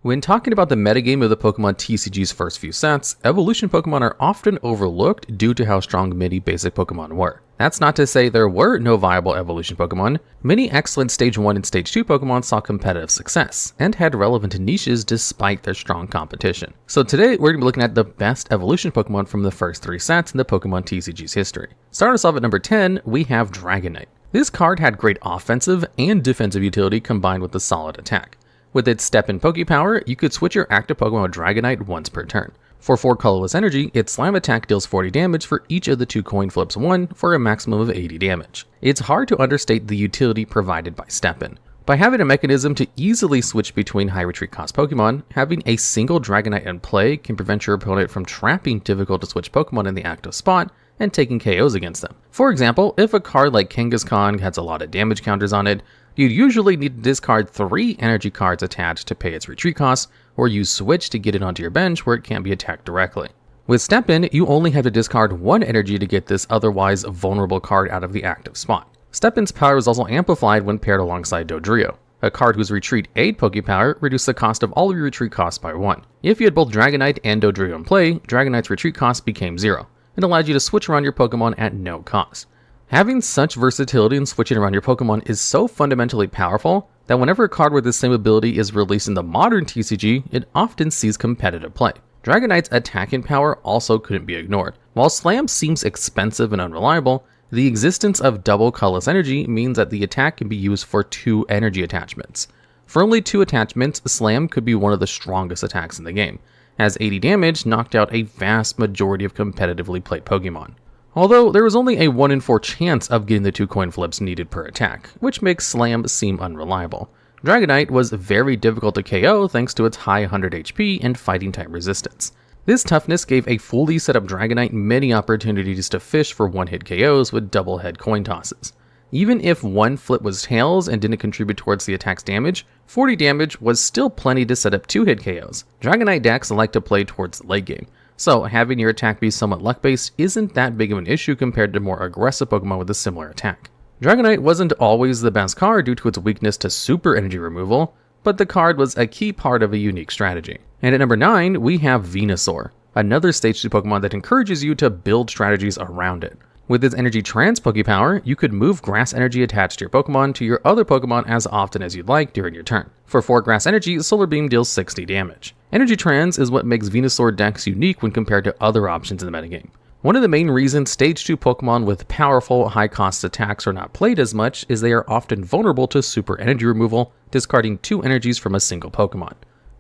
When talking about the metagame of the Pokemon TCG's first few sets, evolution Pokemon are often overlooked due to how strong many basic Pokemon were. That's not to say there were no viable evolution Pokemon. Many excellent Stage 1 and Stage 2 Pokemon saw competitive success, and had relevant niches despite their strong competition. So today we're going to be looking at the best evolution Pokemon from the first 3 sets in the Pokemon TCG's history. Starting us off at number 10, we have Dragonite. This card had great offensive and defensive utility combined with a solid attack. With its Step-In Pokepower, you could switch your active Pokemon with Dragonite once per turn. For 4 colorless energy, its Slam attack deals 40 damage for each of the 2 coin flips won for a maximum of 80 damage. It's hard to understate the utility provided by Step-In. By having a mechanism to easily switch between high retreat cost Pokemon, having a single Dragonite in play can prevent your opponent from trapping difficult to switch Pokemon in the active spot and taking KOs against them. For example, if a card like Kangaskhan has a lot of damage counters on it, you'd usually need to discard 3 energy cards attached to pay its retreat costs, or use Switch to get it onto your bench where it can't be attacked directly. With Step-In, you only have to discard 1 energy to get this otherwise vulnerable card out of the active spot. Step-In's power is also amplified when paired alongside Dodrio, a card whose retreat aid Pokepower reduces the cost of all of your retreat costs by 1. If you had both Dragonite and Dodrio in play, Dragonite's retreat cost became 0. It allowed you to switch around your Pokemon at no cost. Having such versatility in switching around your Pokemon is so fundamentally powerful that whenever a card with the same ability is released in the modern TCG, it often sees competitive play. Dragonite's attacking power also couldn't be ignored. While Slam seems expensive and unreliable, the existence of double colorless energy means that the attack can be used for 2 energy attachments. For only 2 attachments, Slam could be one of the strongest attacks in the game, as 80 damage knocked out a vast majority of competitively played Pokemon. Although there was only a 1 in 4 chance of getting the 2 coin flips needed per attack, which makes Slam seem unreliable. Dragonite was very difficult to KO thanks to its high 100 HP and fighting type resistance. This toughness gave a fully set up Dragonite many opportunities to fish for one-hit KOs with double head coin tosses. Even if one flip was tails and didn't contribute towards the attack's damage, 40 damage was still plenty to set up 2-hit KOs. Dragonite decks like to play towards the late game, so having your attack be somewhat luck-based isn't that big of an issue compared to more aggressive Pokemon with a similar attack. Dragonite wasn't always the best card due to its weakness to super energy removal, but the card was a key part of a unique strategy. And at number 9, we have Venusaur, another Stage 2 Pokemon that encourages you to build strategies around it. With its Energy Trance Pokepower, you could move grass energy attached to your Pokemon to your other Pokemon as often as you'd like during your turn. For 4 grass energy, Solar Beam deals 60 damage. Energy Trance is what makes Venusaur decks unique when compared to other options in the metagame. One of the main reasons Stage 2 Pokemon with powerful, high-cost attacks are not played as much is they are often vulnerable to super energy removal, discarding 2 energies from a single Pokemon.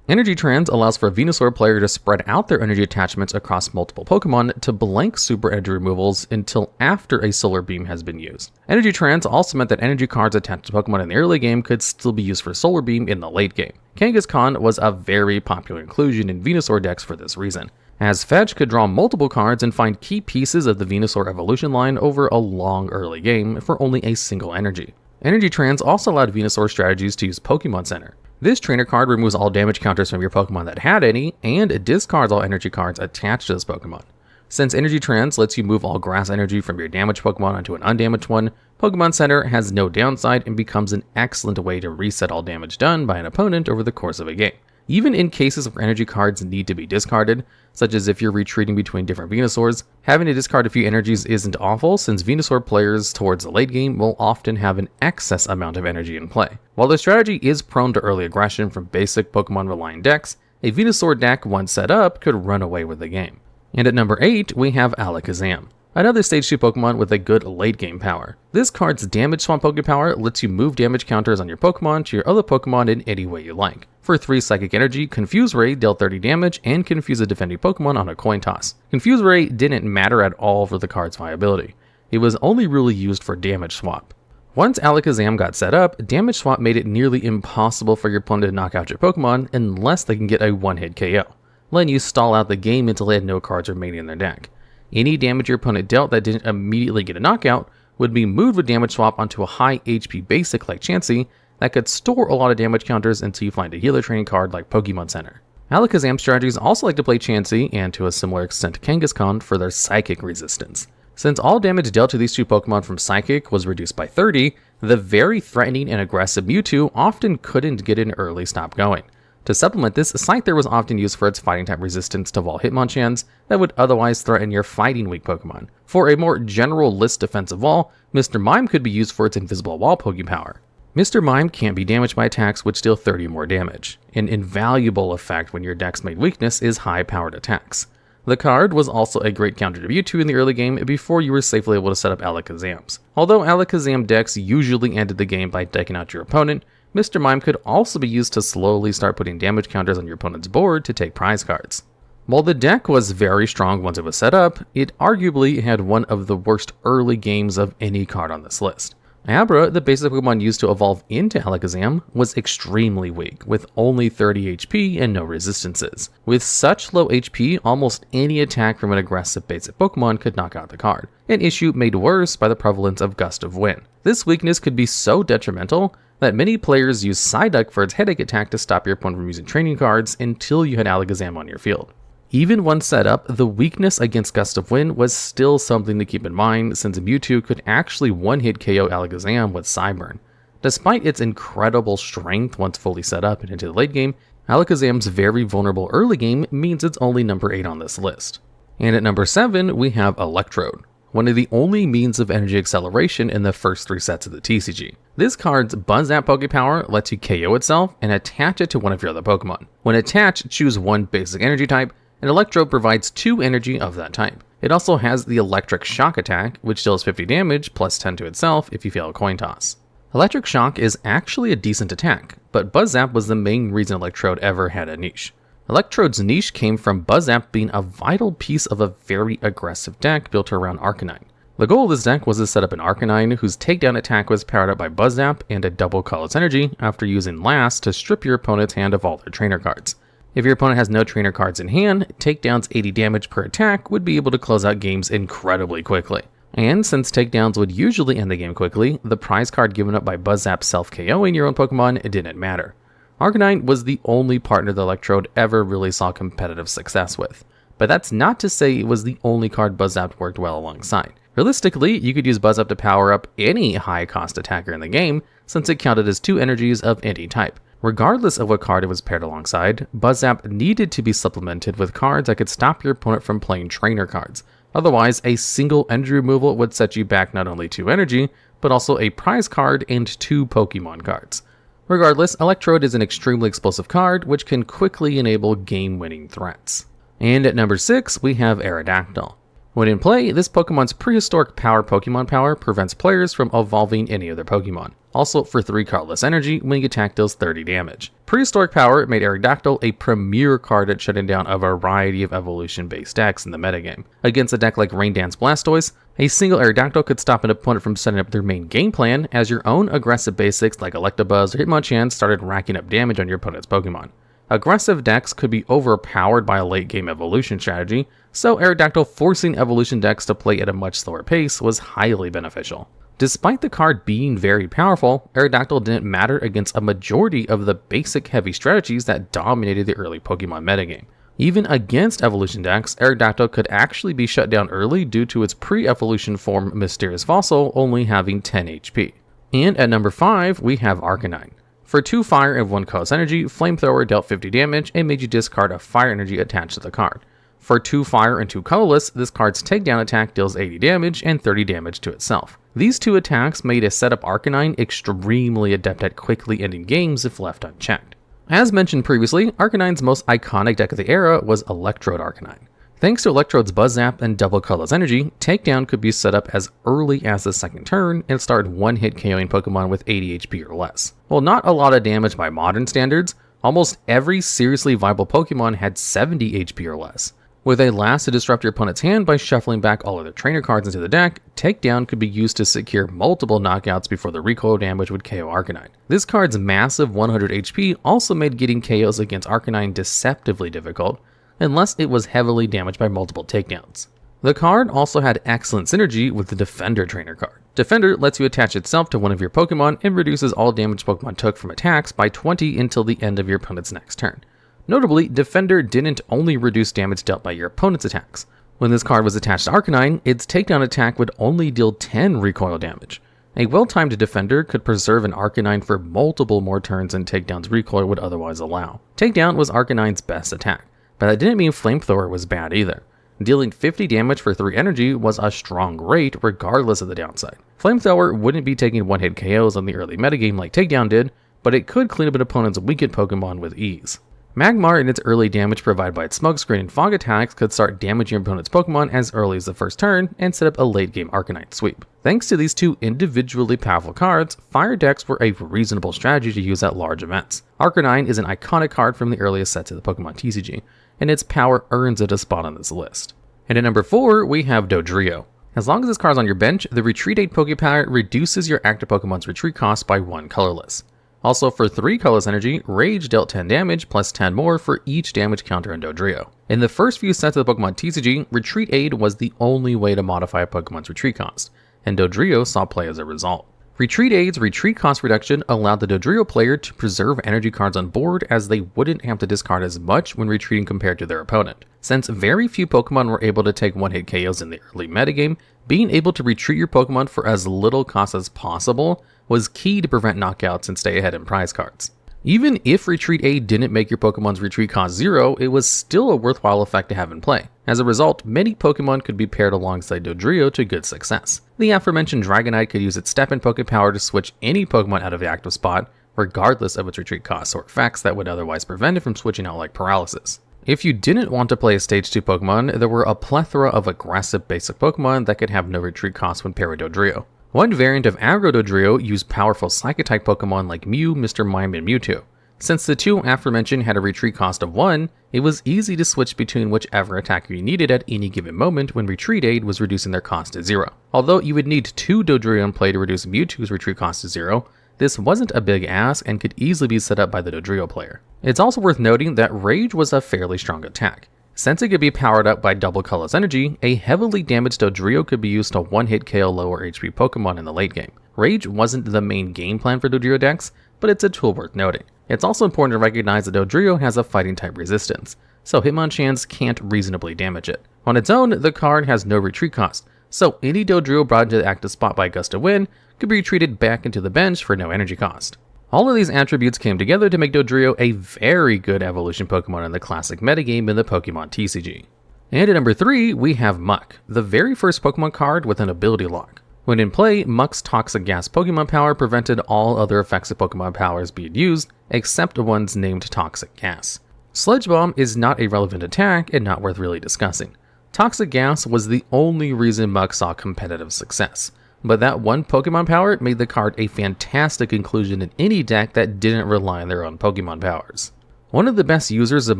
Energy Trance allows for a Venusaur player to spread out their energy attachments across multiple Pokemon to blank super energy removals until after a Solar Beam has been used. Energy Trance also meant that energy cards attached to Pokemon in the early game could still be used for Solar Beam in the late game. Kangaskhan was a very popular inclusion in Venusaur decks for this reason, as Fetch could draw multiple cards and find key pieces of the Venusaur evolution line over a long early game for only a single energy. Energy Trance also allowed Venusaur strategies to use Pokemon Center. This trainer card removes all damage counters from your Pokemon that had any, and discards all energy cards attached to this Pokemon. Since Energy Trance lets you move all grass energy from your damaged Pokemon onto an undamaged one, Pokemon Center has no downside and becomes an excellent way to reset all damage done by an opponent over the course of a game. Even in cases where energy cards need to be discarded, such as if you're retreating between different Venusaurs, having to discard a few energies isn't awful since Venusaur players towards the late game will often have an excess amount of energy in play. While the strategy is prone to early aggression from basic Pokemon-relying decks, a Venusaur deck once set up could run away with the game. And at number 8, we have Alakazam, another Stage 2 Pokemon with a good late game power. This card's Damage Swamp Pokepower lets you move damage counters on your Pokemon to your other Pokemon in any way you like. For 3 Psychic Energy, Confuse Ray dealt 30 damage and confuse a defending Pokemon on a coin toss. Confuse Ray didn't matter at all for the card's viability. It was only really used for Damage Swap. Once Alakazam got set up, Damage Swap made it nearly impossible for your opponent to knock out your Pokemon unless they can get a one-hit KO, letting you stall out the game until they had no cards remaining in their deck. Any damage your opponent dealt that didn't immediately get a knockout would be moved with Damage Swap onto a high HP basic like Chansey that could store a lot of damage counters until you find a healer training card like Pokemon Center. Alakazam strategies also like to play Chansey, and to a similar extent Kangaskhan, for their Psychic resistance. Since all damage dealt to these 2 Pokemon from Psychic was reduced by 30, the very threatening and aggressive Mewtwo often couldn't get an early stop going. To supplement this, Scyther was often used for its fighting type resistance to Wall Hitmonchans that would otherwise threaten your fighting weak Pokemon. For a more general list defensive wall, Mr. Mime could be used for its invisible wall Pokepower. Mr. Mime can't be damaged by attacks which deal 30 or more damage, an invaluable effect when your deck's main weakness is high-powered attacks. The card was also a great counter to Mewtwo in the early game before you were safely able to set up Alakazams. Although Alakazam decks usually ended the game by taking out your opponent, Mr. Mime could also be used to slowly start putting damage counters on your opponent's board to take prize cards. While the deck was very strong once it was set up, it arguably had one of the worst early games of any card on this list. Abra, the basic Pokemon used to evolve into Alakazam, was extremely weak, with only 30 HP and no resistances. With such low HP, almost any attack from an aggressive basic Pokemon could knock out the card, an issue made worse by the prevalence of Gust of Wind. This weakness could be so detrimental that many players use Psyduck for its headache attack to stop your opponent from using training cards until you had Alakazam on your field. Even once set up, the weakness against Gust of Wind was still something to keep in mind since Mewtwo could actually one-hit KO Alakazam with Psyburn. Despite its incredible strength once fully set up and into the late game, Alakazam's very vulnerable early game means it's only number 8 on this list. And at number 7, we have Electrode, one of the only means of energy acceleration in the first 3 sets of the TCG. This card's Buzz Zap Pokepower lets you KO itself and attach it to one of your other Pokemon. When attached, choose one basic energy type, and Electrode provides 2 energy of that type. It also has the Electric Shock attack, which deals 50 damage plus 10 to itself if you fail a coin toss. Electric Shock is actually a decent attack, but Buzz Zap was the main reason Electrode ever had a niche. Electrode's niche came from Buzz Zap being a vital piece of a very aggressive deck built around Arcanine. The goal of this deck was to set up an Arcanine whose takedown attack was powered up by Buzz Zap and a double Colorless Energy after using Last to strip your opponent's hand of all their trainer cards. If your opponent has no trainer cards in hand, takedowns 80 damage per attack would be able to close out games incredibly quickly. And since takedowns would usually end the game quickly, the prize card given up by Buzz Zap self-KOing your own Pokemon didn't matter. Arcanine was the only partner the Electrode ever really saw competitive success with. But that's not to say it was the only card Buzz Zap worked well alongside. Realistically, you could use Buzz Zap to power up any high-cost attacker in the game, since it counted as 2 energies of any type. Regardless of what card it was paired alongside, Buzz Zap needed to be supplemented with cards that could stop your opponent from playing trainer cards. Otherwise, a single energy removal would set you back not only 2 energy, but also a prize card and 2 Pokemon cards. Regardless, Electrode is an extremely explosive card which can quickly enable game-winning threats. And at number 6, we have Aerodactyl. When in play, this Pokemon's prehistoric Pokemon power prevents players from evolving any of their Pokemon. Also, for 3 colorless energy, when you attack deals 30 damage. Prehistoric power made Aerodactyl a premier card at shutting down a variety of evolution-based decks in the metagame. Against a deck like Rain Dance Blastoise, a single Aerodactyl could stop an opponent from setting up their main game plan as your own aggressive basics like Electabuzz or Hitmonchan started racking up damage on your opponent's Pokemon. Aggressive decks could be overpowered by a late-game evolution strategy, so Aerodactyl forcing evolution decks to play at a much slower pace was highly beneficial. Despite the card being very powerful, Aerodactyl didn't matter against a majority of the basic heavy strategies that dominated the early Pokemon metagame. Even against evolution decks, Aerodactyl could actually be shut down early due to its pre-evolution form Mysterious Fossil only having 10 HP. And at number 5, we have Arcanine. For 2 fire and 1 colorless energy, Flamethrower dealt 50 damage and made you discard a fire energy attached to the card. For 2 fire and 2 colorless, this card's takedown attack deals 80 damage and 30 damage to itself. These 2 attacks made a setup Arcanine extremely adept at quickly ending games if left unchecked. As mentioned previously, Arcanine's most iconic deck of the era was Electrode Arcanine. Thanks to Electrode's Buzz Zap and double colorless energy, takedown could be set up as early as the second turn and start one-hit KOing Pokemon with 80 HP or less. While not a lot of damage by modern standards, almost every seriously viable Pokemon had 70 HP or less. With a Last to disrupt your opponent's hand by shuffling back all of their trainer cards into the deck, takedown could be used to secure multiple knockouts before the recoil damage would KO Arcanine. This card's massive 100 HP also made getting KOs against Arcanine deceptively difficult, unless it was heavily damaged by multiple takedowns. The card also had excellent synergy with the Defender trainer card. Defender lets you attach itself to one of your Pokemon and reduces all damage Pokemon took from attacks by 20 until the end of your opponent's next turn. Notably, Defender didn't only reduce damage dealt by your opponent's attacks. When this card was attached to Arcanine, its takedown attack would only deal 10 recoil damage. A well-timed defender could preserve an Arcanine for multiple more turns than Takedown's recoil would otherwise allow. Takedown was Arcanine's best attack, but that didn't mean Flamethrower was bad either. Dealing 50 damage for 3 energy was a strong rate regardless of the downside. Flamethrower wouldn't be taking one-hit KOs on the early metagame like Takedown did, but it could clean up an opponent's weakened Pokemon with ease. Magmar and its early damage provided by its Smokescreen and Fog attacks could start damaging your opponent's Pokemon as early as the first turn and set up a late-game Arcanine sweep. Thanks to these two individually powerful cards, Fire decks were a reasonable strategy to use at large events. Arcanine is an iconic card from the earliest sets of the Pokemon TCG, and its power earns it a spot on this list. And at number 4, we have Dodrio. As long as this card's on your bench, the Retreat Aid Pokepower reduces your active Pokemon's retreat cost by 1 colorless. Also, for 3 colorless energy, Rage dealt 10 damage plus 10 more for each damage counter in Dodrio. In the first few sets of the Pokemon TCG, Retreat Aid was the only way to modify a Pokemon's retreat cost, and Dodrio saw play as a result. Retreat Aid's retreat cost reduction allowed the Dodrio player to preserve energy cards on board as they wouldn't have to discard as much when retreating compared to their opponent. Since very few Pokemon were able to take one-hit KOs in the early metagame, being able to retreat your Pokemon for as little cost as possible was key to prevent knockouts and stay ahead in prize cards. Even if Retreat Aid didn't make your Pokemon's retreat cost 0, it was still a worthwhile effect to have in play. As a result, many Pokemon could be paired alongside Dodrio to good success. The aforementioned Dragonite could use its Step-In Pokepower to switch any Pokemon out of the active spot, regardless of its retreat costs or effects that would otherwise prevent it from switching out like Paralysis. If you didn't want to play a Stage 2 Pokemon, there were a plethora of aggressive basic Pokemon that could have no retreat cost when paired with Dodrio. One variant of Aggro Dodrio used powerful Psychic-type Pokemon like Mew, Mr. Mime, and Mewtwo. Since the two aforementioned had a retreat cost of 1, it was easy to switch between whichever attacker you needed at any given moment when Retreat Aid was reducing their cost to 0. Although you would need 2 Dodrio in play to reduce Mewtwo's retreat cost to 0, this wasn't a big ask and could easily be set up by the Dodrio player. It's also worth noting that Rage was a fairly strong attack. Since it could be powered up by double colorless energy, a heavily damaged Dodrio could be used to one-hit KO lower HP Pokemon in the late game. Rage wasn't the main game plan for Dodrio decks, but it's a tool worth noting. It's also important to recognize that Dodrio has a fighting type resistance, so Hitmonchans can't reasonably damage it. On its own, the card has no retreat cost, so any Dodrio brought into the active spot by Gust of Wind could be retreated back into the bench for no energy cost. All of these attributes came together to make Dodrio a very good evolution Pokemon in the classic metagame in the Pokemon TCG. And at number 3, we have Muk, the very first Pokemon card with an ability lock. When in play, Muk's Toxic Gas Pokemon power prevented all other effective Pokemon powers being used, except the ones named Toxic Gas. Sludge Bomb is not a relevant attack and not worth really discussing. Toxic Gas was the only reason Muk saw competitive success, but that one Pokemon power made the card a fantastic inclusion in any deck that didn't rely on their own Pokemon powers. One of the best users of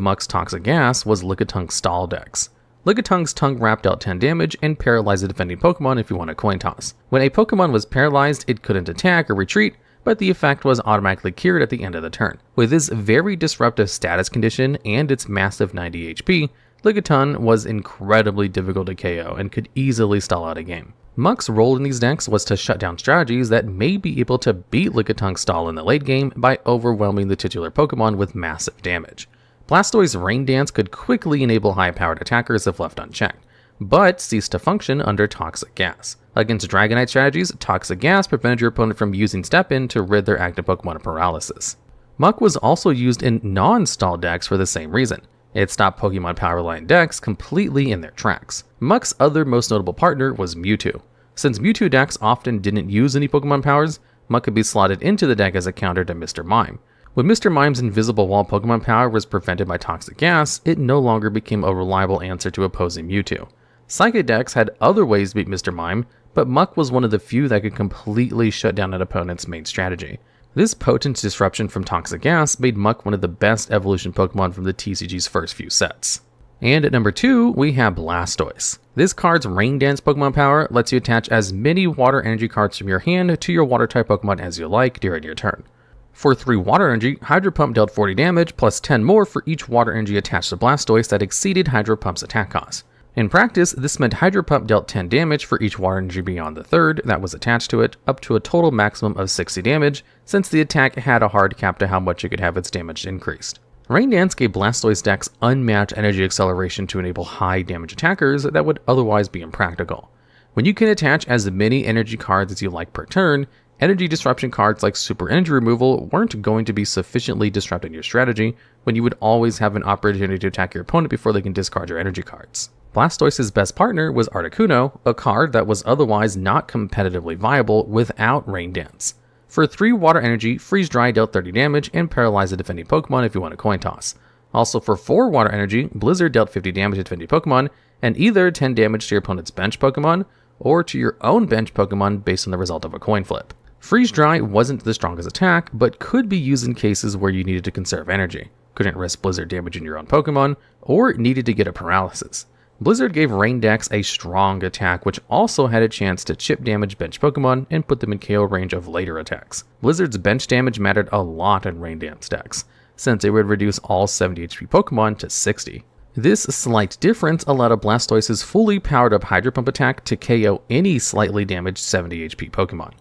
Muk's Toxic Gas was Lickitung's Stall decks. Lickitung's Tongue Wrap dealt 10 damage and paralyzed a defending Pokemon if you want a coin toss. When a Pokemon was paralyzed, it couldn't attack or retreat, but the effect was automatically cured at the end of the turn. With this very disruptive status condition and its massive 90 HP, Lickitung was incredibly difficult to KO and could easily stall out a game. Muk's role in these decks was to shut down strategies that may be able to beat Lickitung's stall in the late game by overwhelming the titular Pokemon with massive damage. Blastoise's Rain Dance could quickly enable high-powered attackers if left unchecked, but ceased to function under Toxic Gas. Against Dragonite strategies, Toxic Gas prevented your opponent from using Step-In to rid their active Pokemon of paralysis. Muk was also used in non-stall decks for the same reason. It stopped Pokemon power-reliant decks completely in their tracks. Muk's other most notable partner was Mewtwo. Since Mewtwo decks often didn't use any Pokemon powers, Muk could be slotted into the deck as a counter to Mr. Mime. When Mr. Mime's Invisible Wall Pokemon power was prevented by Toxic Gas, it no longer became a reliable answer to opposing Mewtwo. Psychic decks had other ways to beat Mr. Mime, but Muk was one of the few that could completely shut down an opponent's main strategy. This potent disruption from Toxic Gas made Muk one of the best evolution Pokemon from the TCG's first few sets. And at number 2, we have Blastoise. This card's Rain Dance Pokemon power lets you attach as many water energy cards from your hand to your water-type Pokemon as you like during your turn. For 3 water energy, Hydro Pump dealt 40 damage plus 10 more for each water energy attached to Blastoise that exceeded Hydro Pump's attack cost. In practice, this meant Hydro Pump dealt 10 damage for each water energy beyond the third that was attached to it, up to a total maximum of 60 damage, since the attack had a hard cap to how much it could have its damage increased. Rain Dance gave Blastoise decks unmatched energy acceleration to enable high damage attackers that would otherwise be impractical. When you can attach as many energy cards as you like per turn, energy disruption cards like Super Energy Removal weren't going to be sufficiently disrupting your strategy when you would always have an opportunity to attack your opponent before they can discard your energy cards. Blastoise's best partner was Articuno, a card that was otherwise not competitively viable without Rain Dance. For 3 water energy, Freeze Dry dealt 30 damage and paralyzed a defending Pokemon if you want a coin toss. Also for 4 water energy, Blizzard dealt 50 damage to defending Pokemon and either 10 damage to your opponent's bench Pokemon or to your own bench Pokemon based on the result of a coin flip. Freeze Dry wasn't the strongest attack, but could be used in cases where you needed to conserve energy, couldn't risk Blizzard damaging your own Pokemon, or needed to get a paralysis. Blizzard gave Rain Dex a strong attack, which also had a chance to chip damage bench Pokemon and put them in KO range of later attacks. Blizzard's bench damage mattered a lot in Rain Dance decks, since it would reduce all 70 HP Pokemon to 60. This slight difference allowed a Blastoise's fully powered up Hydro Pump attack to KO any slightly damaged 70 HP Pokemon.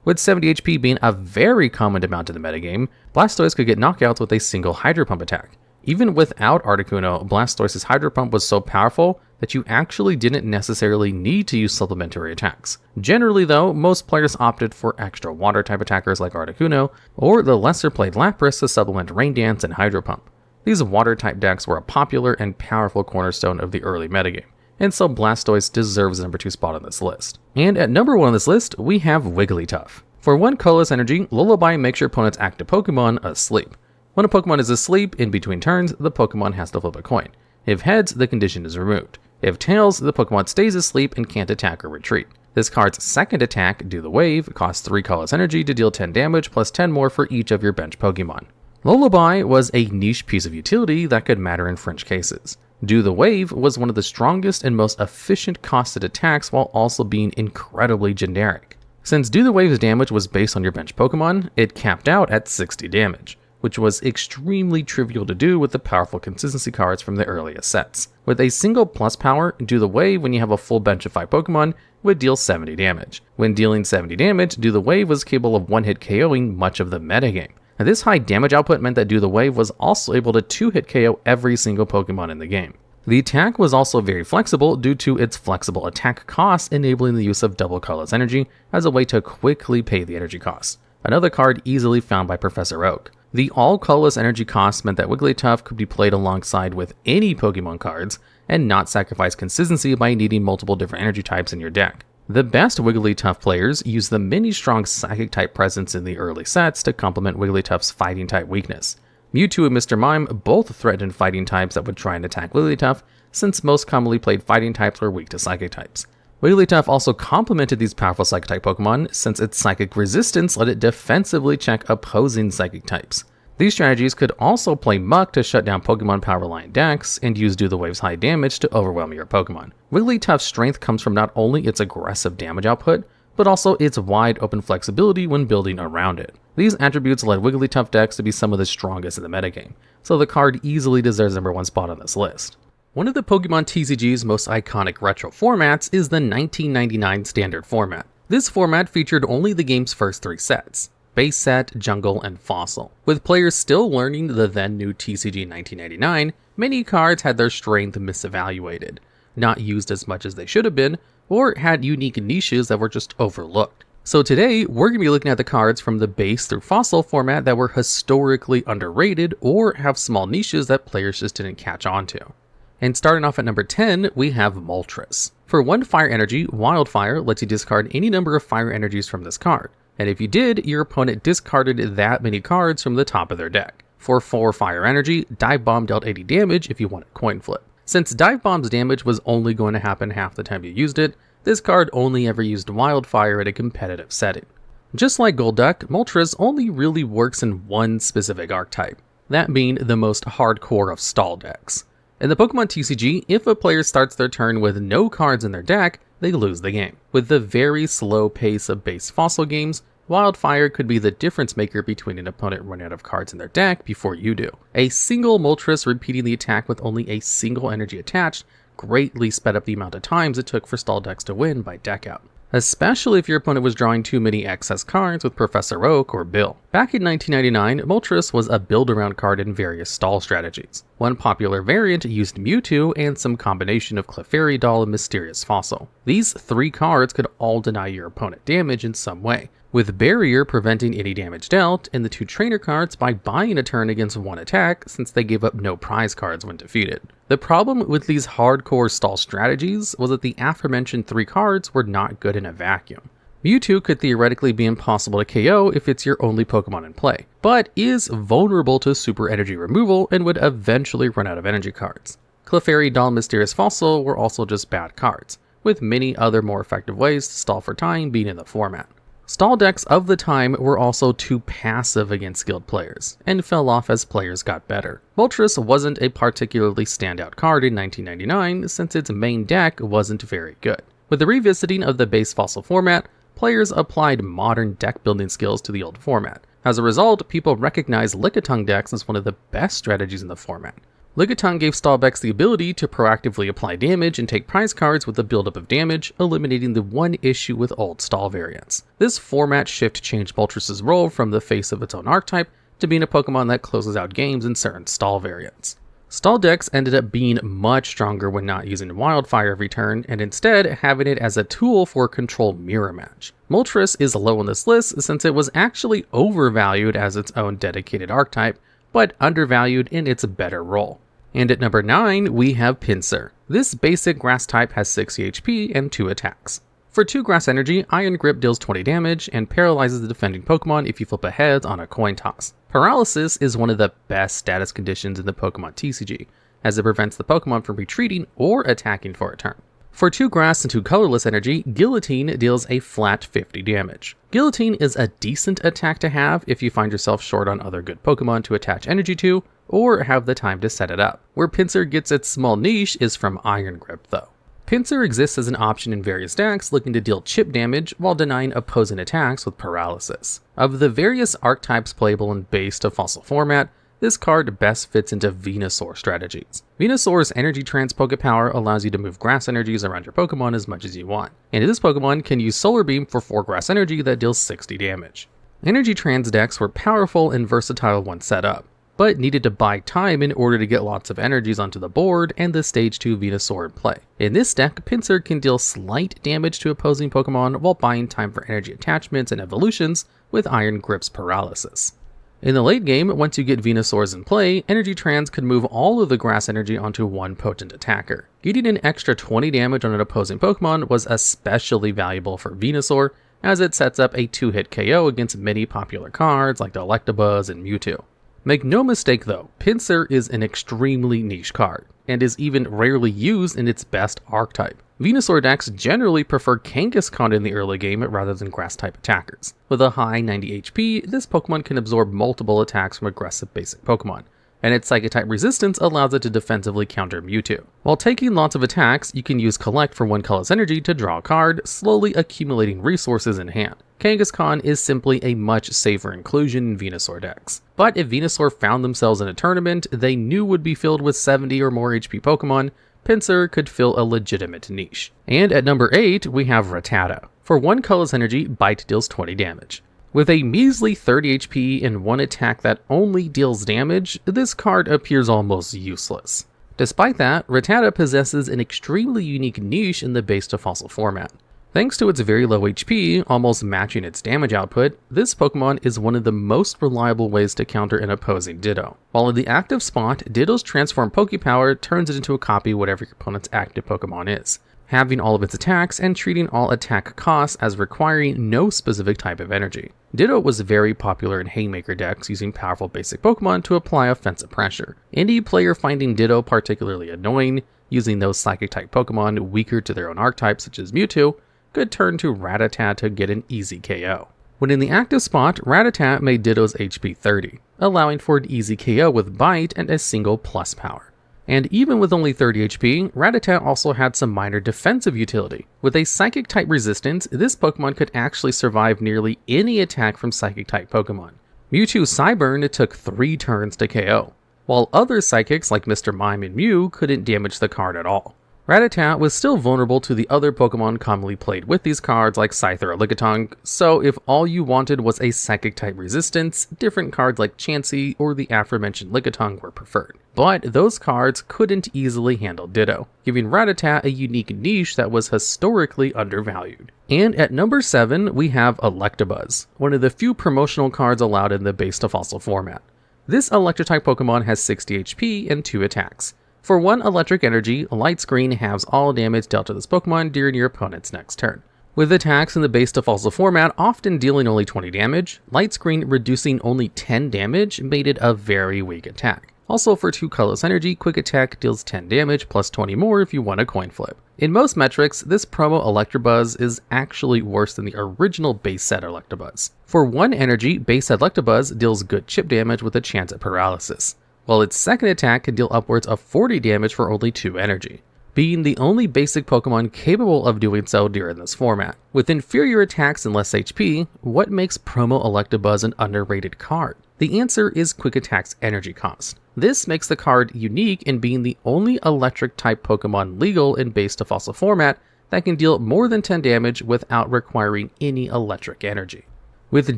With 70 HP being a very common amount in the metagame, Blastoise could get knockouts with a single Hydro Pump attack. Even without Articuno, Blastoise's Hydro Pump was so powerful that you actually didn't necessarily need to use supplementary attacks. Generally though, most players opted for extra water type attackers like Articuno, or the lesser played Lapras to supplement Rain Dance and Hydro Pump. These water type decks were a popular and powerful cornerstone of the early metagame, and so Blastoise deserves the number 2 spot on this list. And at number 1 on this list, we have Wigglytuff. For 1 colorless energy, Lullaby makes your opponent's active Pokemon asleep. When a Pokemon is asleep in between turns, the Pokemon has to flip a coin. If heads, the condition is removed. If tails, the Pokemon stays asleep and can't attack or retreat. This card's second attack, Do the Wave, costs 3 colorless energy to deal 10 damage plus 10 more for each of your bench Pokemon. Lullaby was a niche piece of utility that could matter in fringe cases. Do the Wave was one of the strongest and most efficient costed attacks while also being incredibly generic. Since Do the Wave's damage was based on your bench Pokemon, it capped out at 60 damage, which was extremely trivial to do with the powerful consistency cards from the earliest sets. With a single plus power, Do the Wave when you have a full bench of 5 Pokemon would deal 70 damage. When dealing 70 damage, Do the Wave was capable of one-hit KOing much of the metagame. Now, this high damage output meant that Do the Wave was also able to 2-hit KO every single Pokemon in the game. The attack was also very flexible due to its flexible attack cost, enabling the use of double colorless energy as a way to quickly pay the energy cost. Another card easily found by Professor Oak. The all-colorless energy cost meant that Wigglytuff could be played alongside with any Pokemon cards and not sacrifice consistency by needing multiple different energy types in your deck. The best Wigglytuff players use the many strong Psychic-type presence in the early sets to complement Wigglytuff's Fighting-type weakness. Mewtwo and Mr. Mime both threatened Fighting types that would try and attack Wigglytuff, since most commonly played Fighting types were weak to Psychic types. Wigglytuff also complemented these powerful Psychic-type Pokemon, since its Psychic resistance let it defensively check opposing Psychic types. These strategies could also play Muck to shut down Pokemon power-reliant decks, and use Do the Wave's high damage to overwhelm your Pokemon. Wigglytuff's strength comes from not only its aggressive damage output, but also its wide open flexibility when building around it. These attributes led Wigglytuff decks to be some of the strongest in the metagame, so the card easily deserves number 1 spot on this list. One of the Pokemon TCG's most iconic retro formats is the 1999 Standard format. This format featured only the game's first 3 sets: Base Set, Jungle, and Fossil. With players still learning the then new TCG in 1999, many cards had their strength misevaluated, not used as much as they should have been, or had unique niches that were just overlooked. So today, we're going to be looking at the cards from the Base through Fossil format that were historically underrated or have small niches that players just didn't catch on to. And starting off at number 10, we have Moltres. For 1 fire energy, Wildfire lets you discard any number of fire energies from this card. And if you did, your opponent discarded that many cards from the top of their deck. For 4 fire energy, Dive Bomb dealt 80 damage if you want a coin flip. Since Dive Bomb's damage was only going to happen half the time you used it, this card only ever used Wildfire in a competitive setting. Just like Golduck, Moltres only really works in one specific archetype, that being the most hardcore of stall decks. In the Pokemon TCG, if a player starts their turn with no cards in their deck, they lose the game. With the very slow pace of base Fossil games, Wildfire could be the difference maker between an opponent running out of cards in their deck before you do. A single Moltres repeating the attack with only a single energy attached greatly sped up the amount of times it took for stall decks to win by deck out. especially if your opponent was drawing too many excess cards with Professor Oak or Bill. Back in 1999, Moltres was a build-around card in various stall strategies. One popular variant used Mewtwo and some combination of Clefairy Doll and Mysterious Fossil. These 3 cards could all deny your opponent damage in some way, with Barrier preventing any damage dealt, and the 2 trainer cards by buying a turn against 1 attack since they gave up no prize cards when defeated. The problem with these hardcore stall strategies was that the aforementioned 3 cards were not good in a vacuum. Mewtwo could theoretically be impossible to KO if it's your only Pokemon in play, but is vulnerable to super energy removal and would eventually run out of energy cards. Clefairy Doll and Mysterious Fossil were also just bad cards, with many other more effective ways to stall for time being in the format. Stall decks of the time were also too passive against skilled players, and fell off as players got better. Moltres wasn't a particularly standout card in 1999 since its main deck wasn't very good. With the revisiting of the base Fossil format, players applied modern deck building skills to the old format. As a result, people recognized Lickitung decks as one of the best strategies in the format. Lickitung gave stall decks the ability to proactively apply damage and take prize cards with the buildup of damage, eliminating the one issue with old stall variants. This format shift changed Moltres' role from the face of its own archetype to being a Pokemon that closes out games in certain stall variants. Stall decks ended up being much stronger when not using Wildfire every turn, and instead having it as a tool for control mirror match. Moltres is low on this list since it was actually overvalued as its own dedicated archetype, but undervalued in its better role. And at number 9, we have Pinsir. This basic grass type has 60 HP and 2 attacks. For 2 grass energy, Iron Grip deals 20 damage and paralyzes the defending Pokemon if you flip a heads on a coin toss. Paralysis is one of the best status conditions in the Pokemon TCG, as it prevents the Pokemon from retreating or attacking for a turn. For 2 grass and 2 colorless energy, Guillotine deals a flat 50 damage. Guillotine is a decent attack to have if you find yourself short on other good Pokemon to attach energy to, or have the time to set it up. Where Pinsir gets its small niche is from Iron Grip though. Pinsir exists as an option in various decks looking to deal chip damage while denying opposing attacks with paralysis. Of the various archetypes playable in base to Fossil format, this card best fits into Venusaur strategies. Venusaur's Energy Trance Pokepower allows you to move grass energies around your Pokemon as much as you want, and this Pokemon can use Solar Beam for 4 grass energy that deals 60 damage. Energy Trance decks were powerful and versatile once set up, but needed to buy time in order to get lots of energies onto the board and the stage 2 Venusaur in play. In this deck, Pinsir can deal slight damage to opposing Pokemon while buying time for energy attachments and evolutions with Iron Grip's paralysis. In the late game, once you get Venusaurs in play, Energy Trance could move all of the grass energy onto one potent attacker. Getting an extra 20 damage on an opposing Pokemon was especially valuable for Venusaur, as it sets up a 2-hit KO against many popular cards like the Electabuzz and Mewtwo. Make no mistake though, Pinsir is an extremely niche card, and is even rarely used in its best archetype. Venusaur decks generally prefer Kangaskhan in the early game rather than grass-type attackers. With a high 90 HP, this Pokemon can absorb multiple attacks from aggressive basic Pokemon, and its Psychic-type resistance allows it to defensively counter Mewtwo. While taking lots of attacks, you can use Collect for 1 colorless energy to draw a card, slowly accumulating resources in hand. Kangaskhan is simply a much safer inclusion in Venusaur decks. But if Venusaur found themselves in a tournament they knew would be filled with 70 or more HP Pokemon, Pinsir could fill a legitimate niche. And at number 8, we have Rattata. For 1 colorless energy, Bite deals 20 damage. With a measly 30 HP and 1 attack that only deals damage, this card appears almost useless. Despite that, Rattata possesses an extremely unique niche in the base to Fossil format. Thanks to its very low HP, almost matching its damage output, this Pokemon is one of the most reliable ways to counter an opposing Ditto. While in the active spot, Ditto's Transform Pokepower turns it into a copy of whatever your opponent's active Pokemon is, having all of its attacks and treating all attack costs as requiring no specific type of energy. Ditto was very popular in Haymaker decks using powerful basic Pokemon to apply offensive pressure. Any player finding Ditto particularly annoying, using those Psychic-type Pokemon weaker to their own archetype such as Mewtwo, could turn to Rattata to get an easy KO. When in the active spot, Rattata made Ditto's HP 30, allowing for an easy KO with Bite and a single plus power. And even with only 30 HP, Rattata also had some minor defensive utility. With a Psychic-type resistance, this Pokemon could actually survive nearly any attack from Psychic-type Pokemon. Mewtwo Cyburn took 3 turns to KO, while other Psychics like Mr. Mime and Mew couldn't damage the card at all. Rattata was still vulnerable to the other Pokemon commonly played with these cards like Scyther or Lickitung, so if all you wanted was a Psychic-type resistance, different cards like Chansey or the aforementioned Lickitung were preferred. But those cards couldn't easily handle Ditto, giving Rattata a unique niche that was historically undervalued. And at number 7, we have Electabuzz, one of the few promotional cards allowed in the base to fossil format. This Electric-type Pokemon has 60 HP and 2 attacks. For 1 electric energy, Light Screen halves all damage dealt to this Pokemon during your opponent's next turn. With attacks in the base to fossil format often dealing only 20 damage, Light Screen reducing only 10 damage made it a very weak attack. Also for 2 colorless energy, Quick Attack deals 10 damage plus 20 more if you want a coin flip. In most metrics, this promo Electabuzz is actually worse than the original base set Electabuzz. For 1 energy, base set Electabuzz deals good chip damage with a chance at paralysis, while its second attack can deal upwards of 40 damage for only 2 energy, being the only basic Pokemon capable of doing so during this format. With inferior attacks and less HP, what makes Promo Electabuzz an underrated card? The answer is Quick Attack's energy cost. This makes the card unique in being the only electric-type Pokemon legal in base to fossil format that can deal more than 10 damage without requiring any electric energy. With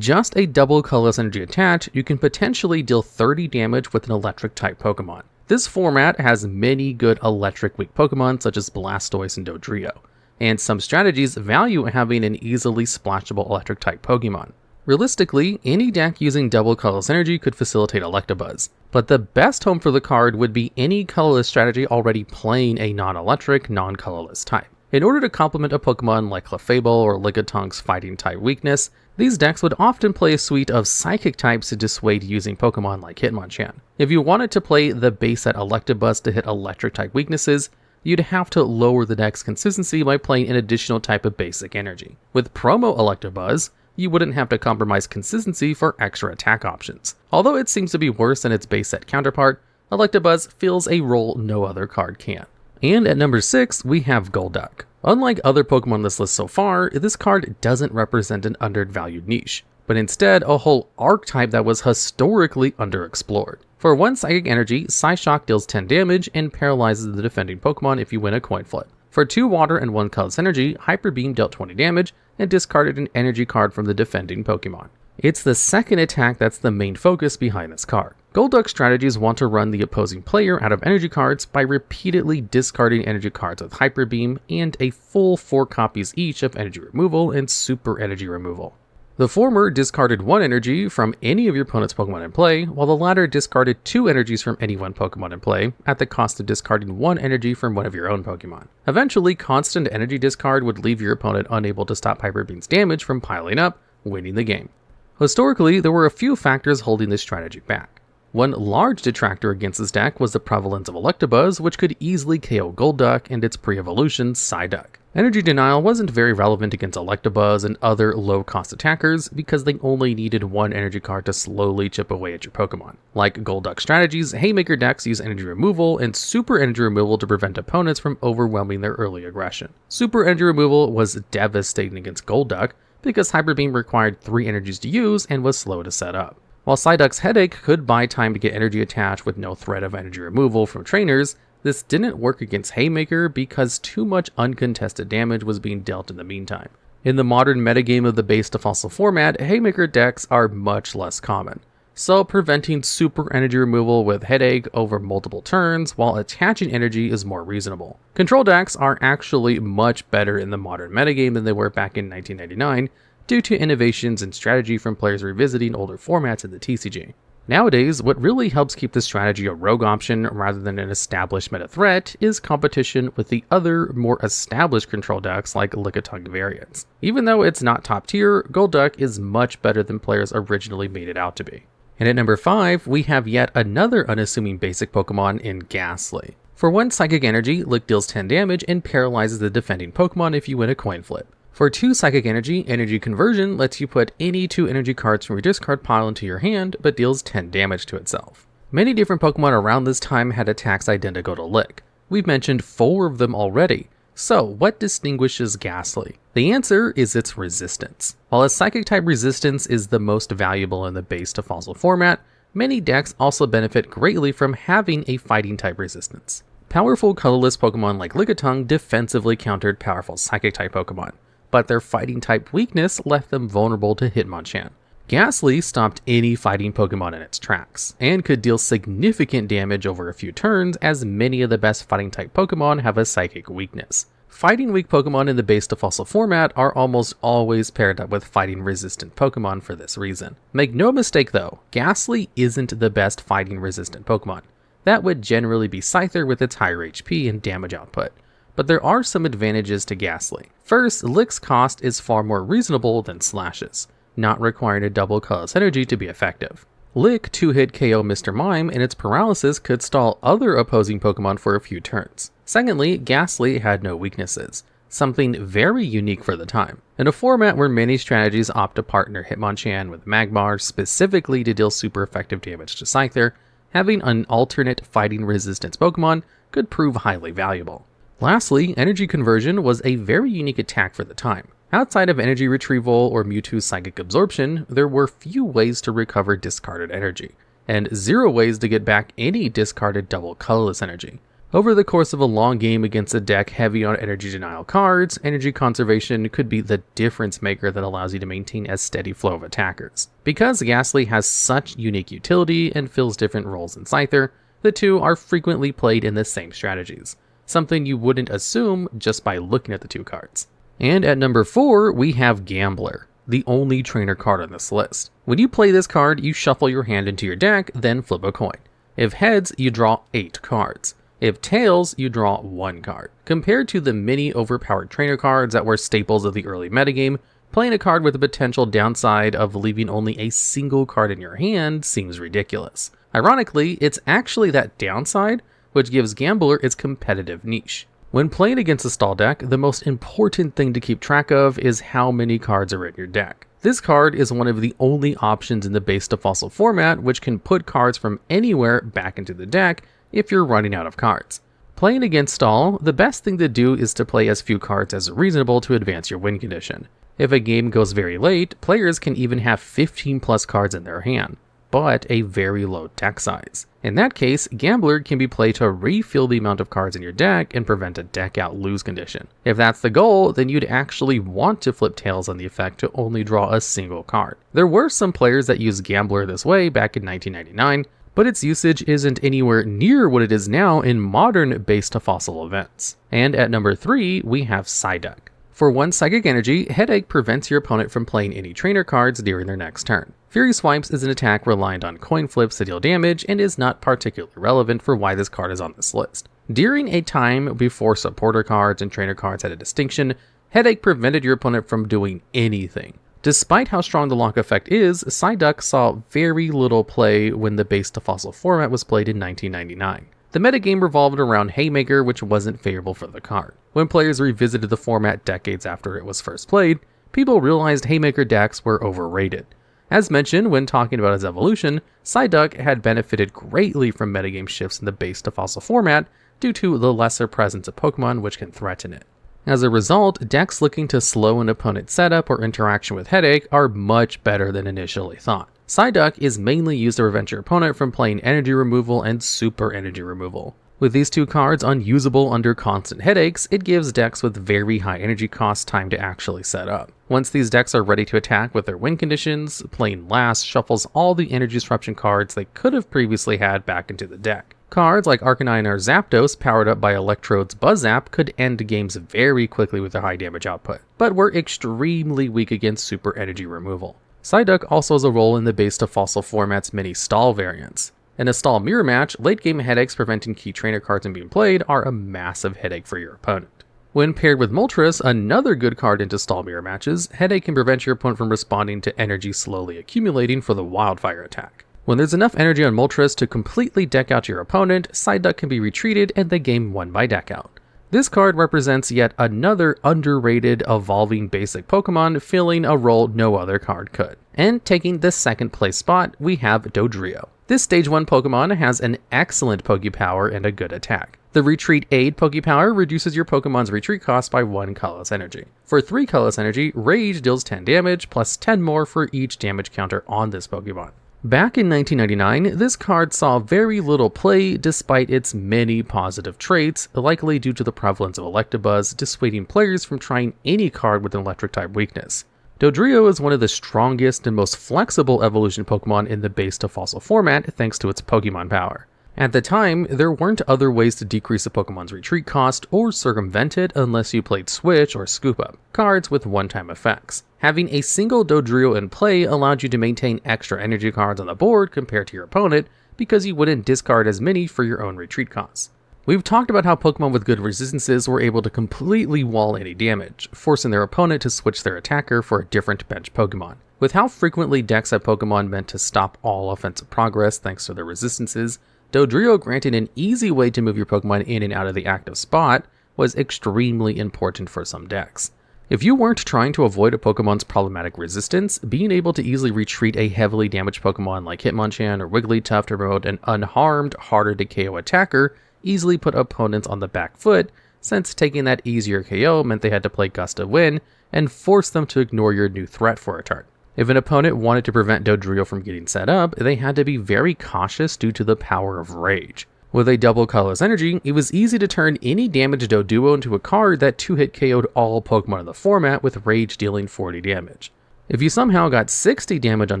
just a double colorless energy attached, you can potentially deal 30 damage with an electric-type Pokemon. This format has many good electric-weak Pokemon such as Blastoise and Dodrio, and some strategies value having an easily splashable electric-type Pokemon. Realistically, any deck using double colorless energy could facilitate Electabuzz, but the best home for the card would be any colorless strategy already playing a non-electric, non-colorless type. In order to complement a Pokemon like Clefable or Lickitung's fighting-type weakness, these decks would often play a suite of psychic types to dissuade using Pokemon like Hitmonchan. If you wanted to play the base set Electabuzz to hit electric type weaknesses, you'd have to lower the deck's consistency by playing an additional type of basic energy. With Promo Electabuzz, you wouldn't have to compromise consistency for extra attack options. Although it seems to be worse than its base set counterpart, Electabuzz fills a role no other card can. And at number 6, we have Golduck. Unlike other Pokemon on this list so far, this card doesn't represent an undervalued niche, but instead a whole archetype that was historically underexplored. For 1 Psychic Energy, Psyshock deals 10 damage and paralyzes the defending Pokemon if you win a coin flip. For 2 Water and 1 Colorless Energy, Hyper Beam dealt 20 damage and discarded an energy card from the defending Pokemon. It's the second attack that's the main focus behind this card. Golduck strategies want to run the opposing player out of energy cards by repeatedly discarding energy cards with Hyper Beam and a full 4 copies each of energy removal and super energy removal. The former discarded 1 energy from any of your opponent's Pokemon in play, while the latter discarded 2 energies from any one Pokemon in play, at the cost of discarding 1 energy from one of your own Pokemon. Eventually, constant energy discard would leave your opponent unable to stop Hyper Beam's damage from piling up, winning the game. Historically, there were a few factors holding this strategy back. One large detractor against this deck was the prevalence of Electabuzz, which could easily KO Golduck and its pre-evolution Psyduck. Energy denial wasn't very relevant against Electabuzz and other low-cost attackers because they only needed 1 energy card to slowly chip away at your Pokemon. Like Golduck strategies, Haymaker decks use energy removal and super energy removal to prevent opponents from overwhelming their early aggression. Super energy removal was devastating against Golduck because Hyper Beam required 3 energies to use and was slow to set up. While Psyduck's Headache could buy time to get energy attached with no threat of energy removal from trainers, this didn't work against Haymaker because too much uncontested damage was being dealt in the meantime. In the modern metagame of the base to fossil format, Haymaker decks are much less common, so preventing super energy removal with Headache over multiple turns while attaching energy is more reasonable. Control decks are actually much better in the modern metagame than they were back in 1999, due to innovations in strategy from players revisiting older formats in the TCG. Nowadays, what really helps keep this strategy a rogue option rather than an established meta threat is competition with the other, more established control decks like Lickitung variants. Even though it's not top tier, Golduck is much better than players originally made it out to be. And at number 5, we have yet another unassuming basic Pokemon in Ghastly. For 1 Psychic Energy, Lick deals 10 damage and paralyzes the defending Pokemon if you win a coin flip. For 2 Psychic Energy, Energy Conversion lets you put any 2 energy cards from your discard pile into your hand, but deals 10 damage to itself. Many different Pokemon around this time had attacks identical to Lick. We've mentioned 4 of them already. So, what distinguishes Ghastly? The answer is its resistance. While its Psychic-type resistance is the most valuable in the base to fossil format, many decks also benefit greatly from having a Fighting-type resistance. Powerful colorless Pokemon like Lickitung defensively countered powerful Psychic-type Pokemon, but their Fighting-type weakness left them vulnerable to Hitmonchan. Gastly stopped any fighting Pokemon in its tracks, and could deal significant damage over a few turns as many of the best Fighting-type Pokemon have a Psychic weakness. Fighting-weak Pokemon in the base to fossil format are almost always paired up with fighting-resistant Pokemon for this reason. Make no mistake though, Gastly isn't the best fighting-resistant Pokemon. That would generally be Scyther with its higher HP and damage output. But there are some advantages to Gastly. First, Lick's cost is far more reasonable than Slash's, not requiring a double colorless energy to be effective. Lick 2-hit KO Mr. Mime and its paralysis could stall other opposing Pokemon for a few turns. Secondly, Gastly had no weaknesses, something very unique for the time. In a format where many strategies opt to partner Hitmonchan with Magmar specifically to deal super effective damage to Scyther, having an alternate fighting resistance Pokemon could prove highly valuable. Lastly, Energy Conversion was a very unique attack for the time. Outside of energy retrieval or Mewtwo's psychic absorption, there were few ways to recover discarded energy, and 0 ways to get back any discarded double colorless energy. Over the course of a long game against a deck heavy on energy denial cards, Energy Conservation could be the difference maker that allows you to maintain a steady flow of attackers. Because Gastly has such unique utility and fills different roles in Scyther, the two are frequently played in the same strategies, something you wouldn't assume just by looking at the two cards. And at number 4, we have Gambler, the only trainer card on this list. When you play this card, you shuffle your hand into your deck, then flip a coin. If heads, you draw 8 cards. If tails, you draw 1 card. Compared to the many overpowered trainer cards that were staples of the early metagame, playing a card with the potential downside of leaving only a single card in your hand seems ridiculous. Ironically, it's actually that downside which gives Gambler its competitive niche. When playing against a stall deck, the most important thing to keep track of is how many cards are in your deck. This card is one of the only options in the base to fossil format which can put cards from anywhere back into the deck if you're running out of cards. Playing against stall, the best thing to do is to play as few cards as reasonable to advance your win condition. If a game goes very late, players can even have 15 plus cards in their hand, but a very low deck size. In that case, Gambler can be played to refill the amount of cards in your deck and prevent a deck out lose condition. If that's the goal, then you'd actually want to flip tails on the effect to only draw a single card. There were some players that used Gambler this way back in 1999, but its usage isn't anywhere near what it is now in modern base to fossil events. And at number 3, we have Psyduck. For 1 Psychic Energy, Headache prevents your opponent from playing any trainer cards during their next turn. Fury Swipes is an attack reliant on coin flips to deal damage and is not particularly relevant for why this card is on this list. During a time before supporter cards and trainer cards had a distinction, Headache prevented your opponent from doing anything. Despite how strong the lock effect is, Psyduck saw very little play when the base to fossil format was played in 1999. The metagame revolved around Haymaker, which wasn't favorable for the card. When players revisited the format decades after it was first played, people realized Haymaker decks were overrated. As mentioned when talking about its evolution, Psyduck had benefited greatly from metagame shifts in the base to fossil format due to the lesser presence of Pokemon which can threaten it. As a result, decks looking to slow an opponent's setup or interaction with Headache are much better than initially thought. Psyduck is mainly used to prevent your opponent from playing energy removal and super energy removal. With these two cards unusable under constant headaches, it gives decks with very high energy costs time to actually set up. Once these decks are ready to attack with their win conditions, playing last shuffles all the energy disruption cards they could have previously had back into the deck. Cards like Arcanine or Zapdos powered up by Electrode's Buzz Zap could end games very quickly with their high damage output, but were extremely weak against super energy removal. Psyduck also has a role in the base to fossil format's many stall variants. In a stall mirror match, late game headaches preventing key trainer cards from being played are a massive headache for your opponent. When paired with Moltres, another good card into stall mirror matches, Headache can prevent your opponent from responding to energy slowly accumulating for the Wildfire attack. When there's enough energy on Moltres to completely deck out your opponent, Psyduck can be retreated and the game won by deck out. This card represents yet another underrated evolving basic Pokemon filling a role no other card could. And taking the second place spot, we have Dodrio. This stage 1 Pokemon has an excellent Pokepower and a good attack. The Retreat Aid Pokepower reduces your Pokemon's retreat cost by 1 colorless energy. For 3 colorless energy, Rage deals 10 damage plus 10 more for each damage counter on this Pokemon. Back in 1999, this card saw very little play despite its many positive traits, likely due to the prevalence of Electabuzz dissuading players from trying any card with an electric-type weakness. Dodrio is one of the strongest and most flexible evolution Pokemon in the base to fossil format thanks to its Pokemon power. At the time, there weren't other ways to decrease a Pokemon's retreat cost or circumvent it unless you played Switch or Scoop Up, cards with one-time effects. Having a single Dodrio in play allowed you to maintain extra energy cards on the board compared to your opponent because you wouldn't discard as many for your own retreat costs. We've talked about how Pokemon with good resistances were able to completely wall any damage, forcing their opponent to switch their attacker for a different bench Pokemon. With how frequently decks have Pokemon meant to stop all offensive progress thanks to their resistances, Dodrio granting an easy way to move your Pokemon in and out of the active spot was extremely important for some decks. If you weren't trying to avoid a Pokemon's problematic resistance, being able to easily retreat a heavily damaged Pokemon like Hitmonchan or Wigglytuff to promote an unharmed, harder to KO attacker easily put opponents on the back foot, since taking that easier KO meant they had to play Gust of Wind and force them to ignore your new threat for a turn. If an opponent wanted to prevent Dodrio from getting set up, they had to be very cautious due to the power of Rage. With a double colorless energy, it was easy to turn any damaged Doduo into a card that 2-hit KO'd all Pokemon in the format with Rage dealing 40 damage. If you somehow got 60 damage on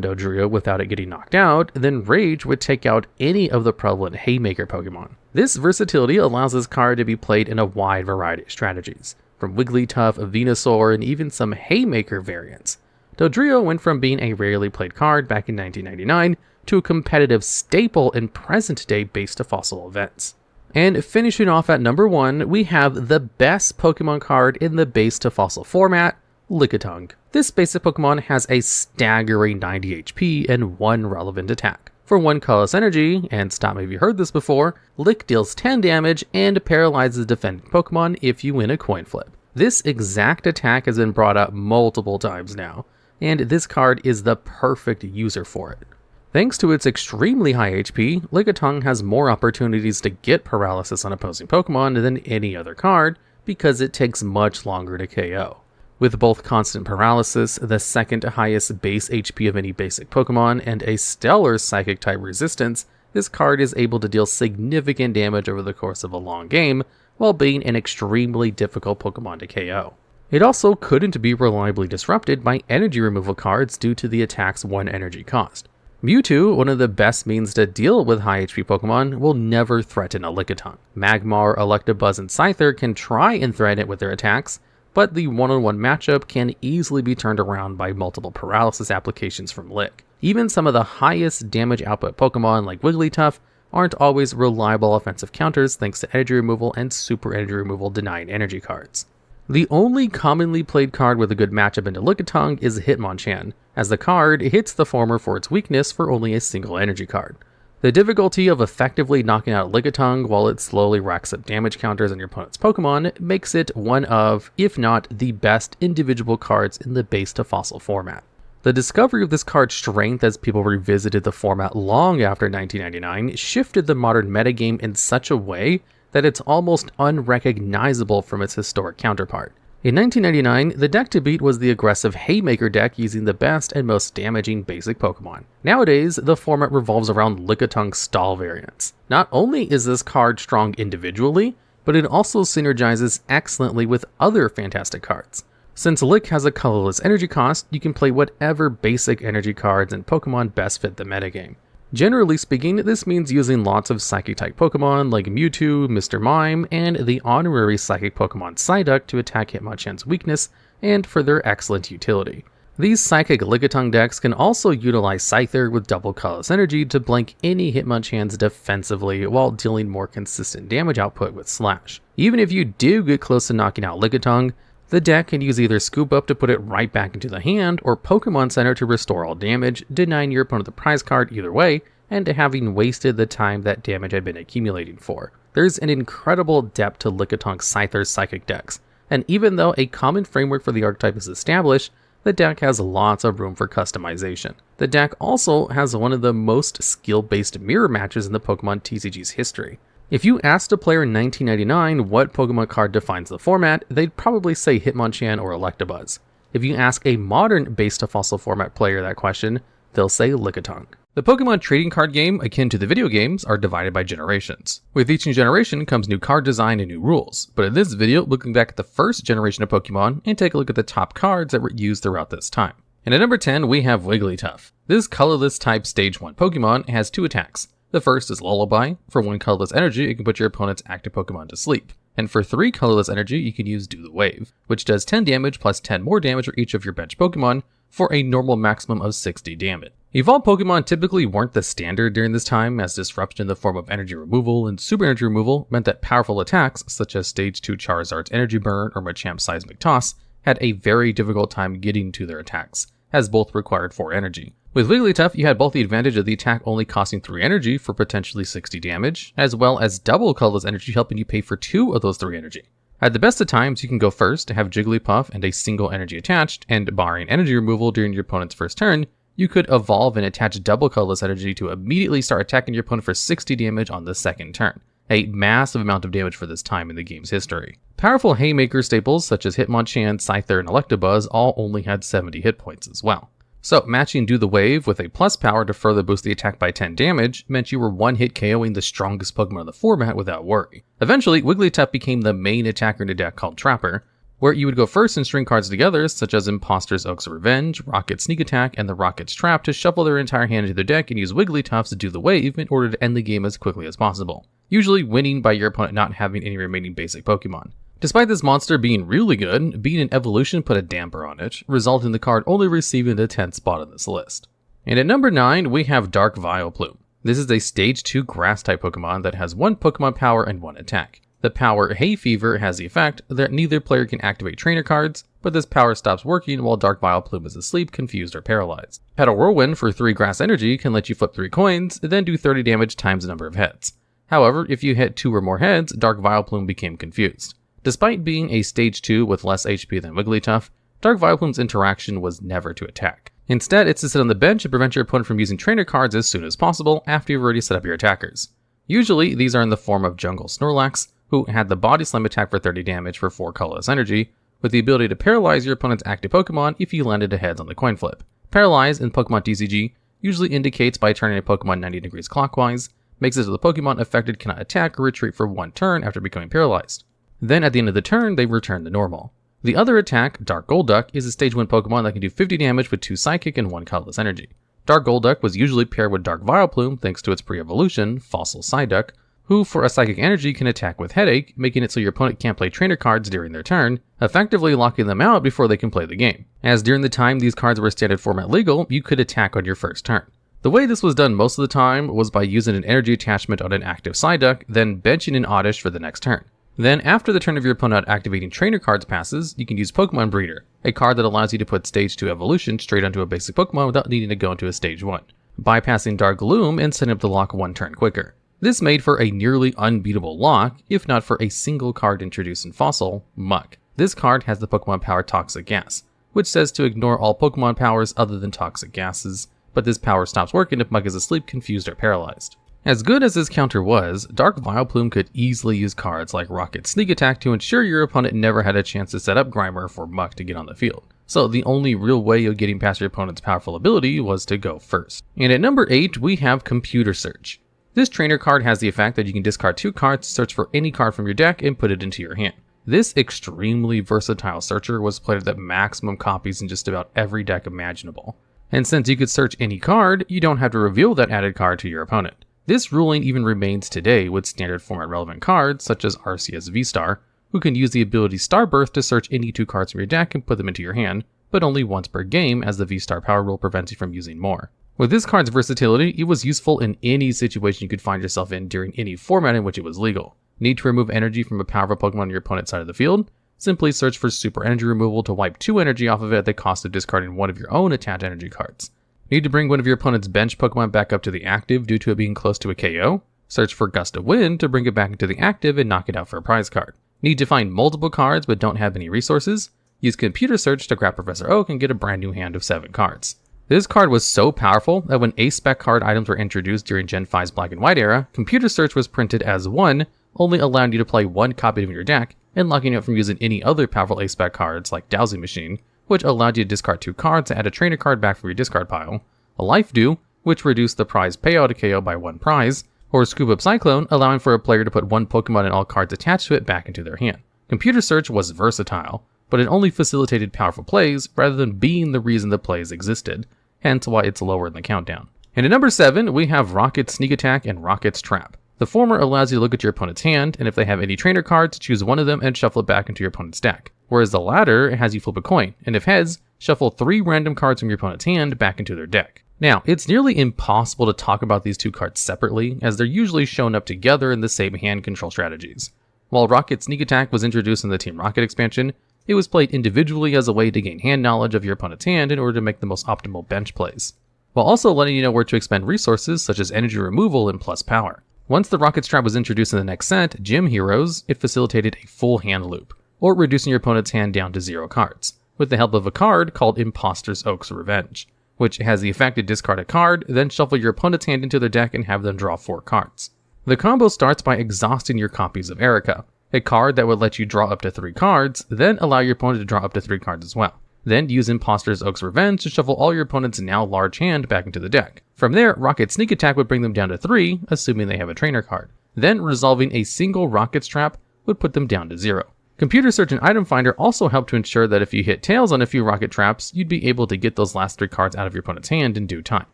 Dodrio without it getting knocked out, then Rage would take out any of the prevalent Haymaker Pokemon. This versatility allows this card to be played in a wide variety of strategies, from Wigglytuff, Venusaur, and even some Haymaker variants. Dodrio went from being a rarely played card back in 1999 to a competitive staple in present-day base-to-fossil events. And finishing off at number 1, we have the best Pokemon card in the base-to-fossil format, Lickitung. This basic Pokemon has a staggering 90 HP and 1 relevant attack. For 1 colorless energy, and stop me if you heard this before, Lick deals 10 damage and paralyzes defending Pokemon if you win a coin flip. This exact attack has been brought up multiple times now, and this card is the perfect user for it. Thanks to its extremely high HP, Lickitung has more opportunities to get paralysis on opposing Pokemon than any other card because it takes much longer to KO. With both constant paralysis, the second highest base HP of any basic Pokemon, and a stellar psychic type resistance, this card is able to deal significant damage over the course of a long game while being an extremely difficult Pokemon to KO. It also couldn't be reliably disrupted by energy removal cards due to the attack's 1 energy cost. Mewtwo, one of the best means to deal with high HP Pokemon, will never threaten a Lickitung. Magmar, Electabuzz, and Scyther can try and threaten it with their attacks, but the one-on-one matchup can easily be turned around by multiple paralysis applications from Lick. Even some of the highest damage output Pokemon like Wigglytuff aren't always reliable offensive counters thanks to energy removal and super energy removal denying energy cards. The only commonly played card with a good matchup into Lickitung is Hitmonchan, as the card hits the former for its weakness for only a single energy card. The difficulty of effectively knocking out Lickitung while it slowly racks up damage counters on your opponent's Pokemon makes it one of, if not the best individual cards in the base to fossil format. The discovery of this card's strength as people revisited the format long after 1999 shifted the modern metagame in such a way that it's almost unrecognizable from its historic counterpart. In 1999, the deck to beat was the aggressive Haymaker deck using the best and most damaging basic Pokemon. Nowadays, the format revolves around Lickitung's stall variants. Not only is this card strong individually, but it also synergizes excellently with other fantastic cards. Since Lick has a colorless energy cost, you can play whatever basic energy cards and Pokemon best fit the metagame. Generally speaking, this means using lots of Psychic-type Pokemon like Mewtwo, Mr. Mime, and the honorary Psychic Pokemon Psyduck to attack Hitmonchan's weakness and for their excellent utility. These Psychic Lickitung decks can also utilize Scyther with double colorless energy to blank any Hitmonchans defensively while dealing more consistent damage output with Slash. Even if you do get close to knocking out Lickitung, the deck can use either Scoop Up to put it right back into the hand, or Pokemon Center to restore all damage, denying your opponent the prize card either way, and to having wasted the time that damage had been accumulating for. There's an incredible depth to Lickitung's Scyther Psychic decks, and even though a common framework for the archetype is established, the deck has lots of room for customization. The deck also has one of the most skill-based mirror matches in the Pokemon TCG's history. If you asked a player in 1999 what Pokemon card defines the format, they'd probably say Hitmonchan or Electabuzz. If you ask a modern base to fossil format player that question, they'll say Lickitung. The Pokemon trading card game, akin to the video games, are divided by generations. With each new generation comes new card design and new rules, but in this video, looking back at the first generation of Pokemon and take a look at the top cards that were used throughout this time. And at number 10, we have Wigglytuff. This colorless type Stage 1 Pokemon has 2 attacks. The first is Lullaby. For 1 colorless energy, it can put your opponent's active Pokemon to sleep. And for 3 colorless energy, you can use Do the Wave, which does 10 damage plus 10 more damage for each of your bench Pokemon for a normal maximum of 60 damage. Evolved Pokemon typically weren't the standard during this time, as disruption in the form of energy removal and super energy removal meant that powerful attacks such as Stage 2 Charizard's Energy Burn or Machamp's Seismic Toss had a very difficult time getting to their attacks, as both required 4 energy. With Wigglytuff, you had both the advantage of the attack only costing 3 energy for potentially 60 damage, as well as double colorless energy helping you pay for 2 of those 3 energy. At the best of times, you can go first to have Jigglypuff and a single energy attached, and barring energy removal during your opponent's first turn, you could evolve and attach double colorless energy to immediately start attacking your opponent for 60 damage on the second turn. A massive amount of damage for this time in the game's history. Powerful Haymaker staples such as Hitmonchan, Scyther, and Electabuzz all only had 70 hit points as well. So matching Do the Wave with a plus power to further boost the attack by 10 damage meant you were one-hit KOing the strongest Pokemon in the format without worry. Eventually, Wigglytuff became the main attacker in a deck called Trapper, where you would go first and string cards together, such as Imposter's Oaks of Revenge, Rocket's Sneak Attack, and the Rocket's Trap to shuffle their entire hand into their deck and use Wigglytuff's Do the Wave in order to end the game as quickly as possible, usually winning by your opponent not having any remaining basic Pokemon. Despite this monster being really good, being an evolution put a damper on it, resulting in the card only receiving the 10th spot on this list. And at number 9, we have Dark Vileplume. This is a Stage 2 Grass-type Pokemon that has 1 Pokemon power and 1 attack. The power Hay Fever has the effect that neither player can activate trainer cards, but this power stops working while Dark Vileplume is asleep, confused, or paralyzed. Petal Whirlwind for 3 grass energy can let you flip 3 coins, then do 30 damage times the number of heads. However, if you hit 2 or more heads, Dark Vileplume became confused. Despite being a Stage 2 with less HP than Wigglytuff, Dark Vileplume's interaction was never to attack. Instead, it's to sit on the bench and prevent your opponent from using trainer cards as soon as possible after you've already set up your attackers. Usually, these are in the form of Jungle Snorlax, who had the Body Slam attack for 30 damage for 4 colorless energy, with the ability to paralyze your opponent's active Pokemon if you landed a heads on the coin flip. Paralyze in Pokemon TCG usually indicates by turning a Pokemon 90 degrees clockwise, makes it so the Pokemon affected cannot attack or retreat for 1 turn after becoming paralyzed. Then at the end of the turn, they return to normal. The other attack, Dark Golduck, is a Stage 1 Pokemon that can do 50 damage with 2 Psychic and 1 colorless energy. Dark Golduck was usually paired with Dark Vileplume thanks to its pre-evolution, Fossil Psyduck, who for a Psychic energy can attack with Headache, making it so your opponent can't play trainer cards during their turn, effectively locking them out before they can play the game. As during the time these cards were standard format legal, you could attack on your first turn. The way this was done most of the time was by using an energy attachment on an active Psyduck, then benching an Oddish for the next turn. Then, after the turn of your opponent activating trainer cards passes, you can use Pokemon Breeder, a card that allows you to put Stage 2 evolution straight onto a basic Pokemon without needing to go into a Stage 1, bypassing Dark Gloom and setting up the lock 1 turn quicker. This made for a nearly unbeatable lock, if not for a single card introduced in Fossil, Muck. This card has the Pokemon power Toxic Gas, which says to ignore all Pokemon powers other than toxic gases, but this power stops working if Muck is asleep, confused, or paralyzed. As good as this counter was, Dark Vileplume could easily use cards like Rocket Sneak Attack to ensure your opponent never had a chance to set up Grimer for Muck to get on the field. So the only real way of getting past your opponent's powerful ability was to go first. And at number 8, we have Computer Search. This trainer card has the effect that you can discard 2 cards to search for any card from your deck and put it into your hand. This extremely versatile searcher was played at maximum copies in just about every deck imaginable. And since you could search any card, you don't have to reveal that added card to your opponent. This ruling even remains today with standard format relevant cards such as Arceus V-Star, who can use the ability Starbirth to search any 2 cards from your deck and put them into your hand, but only once per game as the V-Star power rule prevents you from using more. With this card's versatility, it was useful in any situation you could find yourself in during any format in which it was legal. Need to remove energy from a powerful Pokemon on your opponent's side of the field? Simply search for Super Energy Removal to wipe 2 energy off of it at the cost of discarding 1 of your own attached energy cards. Need to bring one of your opponent's bench Pokemon back up to the active due to it being close to a KO? Search for Gust of Wind to bring it back into the active and knock it out for a prize card. Need to find multiple cards but don't have any resources? Use Computer Search to grab Professor Oak and get a brand new hand of 7 cards. This card was so powerful that when A-Spec card items were introduced during Gen 5's Black and White era, Computer Search was printed as 1, only allowing you to play 1 copy of your deck and locking you out from using any other powerful A-Spec cards like Dowsing Machine, which allowed you to discard 2 cards to add a trainer card back from your discard pile, a Life Dew, which reduced the prize payout to KO by 1 prize, or Scoop Up Cyclone, allowing for a player to put 1 Pokemon and all cards attached to it back into their hand. Computer Search was versatile, but it only facilitated powerful plays rather than being the reason the plays existed, hence why it's lower in the countdown. And at number 7, we have Rocket's Sneak Attack and Rocket's Trap. The former allows you to look at your opponent's hand, and if they have any trainer cards, choose one of them and shuffle it back into your opponent's deck. Whereas the latter has you flip a coin, and if heads, shuffle 3 random cards from your opponent's hand back into their deck. Now, it's nearly impossible to talk about these 2 cards separately, as they're usually shown up together in the same hand control strategies. While Rocket's Sneak Attack was introduced in the Team Rocket expansion, it was played individually as a way to gain hand knowledge of your opponent's hand in order to make the most optimal bench plays, while also letting you know where to expend resources such as energy removal and plus power. Once the Rocket's Trap was introduced in the next set, Gym Heroes, it facilitated a full hand loop, or reducing your opponent's hand down to 0 cards, with the help of a card called Imposter's Oak's Revenge, which has the effect to discard a card, then shuffle your opponent's hand into their deck and have them draw 4 cards. The combo starts by exhausting your copies of Erica, a card that would let you draw up to 3 cards, then allow your opponent to draw up to 3 cards as well. Then use Imposter's Oak's Revenge to shuffle all your opponent's now large hand back into the deck. From there, Rocket's Sneak Attack would bring them down to 3, assuming they have a trainer card. Then resolving a single Rocket's Trap would put them down to 0. Computer Search and Item Finder also help to ensure that if you hit tails on a few Rocket Traps, you'd be able to get those last 3 cards out of your opponent's hand in due time.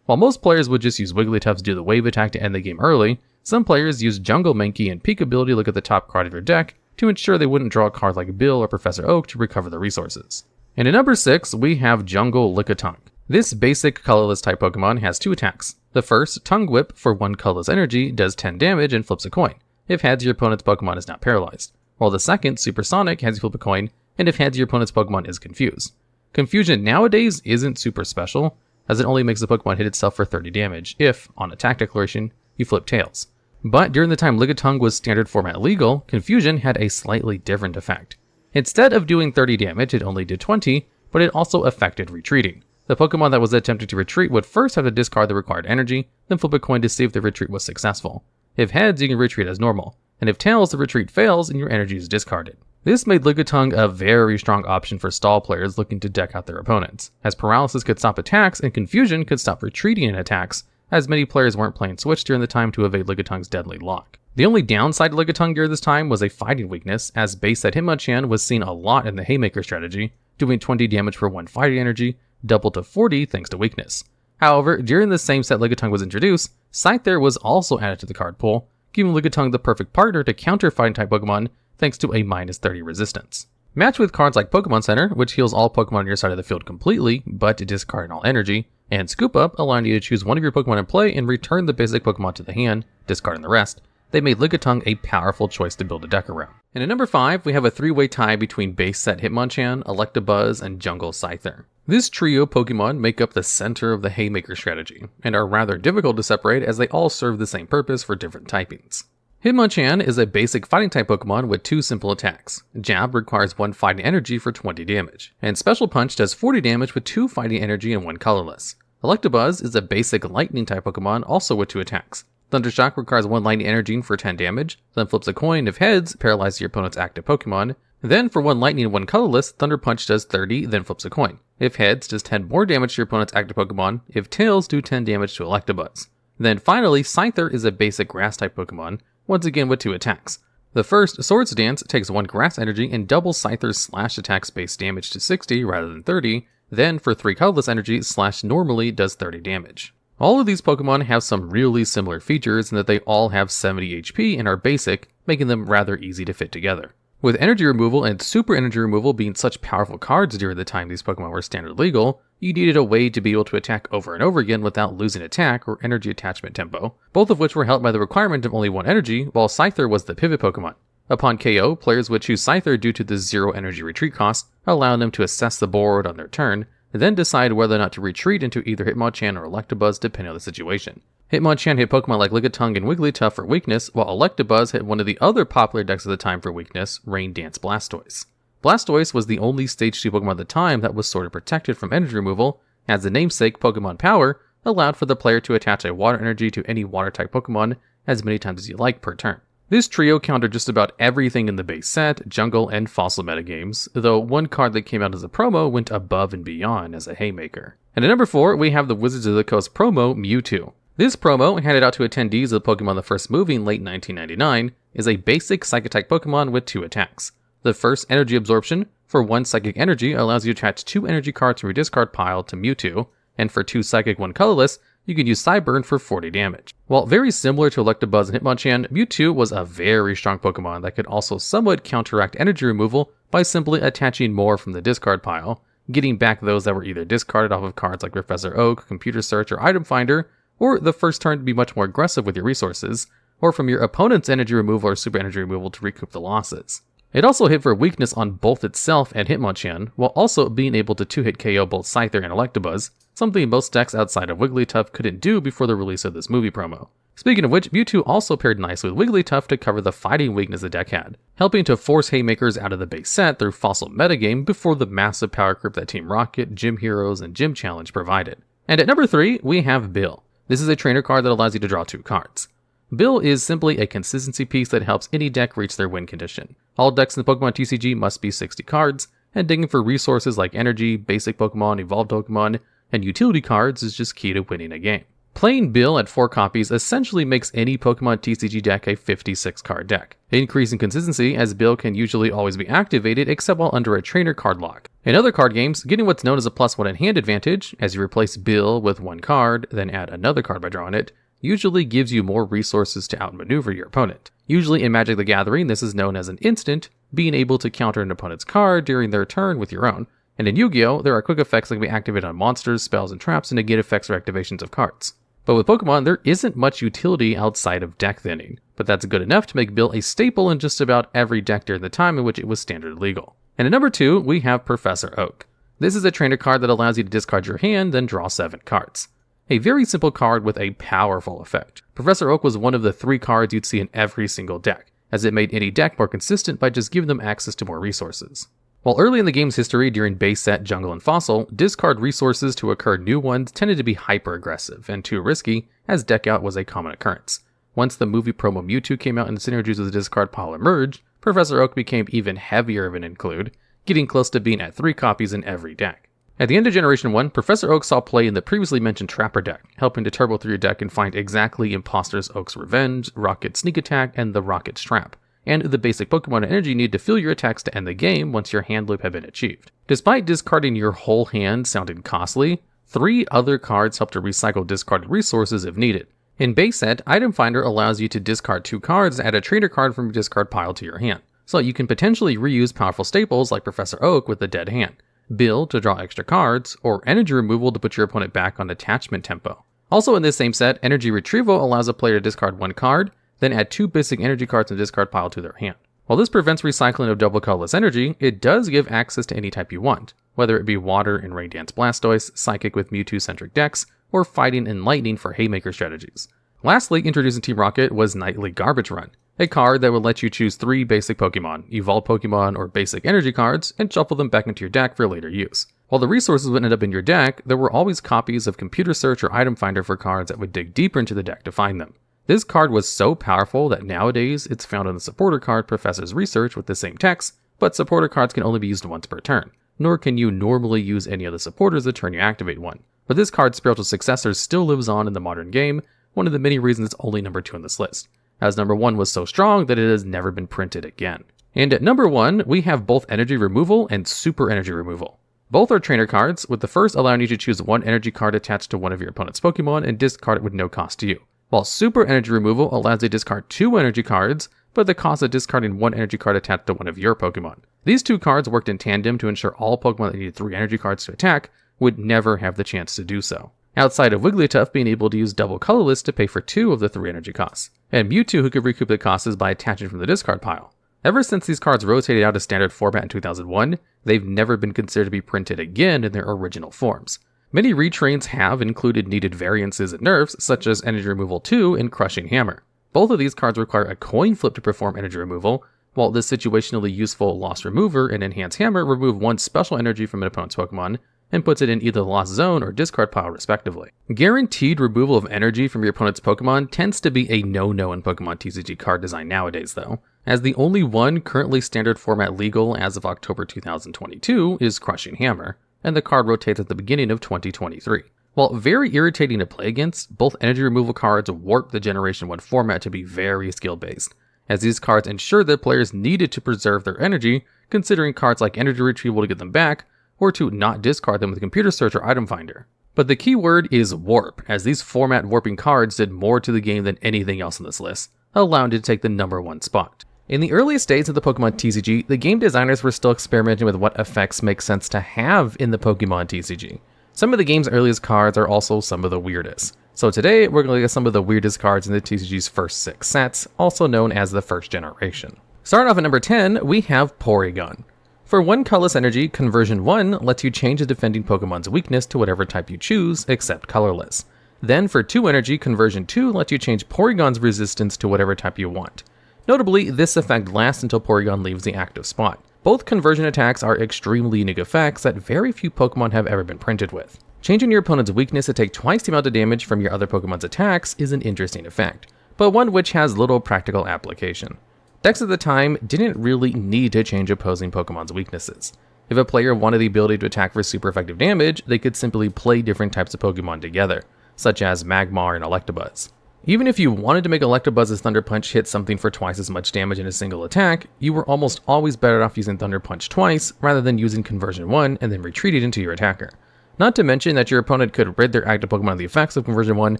While most players would just use Wigglytuff to do the wave attack to end the game early, some players use Jungle Mankey and Peek Ability to look at the top card of your deck to ensure they wouldn't draw a card like Bill or Professor Oak to recover the resources. And at number 6, we have Jungle Lickitung. This basic colorless type Pokemon has 2 attacks. The first, Tongue Whip, for 1 colorless energy, does 10 damage and flips a coin. If heads, your opponent's Pokemon is not paralyzed. While the second, Supersonic, has you flip a coin, and if heads, your opponent's Pokemon is confused. Confusion nowadays isn't super special, as it only makes the Pokemon hit itself for 30 damage if, on attack declaration, you flip tails. But during the time Lickitung was standard format legal, Confusion had a slightly different effect. Instead of doing 30 damage, it only did 20, but it also affected retreating. The Pokemon that was attempting to retreat would first have to discard the required energy, then flip a coin to see if the retreat was successful. If heads, you can retreat as normal, and if tails, the retreat fails and your energy is discarded. This made Lickitung a very strong option for stall players looking to deck out their opponents, as Paralysis could stop attacks and Confusion could stop retreating in attacks, as many players weren't playing Switch during the time to evade Lickitung's deadly lock. The only downside to Lickitung gear this time was a fighting weakness, as base set Hitmonchan was seen a lot in the Haymaker strategy, doing 20 damage for 1 fighting energy, doubled to 40 thanks to weakness. However, during the same set Lickitung was introduced, Scyther was also added to the card pool, giving Lickitung the perfect partner to counter fighting type Pokemon thanks to a minus 30 resistance. Matched with cards like Pokemon Center, which heals all Pokemon on your side of the field completely, but discarding all energy, and Scoop Up, allowing you to choose one of your Pokemon in play and return the basic Pokemon to the hand, discarding the rest, they made Lickitung a powerful choice to build a deck around. And at number 5, we have a 3-way tie between base set Hitmonchan, Electabuzz, and Jungle Scyther. This trio Pokemon make up the center of the Haymaker strategy, and are rather difficult to separate as they all serve the same purpose for different typings. Hitmonchan is a basic fighting type Pokemon with 2 simple attacks. Jab requires 1 fighting energy for 20 damage, and Special Punch does 40 damage with 2 fighting energy and 1 colorless. Electabuzz is a basic lightning type Pokemon also with 2 attacks. Thundershock requires 1 lightning energy for 10 damage, then flips a coin if heads, paralyzes your opponent's active Pokemon. Then for 1 lightning and 1 colorless, Thunder Punch does 30, then flips a coin. If heads, does 10 more damage to your opponent's active Pokemon. If tails, do 10 damage to Electabuzz. Then finally, Scyther is a basic grass type Pokemon, once again with 2 attacks. The first, Swords Dance, takes 1 grass energy and doubles Scyther's slash attack's base damage to 60 rather than 30, then for 3 colorless energy, slash normally does 30 damage. All of these Pokemon have some really similar features in that they all have 70 HP and are basic, making them rather easy to fit together. With energy removal and super energy removal being such powerful cards during the time these Pokemon were standard legal, you needed a way to be able to attack over and over again without losing attack or energy attachment tempo, both of which were helped by the requirement of only 1 energy, while Scyther was the pivot Pokemon. Upon KO, players would choose Scyther due to the 0 energy retreat cost, allowing them to assess the board on their turn, and then decide whether or not to retreat into either Hitmonchan or Electabuzz depending on the situation. Hitmonchan hit Pokemon like Lickitung and Wigglytuff for weakness, while Electabuzz hit one of the other popular decks of the time for weakness, Rain Dance Blastoise. Blastoise was the only Stage 2 Pokemon at the time that was sort of protected from energy removal, as the namesake Pokemon Power allowed for the player to attach a water energy to any water type Pokemon as many times as you like per turn. This trio countered just about everything in the base set, jungle, and fossil metagames, though one card that came out as a promo went above and beyond as a haymaker. And at number 4, we have the Wizards of the Coast promo, Mewtwo. This promo, handed out to attendees of Pokemon the First movie in late 1999, is a basic Psychic-type Pokemon with 2 attacks. The first, Energy Absorption, for 1 Psychic Energy allows you to attach 2 energy cards from your discard pile to Mewtwo, and for 2 Psychic 1 colorless, you can use Psyburn for 40 damage. While very similar to Electabuzz and Hitmonchan, Mewtwo was a very strong Pokemon that could also somewhat counteract energy removal by simply attaching more from the discard pile, getting back those that were either discarded off of cards like Professor Oak, Computer Search, or Item Finder, or the first turn to be much more aggressive with your resources, or from your opponent's energy removal or super energy removal to recoup the losses. It also hit for weakness on both itself and Hitmonchan, while also being able to 2-hit KO both Scyther and Electabuzz, something most decks outside of Wigglytuff couldn't do before the release of this movie promo. Speaking of which, Mewtwo also paired nicely with Wigglytuff to cover the fighting weakness the deck had, helping to force Haymakers out of the base set through Fossil metagame before the massive power creep that Team Rocket, Gym Heroes, and Gym Challenge provided. And at number 3, we have Bill. This is a trainer card that allows you to draw 2 cards. Bill is simply a consistency piece that helps any deck reach their win condition. All decks in the Pokemon TCG must be 60 cards, and digging for resources like energy, basic Pokemon, evolved Pokemon, and utility cards is just key to winning a game. Playing Bill at 4 copies essentially makes any Pokemon TCG deck a 56 card deck, increasing consistency as Bill can usually always be activated except while under a trainer card lock. In other card games, getting what's known as a +1 in hand advantage, as you replace Bill with 1 card, then add another card by drawing it, usually gives you more resources to outmaneuver your opponent. Usually in Magic the Gathering, this is known as an instant, being able to counter an opponent's card during their turn with your own. And in Yu-Gi-Oh!, there are quick effects that can be activated on monsters, spells, and traps, and negate effects or activations of cards. But with Pokemon, there isn't much utility outside of deck thinning, but that's good enough to make Bill a staple in just about every deck during the time in which it was standard legal. And at number 2, we have Professor Oak. This is a trainer card that allows you to discard your hand, then draw 7 cards. A very simple card with a powerful effect. Professor Oak was one of the 3 cards you'd see in every single deck, as it made any deck more consistent by just giving them access to more resources. While early in the game's history during base set, jungle, and fossil, discard resources to occur new ones tended to be hyper-aggressive and too risky, as deck out was a common occurrence. Once the movie promo Mewtwo came out and synergies with the discard pile emerged, Professor Oak became even heavier of an include, getting close to being at 3 copies in every deck. At the end of Generation 1, Professor Oak saw play in the previously mentioned Trapper deck, helping to turbo through your deck and find exactly Imposter's Oak's Revenge, Rocket's Sneak Attack, and the Rocket's Trap, and the basic Pokemon energy needed to fill your attacks to end the game once your hand loop had been achieved. Despite discarding your whole hand sounding costly, 3 other cards help to recycle discarded resources if needed. In base set, Item Finder allows you to discard 2 cards and add a trainer card from your discard pile to your hand, so you can potentially reuse powerful staples like Professor Oak with a dead hand, Bill to draw extra cards, or energy removal to put your opponent back on attachment tempo. Also in this same set, Energy Retrieval allows a player to discard 1 card, then add 2 basic energy cards in the discard pile to their hand. While this prevents recycling of double colorless energy, it does give access to any type you want, whether it be Water in Rain Dance Blastoise, Psychic with Mewtwo-centric decks, or Fighting and Lightning for Haymaker strategies. Lastly, introducing Team Rocket was Nightly Garbage Run, a card that would let you choose 3 basic Pokemon, evolved Pokemon, or basic energy cards, and shuffle them back into your deck for later use. While the resources would end up in your deck, there were always copies of Computer Search or Item Finder for cards that would dig deeper into the deck to find them. This card was so powerful that nowadays it's found on the supporter card Professor's Research with the same text, but supporter cards can only be used once per turn, nor can you normally use any of the supporters the turn you activate one. But this card's spiritual successor still lives on in the modern game, one of the many reasons it's only number 2 on this list, as number 1 was so strong that it has never been printed again. And at number 1, we have both Energy Removal and Super Energy Removal. Both are trainer cards, with the first allowing you to choose 1 energy card attached to one of your opponent's Pokemon and discard it with no cost to you, while Super Energy Removal allows you to discard 2 energy cards, but the cost of discarding 1 energy card attached to one of your Pokemon. These 2 cards worked in tandem to ensure all Pokemon that needed 3 energy cards to attack would never have the chance to do so, outside of Wigglytuff being able to use double colorless to pay for 2 of the 3 energy costs, and Mewtwo who could recoup the costs by attaching from the discard pile. Ever since these cards rotated out of standard format in 2001, they've never been considered to be printed again in their original forms. Many retrains have included needed variances and nerfs, such as Energy Removal 2 and Crushing Hammer. Both of these cards require a coin flip to perform energy removal, while the situationally useful Lost Remover and Enhanced Hammer remove 1 special energy from an opponent's Pokemon, and puts it in either the Lost Zone or discard pile respectively. Guaranteed removal of energy from your opponent's Pokemon tends to be a no-no in Pokemon TCG card design nowadays though, as the only one currently standard format legal as of October 2022 is Crushing Hammer, and the card rotates at the beginning of 2023. While very irritating to play against, both energy removal cards warp the Generation 1 format to be very skill-based, as these cards ensure that players needed to preserve their energy, considering cards like Energy Retrieval to get them back, or to not discard them with Computer Search or Item Finder. But the key word is warp, as these format warping cards did more to the game than anything else on this list, allowing it to take the #1 spot. In the earliest days of the Pokemon TCG, the game designers were still experimenting with what effects make sense to have in the Pokemon TCG. Some of the game's earliest cards are also some of the weirdest. So today, we're going to look at some of the weirdest cards in the TCG's first 6 sets, also known as the first generation. Starting off at number 10, we have Porygon. For 1 colorless energy, Conversion 1 lets you change a defending Pokemon's weakness to whatever type you choose, except colorless. Then for 2 energy, Conversion 2 lets you change Porygon's resistance to whatever type you want. Notably, this effect lasts until Porygon leaves the active spot. Both conversion attacks are extremely unique effects that very few Pokemon have ever been printed with. Changing your opponent's weakness to take twice the amount of damage from your other Pokemon's attacks is an interesting effect, but one which has little practical application. Decks at the time didn't really need to change opposing Pokemon's weaknesses. If a player wanted the ability to attack for super effective damage, they could simply play different types of Pokemon together, such as Magmar and Electabuzz. Even if you wanted to make Electabuzz's Thunder Punch hit something for twice as much damage in a single attack, you were almost always better off using Thunder Punch twice rather than using Conversion 1 and then retreating into your attacker. Not to mention that your opponent could rid their active Pokemon of the effects of Conversion 1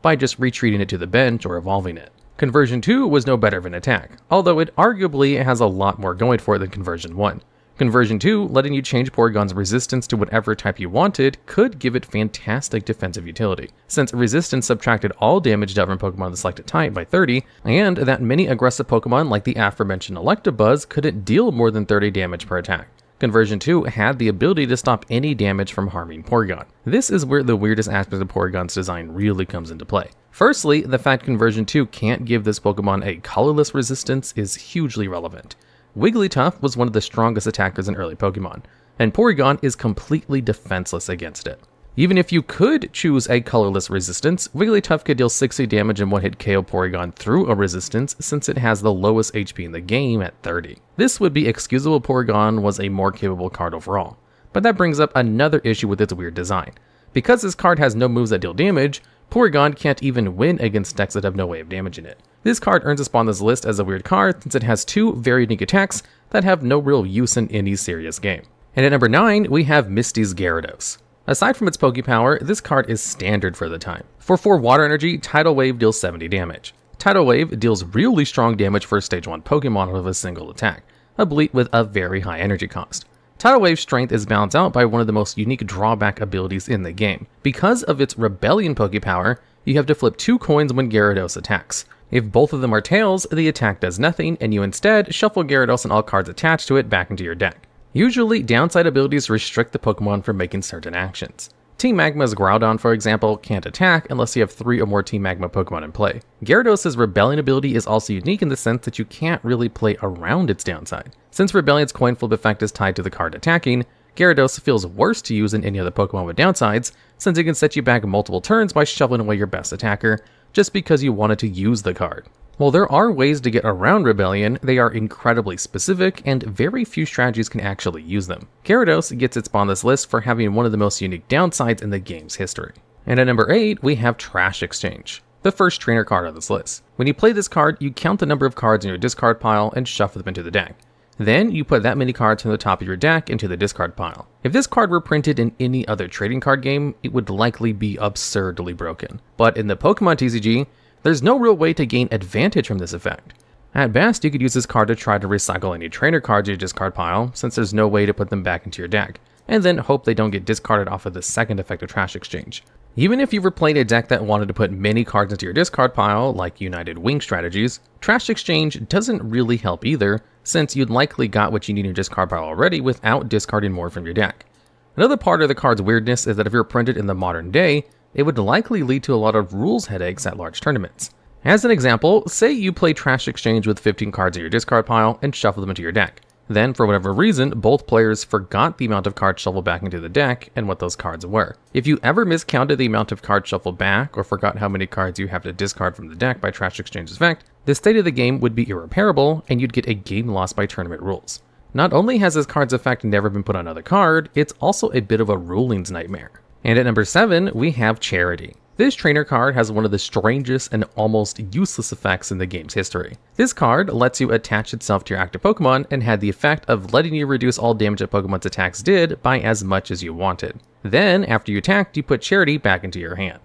by just retreating it to the bench or evolving it. Conversion 2 was no better of an attack, although it arguably has a lot more going for it than Conversion 1. Conversion 2, letting you change Porygon's resistance to whatever type you wanted, could give it fantastic defensive utility, since resistance subtracted all damage dealt from Pokemon of the selected type by 30, and that many aggressive Pokemon like the aforementioned Electabuzz couldn't deal more than 30 damage per attack. Conversion 2 had the ability to stop any damage from harming Porygon. This is where the weirdest aspect of Porygon's design really comes into play. Firstly, the fact Conversion 2 can't give this Pokemon a colorless resistance is hugely relevant. Wigglytuff was one of the strongest attackers in early Pokemon, and Porygon is completely defenseless against it. Even if you could choose a colorless resistance, Wigglytuff could deal 60 damage and one-hit KO Porygon through a resistance since it has the lowest HP in the game at 30. This would be excusable if Porygon was a more capable card overall, but that brings up another issue with its weird design. Because this card has no moves that deal damage, Porygon can't even win against decks that have no way of damaging it. This card earns a spot on this list as a weird card since it has 2 very unique attacks that have no real use in any serious game. And at number 9, we have Misty's Gyarados. Aside from its Pokepower, this card is standard for the time. For 4 water energy, Tidal Wave deals 70 damage. Tidal Wave deals really strong damage for a Stage 1 Pokemon with a single attack, albeit with a very high energy cost. Tidal Wave's strength is balanced out by one of the most unique drawback abilities in the game. Because of its Rebellion Pokepower, you have to flip 2 coins when Gyarados attacks. If both of them are tails, the attack does nothing, and you instead shuffle Gyarados and all cards attached to it back into your deck. Usually, downside abilities restrict the Pokemon from making certain actions. Team Magma's Groudon, for example, can't attack unless you have 3 or more Team Magma Pokemon in play. Gyarados' Rebellion ability is also unique in the sense that you can't really play around its downside. Since Rebellion's coin flip effect is tied to the card attacking, Gyarados feels worse to use than any other Pokemon with downsides, since it can set you back multiple turns by shuffling away your best attacker, just because you wanted to use the card. While there are ways to get around Rebellion, they are incredibly specific, and very few strategies can actually use them. Gyarados gets its spot on this list for having one of the most unique downsides in the game's history. And at number 8, we have Trash Exchange, the first trainer card on this list. When you play this card, you count the number of cards in your discard pile and shuffle them into the deck. Then you put that many cards from the top of your deck into the discard pile. If this card were printed in any other trading card game, it would likely be absurdly broken. But in the Pokemon TCG, there's no real way to gain advantage from this effect. At best, you could use this card to try to recycle any trainer cards in your discard pile, since there's no way to put them back into your deck, and then hope they don't get discarded off of the second effect of Trash Exchange. Even if you were playing a deck that wanted to put many cards into your discard pile, like United Wing strategies, Trash Exchange doesn't really help either, since you'd likely got what you need in your discard pile already without discarding more from your deck. Another part of the card's weirdness is that if you're printed in the modern day, it would likely lead to a lot of rules headaches at large tournaments. As an example, say you play Trash Exchange with 15 cards in your discard pile and shuffle them into your deck. Then, for whatever reason, both players forgot the amount of cards shuffled back into the deck and what those cards were. If you ever miscounted the amount of cards shuffled back or forgot how many cards you have to discard from the deck by Trash Exchange's effect, the state of the game would be irreparable and you'd get a game lost by tournament rules. Not only has this card's effect never been put on another card, it's also a bit of a rulings nightmare. And at number 7, we have Charity. This trainer card has one of the strangest and almost useless effects in the game's history. This card lets you attach itself to your active Pokemon and had the effect of letting you reduce all damage that Pokemon's attacks did by as much as you wanted. Then, after you attacked, you put Charity back into your hand.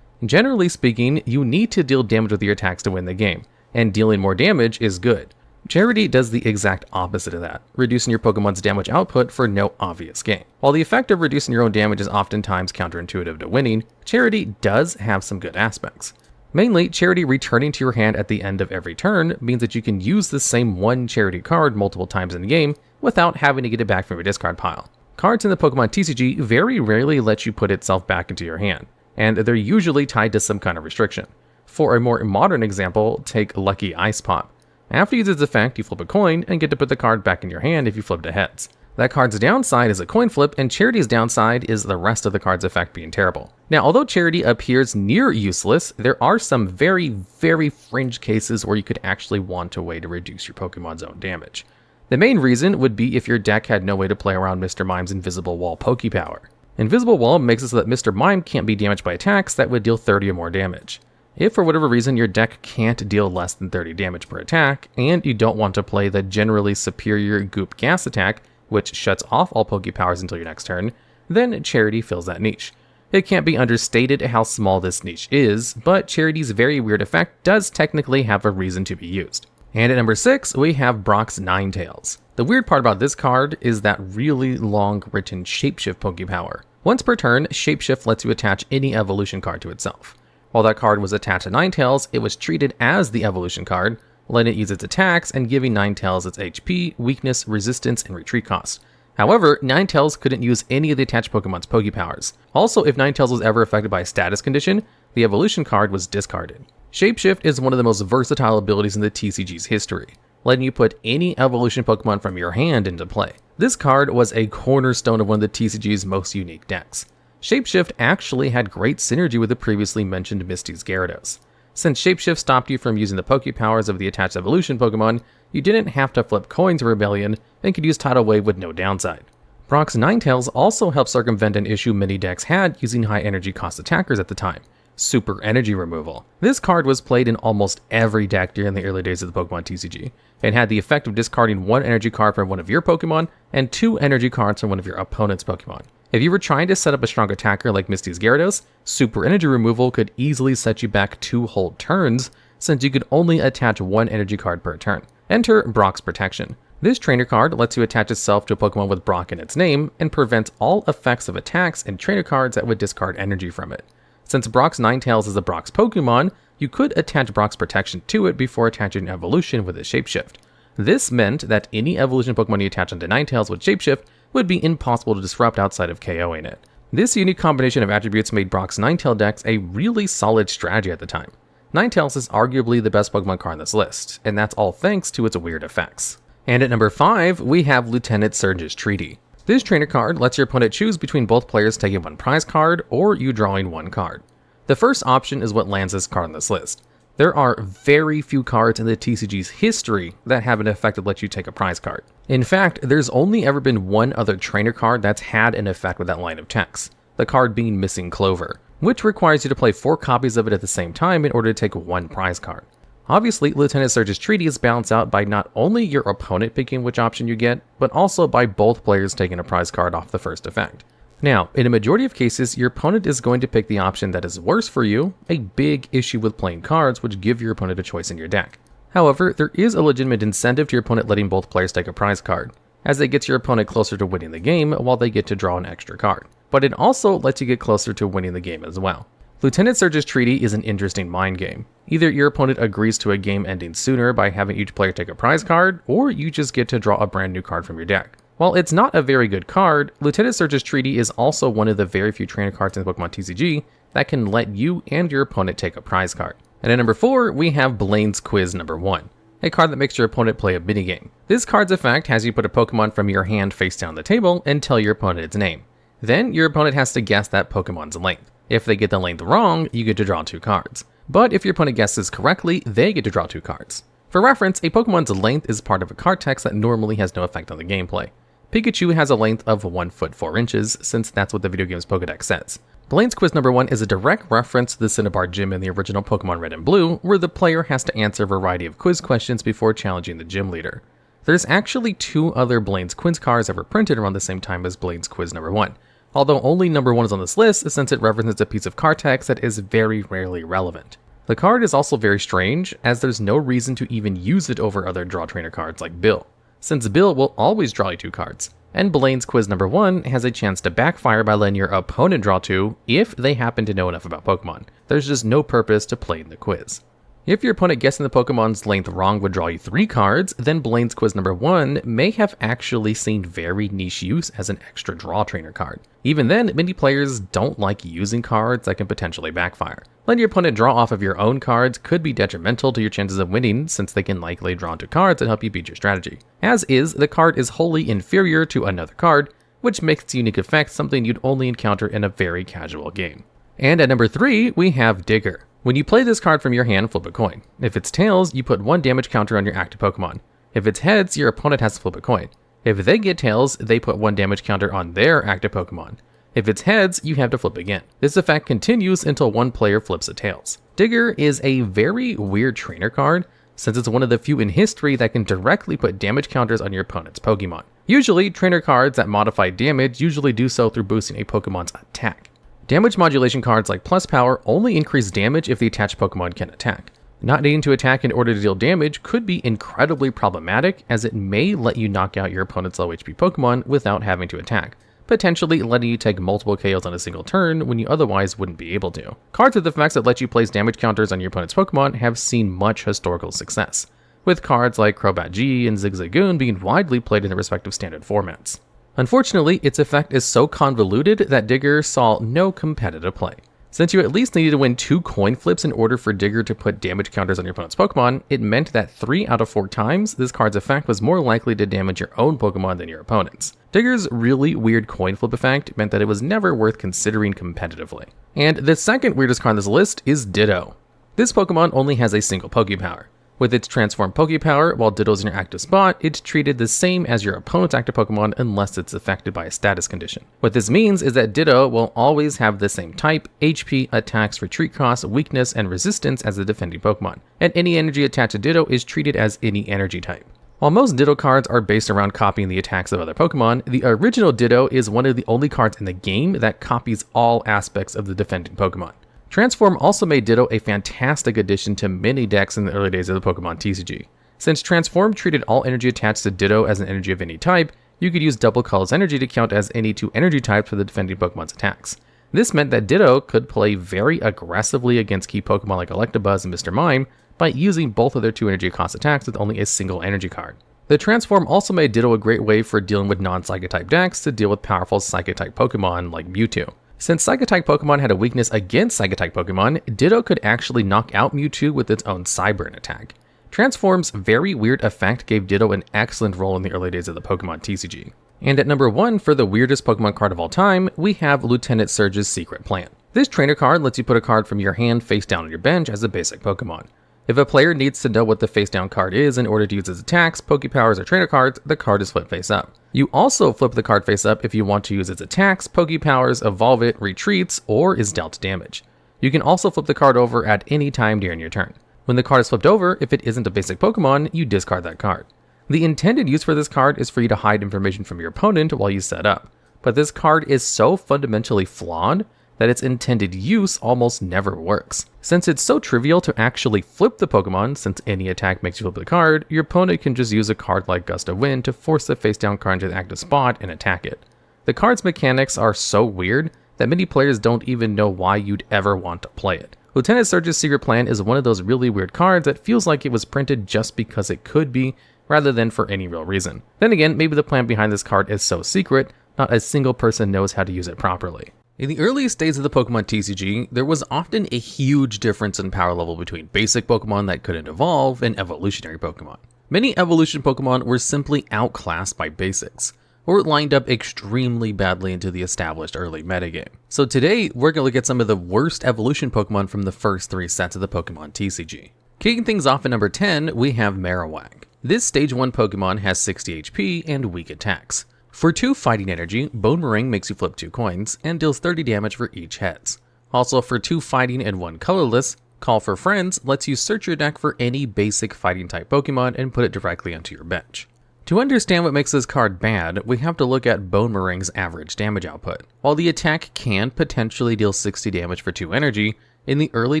Generally speaking, you need to deal damage with your attacks to win the game, and dealing more damage is good. Charity does the exact opposite of that, reducing your Pokemon's damage output for no obvious gain. While the effect of reducing your own damage is oftentimes counterintuitive to winning, Charity does have some good aspects. Mainly, Charity returning to your hand at the end of every turn means that you can use the same one Charity card multiple times in the game without having to get it back from your discard pile. Cards in the Pokemon TCG very rarely let you put itself back into your hand, and they're usually tied to some kind of restriction. For a more modern example, take Lucky Ice Pop. After you use its effect, you flip a coin and get to put the card back in your hand if you flip to heads. That card's downside is a coin flip, and Charity's downside is the rest of the card's effect being terrible. Now, although Charity appears near useless, there are some very, very fringe cases where you could actually want a way to reduce your Pokemon's own damage. The main reason would be if your deck had no way to play around Mr. Mime's Invisible Wall Pokepower. Invisible Wall makes it so that Mr. Mime can't be damaged by attacks that would deal 30 or more damage. If for whatever reason your deck can't deal less than 30 damage per attack, and you don't want to play the generally superior Goop Gas attack, which shuts off all Pokepowers until your next turn, then Charity fills that niche. It can't be understated how small this niche is, but Charity's very weird effect does technically have a reason to be used. And at number 6, we have Brock's Ninetales. The weird part about this card is that really long written Shapeshift Pokepower. Once per turn, Shapeshift lets you attach any evolution card to itself. While that card was attached to Ninetales, it was treated as the evolution card, letting it use its attacks and giving Ninetales its HP, weakness, resistance, and retreat cost. However, Ninetales couldn't use any of the attached Pokemon's Pokepowers. Also, if Ninetales was ever affected by a status condition, the evolution card was discarded. Shapeshift is one of the most versatile abilities in the TCG's history, letting you put any evolution Pokemon from your hand into play. This card was a cornerstone of one of the TCG's most unique decks. Shapeshift actually had great synergy with the previously mentioned Misty's Gyarados. Since Shapeshift stopped you from using the Pokepowers of the attached evolution Pokemon, you didn't have to flip coins in Rebellion and could use Tidal Wave with no downside. Brock's Ninetales also helped circumvent an issue many decks had using high energy cost attackers at the time: Super Energy Removal. This card was played in almost every deck during the early days of the Pokemon TCG, and had the effect of discarding one energy card from one of your Pokemon and 2 energy cards from one of your opponent's Pokemon. If you were trying to set up a strong attacker like Misty's Gyarados, Super Energy Removal could easily set you back 2 whole turns, since you could only attach 1 energy card per turn. Enter Brock's Protection. This trainer card lets you attach itself to a Pokemon with Brock in its name, and prevents all effects of attacks and trainer cards that would discard energy from it. Since Brock's Ninetales is a Brock's Pokemon, you could attach Brock's Protection to it before attaching Evolution with its Shapeshift. This meant that any evolution Pokemon you attach onto Ninetales with Shapeshift would be impossible to disrupt outside of KOing it. This unique combination of attributes made Brock's Ninetale decks a really solid strategy at the time. Ninetales is arguably the best Pokemon card on this list, and that's all thanks to its weird effects. And at number 5, we have Lieutenant Surge's Treaty. This trainer card lets your opponent choose between both players taking 1 prize card or you drawing 1 card. The first option is what lands this card on this list. There are very few cards in the TCG's history that have an effect that lets you take a prize card. In fact, there's only ever been one other trainer card that's had an effect with that line of text, the card being Missing Clover, which requires you to play 4 copies of it at the same time in order to take 1 prize card. Obviously, Lieutenant Surge's Treaty is balanced out by not only your opponent picking which option you get, but also by both players taking a prize card off the first effect. Now, in a majority of cases, your opponent is going to pick the option that is worse for you, a big issue with playing cards which give your opponent a choice in your deck. However, there is a legitimate incentive to your opponent letting both players take a prize card, as it gets your opponent closer to winning the game while they get to draw an extra card. But it also lets you get closer to winning the game as well. Lieutenant Surge's Treaty is an interesting mind game. Either your opponent agrees to a game ending sooner by having each player take a prize card, or you just get to draw a brand new card from your deck. While it's not a very good card, Lieutenant Surge's Treaty is also one of the very few trainer cards in the Pokemon TCG that can let you and your opponent take a prize card. And at number 4, we have Blaine's Quiz number 1. a card that makes your opponent play a minigame. This card's effect has you put a Pokemon from your hand face down the table and tell your opponent its name. Then your opponent has to guess that Pokemon's length. If they get the length wrong, you get to draw 2 cards. But if your opponent guesses correctly, they get to draw 2 cards. For reference, a Pokemon's length is part of a card text that normally has no effect on the gameplay. Pikachu has a length of 1 foot 4 inches, since that's what the video game's Pokedex says. Blaine's Quiz number 1 is a direct reference to the Cinnabar Gym in the original Pokemon Red and Blue, where the player has to answer a variety of quiz questions before challenging the gym leader. There's actually 2 other Blaine's Quiz cards that were printed around the same time as Blaine's Quiz number 1, although only number 1 is on this list since it references a piece of card text that is very rarely relevant. The card is also very strange, as there's no reason to even use it over other Draw Trainer cards like Bill, since Bill will always draw you 2 cards, and Blaine's Quiz number 1 has a chance to backfire by letting your opponent draw 2 if they happen to know enough about Pokemon. There's just no purpose to playing the quiz. If your opponent guessing the Pokemon's length wrong would draw you 3 cards, then Blaine's Quiz number 1 may have actually seen very niche use as an extra Draw Trainer card. Even then, many players don't like using cards that can potentially backfire. Letting your opponent draw off of your own cards could be detrimental to your chances of winning, since they can likely draw into cards that help you beat your strategy. As is, the card is wholly inferior to another card, which makes its unique effect something you'd only encounter in a very casual game. And at number 3, we have Digger. When you play this card from your hand, flip a coin. If it's tails, you put 1 damage counter on your active Pokemon. If it's heads, your opponent has to flip a coin. If they get tails, they put 1 damage counter on their active Pokemon. If it's heads, you have to flip again. This effect continues until 1 player flips a tails. Digger is a very weird trainer card, since it's one of the few in history that can directly put damage counters on your opponent's Pokemon. Usually, trainer cards that modify damage usually do so through boosting a Pokemon's attack. Damage modulation cards like Plus Power only increase damage if the attached Pokemon can attack. Not needing to attack in order to deal damage could be incredibly problematic, as it may let you knock out your opponent's low HP Pokemon without having to attack, potentially letting you take multiple KOs on a single turn when you otherwise wouldn't be able to. Cards with effects that let you place damage counters on your opponent's Pokemon have seen much historical success, with cards like Crobat G and Zigzagoon being widely played in their respective standard formats. Unfortunately, its effect is so convoluted that Digger saw no competitive play. Since you at least needed to win 2 coin flips in order for Digger to put damage counters on your opponent's Pokemon, it meant that 3 out of 4 times, this card's effect was more likely to damage your own Pokemon than your opponent's. Digger's really weird coin flip effect meant that it was never worth considering competitively. And the second weirdest card on this list is Ditto. This Pokemon only has a single Pokepower. With its transformed Pokepower, while Ditto's in your active spot, it's treated the same as your opponent's active Pokemon unless it's affected by a status condition. What this means is that Ditto will always have the same type, HP, attacks, retreat cost, weakness, and resistance as the defending Pokemon, and any energy attached to Ditto is treated as any energy type. While most Ditto cards are based around copying the attacks of other Pokemon, the original Ditto is one of the only cards in the game that copies all aspects of the defending Pokemon. Transform also made Ditto a fantastic addition to many decks in the early days of the Pokemon TCG. Since Transform treated all energy attached to Ditto as an energy of any type, you could use Double Color's energy to count as any 2 energy types for the defending Pokemon's attacks. This meant that Ditto could play very aggressively against key Pokemon like Electabuzz and Mr. Mime by using both of their 2 energy cost attacks with only a single energy card. The Transform also made Ditto a great way for dealing with non-Psychic type decks to deal with powerful Psychic type Pokemon like Mewtwo. Since Psychic-type Pokemon had a weakness against Psychic-type Pokemon, Ditto could actually knock out Mewtwo with its own Psyburn attack. Transform's very weird effect gave Ditto an excellent role in the early days of the Pokemon TCG. And at number 1 for the weirdest Pokemon card of all time, we have Lieutenant Surge's Secret Plan. This trainer card lets you put a card from your hand face down on your bench as a basic Pokemon. If a player needs to know what the face down card is in order to use its attacks, Pokepowers, or trainer cards, the card is flipped face up. You also flip the card face up if you want to use its attacks, Pokepowers, evolve it, retreats, or is dealt damage. You can also flip the card over at any time during your turn. When the card is flipped over, if it isn't a basic Pokemon, you discard that card. The intended use for this card is for you to hide information from your opponent while you set up, but this card is so fundamentally flawed that its intended use almost never works. Since it's so trivial to actually flip the Pokemon, since any attack makes you flip the card, your opponent can just use a card like Gust of Wind to force the face down card into the active spot and attack it. The card's mechanics are so weird that many players don't even know why you'd ever want to play it. Lieutenant Surge's Secret Plan is one of those really weird cards that feels like it was printed just because it could be, rather than for any real reason. Then again, maybe the plan behind this card is so secret, not a single person knows how to use it properly. In the earliest days of the Pokemon TCG, there was often a huge difference in power level between basic Pokemon that couldn't evolve and evolutionary Pokemon. Many evolution Pokemon were simply outclassed by basics, or lined up extremely badly into the established early metagame. So today, we're going to look at some of the worst evolution Pokemon from the first 3 sets of the Pokemon TCG. Kicking things off at number 10, we have Marowak. This Stage 1 Pokemon has 60 HP and weak attacks. For 2 fighting energy, Bonemerang makes you flip 2 coins and deals 30 damage for each heads. Also for 2 fighting and 1 colorless, Call for Friends lets you search your deck for any basic fighting type Pokemon and put it directly onto your bench. To understand what makes this card bad, we have to look at Bonemerang's average damage output. While the attack can potentially deal 60 damage for 2 energy, in the early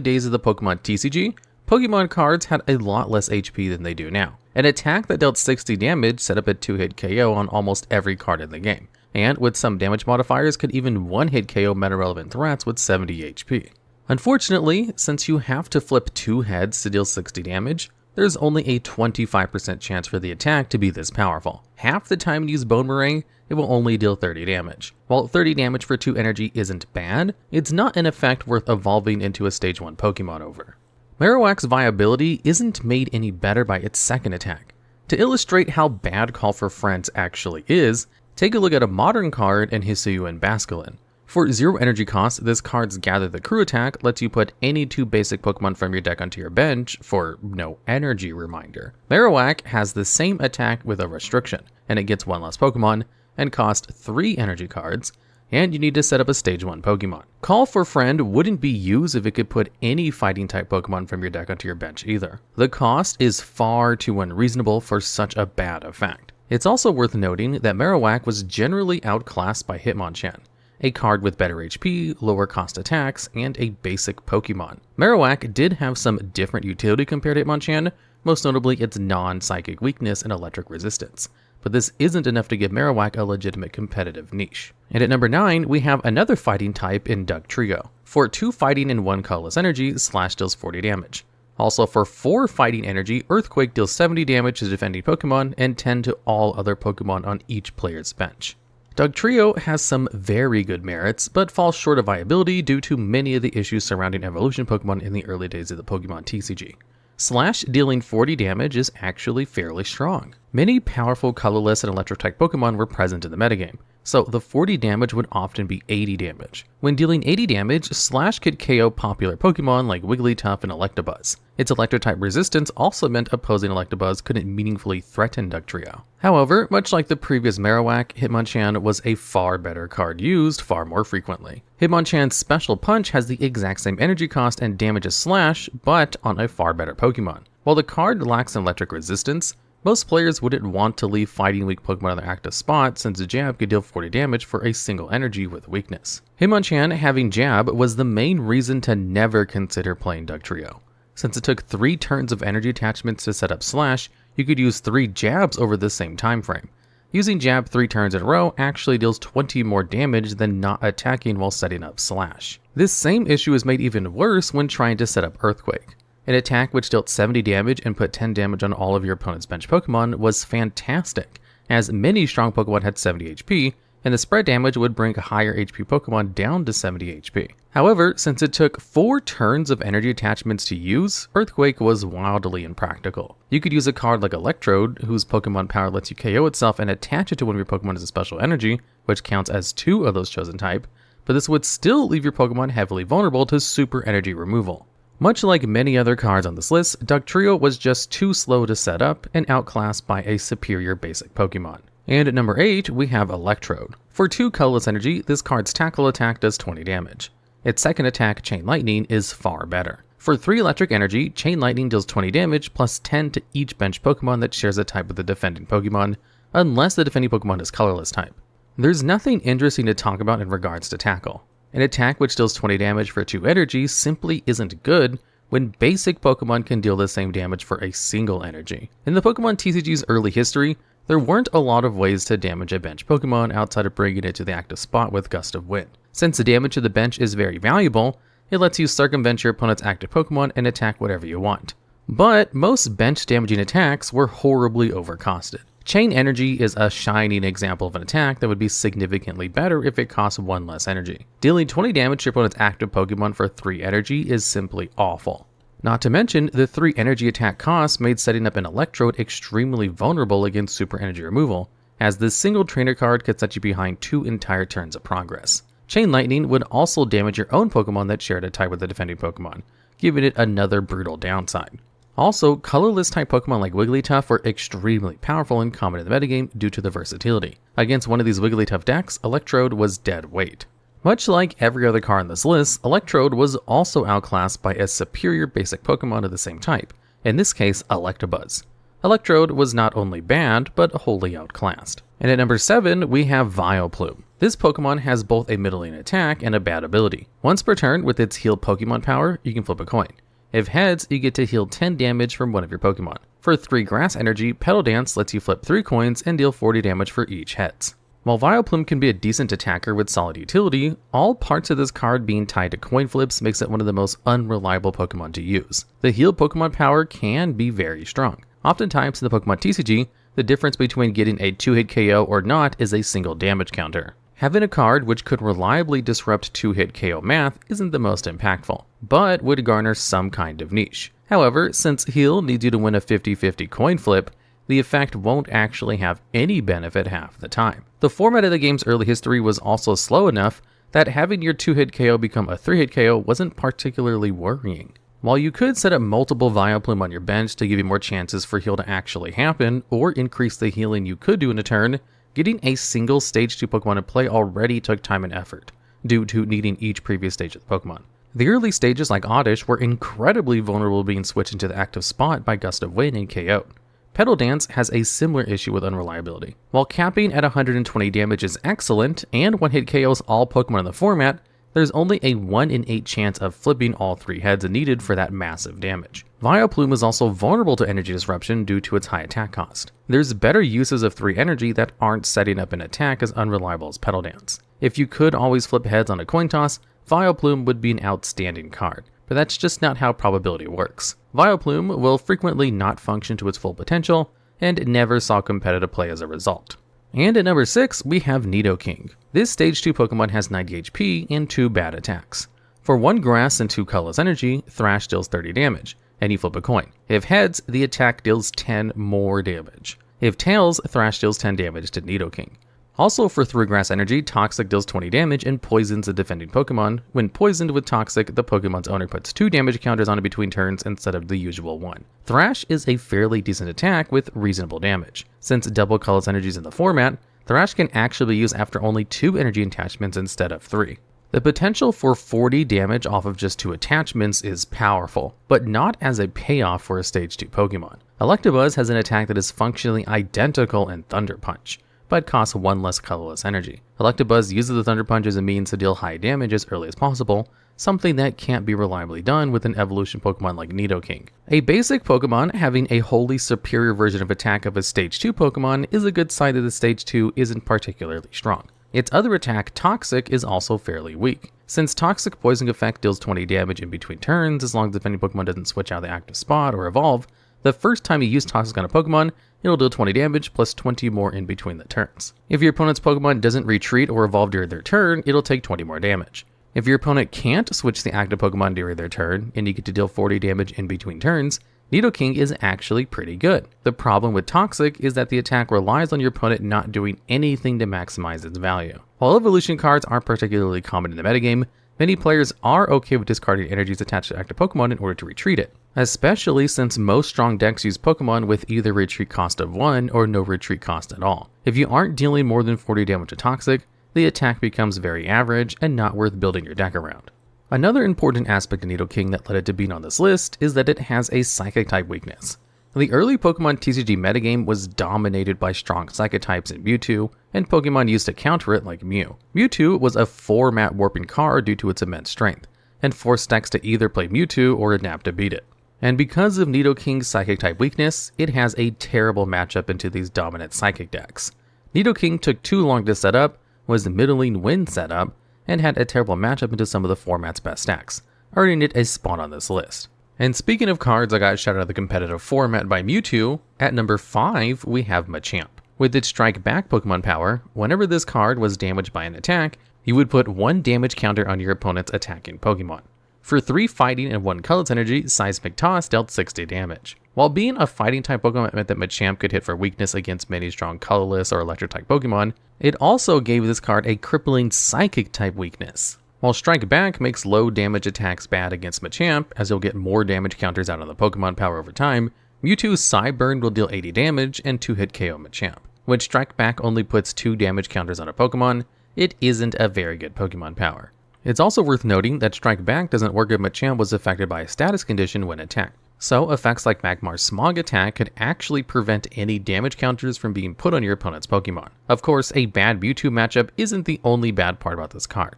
days of the Pokemon TCG, Pokemon cards had a lot less HP than they do now. An attack that dealt 60 damage set up a 2-hit KO on almost every card in the game, and with some damage modifiers could even 1-hit KO meta-relevant threats with 70 HP. Unfortunately, since you have to flip 2 heads to deal 60 damage, there's only a 25% chance for the attack to be this powerful. Half the time you use Bonemerang, it will only deal 30 damage. While 30 damage for 2 energy isn't bad, it's not an effect worth evolving into a Stage 1 Pokemon over. Marowak's viability isn't made any better by its second attack. To illustrate how bad Call for Friends actually is, take a look at a modern card in Hisuian Basculin. For 0 energy cost, this card's Gather the Crew attack lets you put any 2 basic Pokemon from your deck onto your bench for no energy reminder. Marowak has the same attack with a restriction, and it gets 1 less Pokemon, and costs 3 energy cards, and you need to set up a Stage 1 Pokemon. Call for Friend wouldn't be used if it could put any fighting type Pokemon from your deck onto your bench either. The cost is far too unreasonable for such a bad effect. It's also worth noting that Marowak was generally outclassed by Hitmonchan, a card with better HP, lower cost attacks, and a basic Pokemon. Marowak did have some different utility compared to Hitmonchan, most notably its non-psychic weakness and electric resistance. But this isn't enough to give Marowak a legitimate competitive niche. And at number 9, we have another fighting type in Dugtrio. For 2 fighting and 1 colorless energy, Slash deals 40 damage. Also for 4 fighting energy, Earthquake deals 70 damage to defending Pokemon and 10 to all other Pokemon on each player's bench. Dugtrio has some very good merits, but falls short of viability due to many of the issues surrounding evolution Pokemon in the early days of the Pokemon TCG. Slash dealing 40 damage is actually fairly strong. Many powerful colorless and electric type Pokemon were present in the metagame, so the 40 damage would often be 80 damage. When dealing 80 damage, Slash could KO popular Pokemon like Wigglytuff and Electabuzz. Its electric type resistance also meant opposing Electabuzz couldn't meaningfully threaten Dugtrio. However, much like the previous Marowak, Hitmonchan was a far better card used far more frequently. Hitmonchan's Special Punch has the exact same energy cost and damage as Slash, but on a far better Pokemon. While the card lacks electric resistance, most players wouldn't want to leave fighting weak Pokemon on their active spot since a Jab could deal 40 damage for a single energy with weakness. Hitmonchan having Jab was the main reason to never consider playing Dugtrio. Since it took 3 turns of energy attachments to set up Slash, you could use 3 Jabs over the same time frame. Using Jab 3 turns in a row actually deals 20 more damage than not attacking while setting up Slash. This same issue is made even worse when trying to set up Earthquake. An attack which dealt 70 damage and put 10 damage on all of your opponent's bench Pokemon was fantastic, as many strong Pokemon had 70 HP, and the spread damage would bring higher HP Pokemon down to 70 HP. However, since it took 4 turns of energy attachments to use, Earthquake was wildly impractical. You could use a card like Electrode, whose Pokemon power lets you KO itself and attach it to one of your Pokemon as a special energy, which counts as 2 of those chosen type, but this would still leave your Pokemon heavily vulnerable to super energy removal. Much like many other cards on this list, Dugtrio was just too slow to set up and outclassed by a superior basic Pokemon. And at number 8, we have Electrode. For 2 colorless energy, this card's tackle attack does 20 damage. Its second attack, Chain Lightning, is far better. For 3 electric energy, Chain Lightning deals 20 damage plus 10 to each bench Pokemon that shares a type with the defending Pokemon, unless the defending Pokemon is colorless type. There's nothing interesting to talk about in regards to tackle. An attack which deals 20 damage for 2 energy simply isn't good when basic Pokemon can deal the same damage for a single energy. In the Pokemon TCG's early history, there weren't a lot of ways to damage a bench Pokemon outside of bringing it to the active spot with Gust of Wind. Since the damage to the bench is very valuable, it lets you circumvent your opponent's active Pokemon and attack whatever you want. But most bench damaging attacks were horribly overcosted. Chain Energy is a shining example of an attack that would be significantly better if it costs 1 less energy. Dealing 20 damage to your opponent's active Pokemon for 3 energy is simply awful. Not to mention, the 3 energy attack costs made setting up an Electrode extremely vulnerable against super energy removal, as this single trainer card could set you behind 2 entire turns of progress. Chain Lightning would also damage your own Pokemon that shared a type with the defending Pokemon, giving it another brutal downside. Also, colorless type Pokemon like Wigglytuff were extremely powerful and common in the metagame due to the versatility. Against one of these Wigglytuff decks, Electrode was dead weight. Much like every other card on this list, Electrode was also outclassed by a superior basic Pokemon of the same type, in this case Electabuzz. Electrode was not only bad, but wholly outclassed. And at number 7, we have Vileplume. This Pokemon has both a middling attack and a bad ability. Once per turn, with its heal Pokemon power, you can flip a coin. If heads, you get to heal 10 damage from one of your Pokemon. For 3 grass energy, Petal Dance lets you flip 3 coins and deal 40 damage for each heads. While Vileplume can be a decent attacker with solid utility, all parts of this card being tied to coin flips makes it one of the most unreliable Pokemon to use. The heal Pokemon power can be very strong. Oftentimes in the Pokemon TCG, the difference between getting a 2-hit KO or not is a single damage counter. Having a card which could reliably disrupt 2-hit KO math isn't the most impactful, but would garner some kind of niche. However, since heal needs you to win a 50-50 coin flip, the effect won't actually have any benefit half the time. The format of the game's early history was also slow enough that having your 2-hit KO become a 3-hit KO wasn't particularly worrying. While you could set up multiple Vileplume on your bench to give you more chances for heal to actually happen, or increase the healing you could do in a turn, getting a single Stage 2 Pokemon to play already took time and effort, due to needing each previous stage of the Pokemon. The early stages like Oddish were incredibly vulnerable to being switched into the active spot by Gust of Wind and KO'd. Petal Dance has a similar issue with unreliability. While capping at 120 damage is excellent, and one-hit KOs all Pokemon in the format, there's only a 1 in 8 chance of flipping all 3 heads needed for that massive damage. Vileplume is also vulnerable to energy disruption due to its high attack cost. There's better uses of 3 energy that aren't setting up an attack as unreliable as Petal Dance. If you could always flip heads on a coin toss, Vileplume would be an outstanding card, but that's just not how probability works. Vileplume will frequently not function to its full potential, and never saw competitive play as a result. And at number 6, we have Nidoking. This Stage 2 Pokemon has 90 HP and 2 bad attacks. For 1 grass and 2 colorless energy, Thrash deals 30 damage, and you flip a coin. If heads, the attack deals 10 more damage. If tails, Thrash deals 10 damage to Nidoking. Also for 3 grass energy, Toxic deals 20 damage and poisons a defending Pokemon. When poisoned with Toxic, the Pokemon's owner puts 2 damage counters on it between turns instead of the usual 1. Thrash is a fairly decent attack with reasonable damage. Since double colorless energy is in the format, Thrash can actually be used after only 2 energy attachments instead of 3. The potential for 40 damage off of just 2 attachments is powerful, but not as a payoff for a Stage 2 Pokemon. Electabuzz has an attack that is functionally identical in Thunder Punch, but costs 1 less colorless energy. Electabuzz uses the Thunder Punch as a means to deal high damage as early as possible, something that can't be reliably done with an evolution Pokemon like Nidoking. A basic Pokemon having a wholly superior version of attack of a Stage 2 Pokemon is a good sign that the Stage 2 isn't particularly strong. Its other attack, Toxic, is also fairly weak. Since Toxic Poison effect deals 20 damage in between turns as long as the defending Pokemon doesn't switch out of the active spot or evolve, the first time you use Toxic on a Pokemon, it'll deal 20 damage plus 20 more in between the turns. If your opponent's Pokemon doesn't retreat or evolve during their turn, it'll take 20 more damage. If your opponent can't switch the active Pokemon during their turn, and you get to deal 40 damage in between turns, Nidoking is actually pretty good. The problem with Toxic is that the attack relies on your opponent not doing anything to maximize its value. While evolution cards aren't particularly common in the metagame, many players are okay with discarding energies attached to active Pokemon in order to retreat it, especially since most strong decks use Pokemon with either retreat cost of 1 or no retreat cost at all. If you aren't dealing more than 40 damage to Toxic, the attack becomes very average and not worth building your deck around. Another important aspect of Nidoking that led it to being on this list is that it has a Psychic type weakness. The early Pokemon TCG metagame was dominated by strong Psychic types in Mewtwo, and Pokemon used to counter it like Mew. Mewtwo was a format warping card due to its immense strength, and forced decks to either play Mewtwo or adapt to beat it. And because of Nidoking's Psychic type weakness, it has a terrible matchup into these dominant Psychic decks. Nidoking took too long to set up, was the middling win setup, and had a terrible matchup into some of the format's best decks, earning it a spot on this list. And speaking of cards that got shut out of the competitive format by Mewtwo, at number 5 we have Machamp. With its Strike Back Pokemon power, whenever this card was damaged by an attack, you would put 1 damage counter on your opponent's attacking Pokemon. For 3 fighting and 1 colorless energy, Seismic Toss dealt 60 damage. While being a fighting type Pokemon meant that Machamp could hit for weakness against many strong colorless or electric type Pokemon, it also gave this card a crippling psychic type weakness. While Strike Back makes low damage attacks bad against Machamp, as you'll get more damage counters out of the Pokemon power over time, Mewtwo's Psyburn will deal 80 damage and 2-hit KO Machamp. When Strike Back only puts 2 damage counters on a Pokemon, it isn't a very good Pokemon power. It's also worth noting that Strike Back doesn't work if Machamp was affected by a status condition when attacked. So effects like Magmar's Smog attack could actually prevent any damage counters from being put on your opponent's Pokemon. Of course, a bad Mewtwo matchup isn't the only bad part about this card.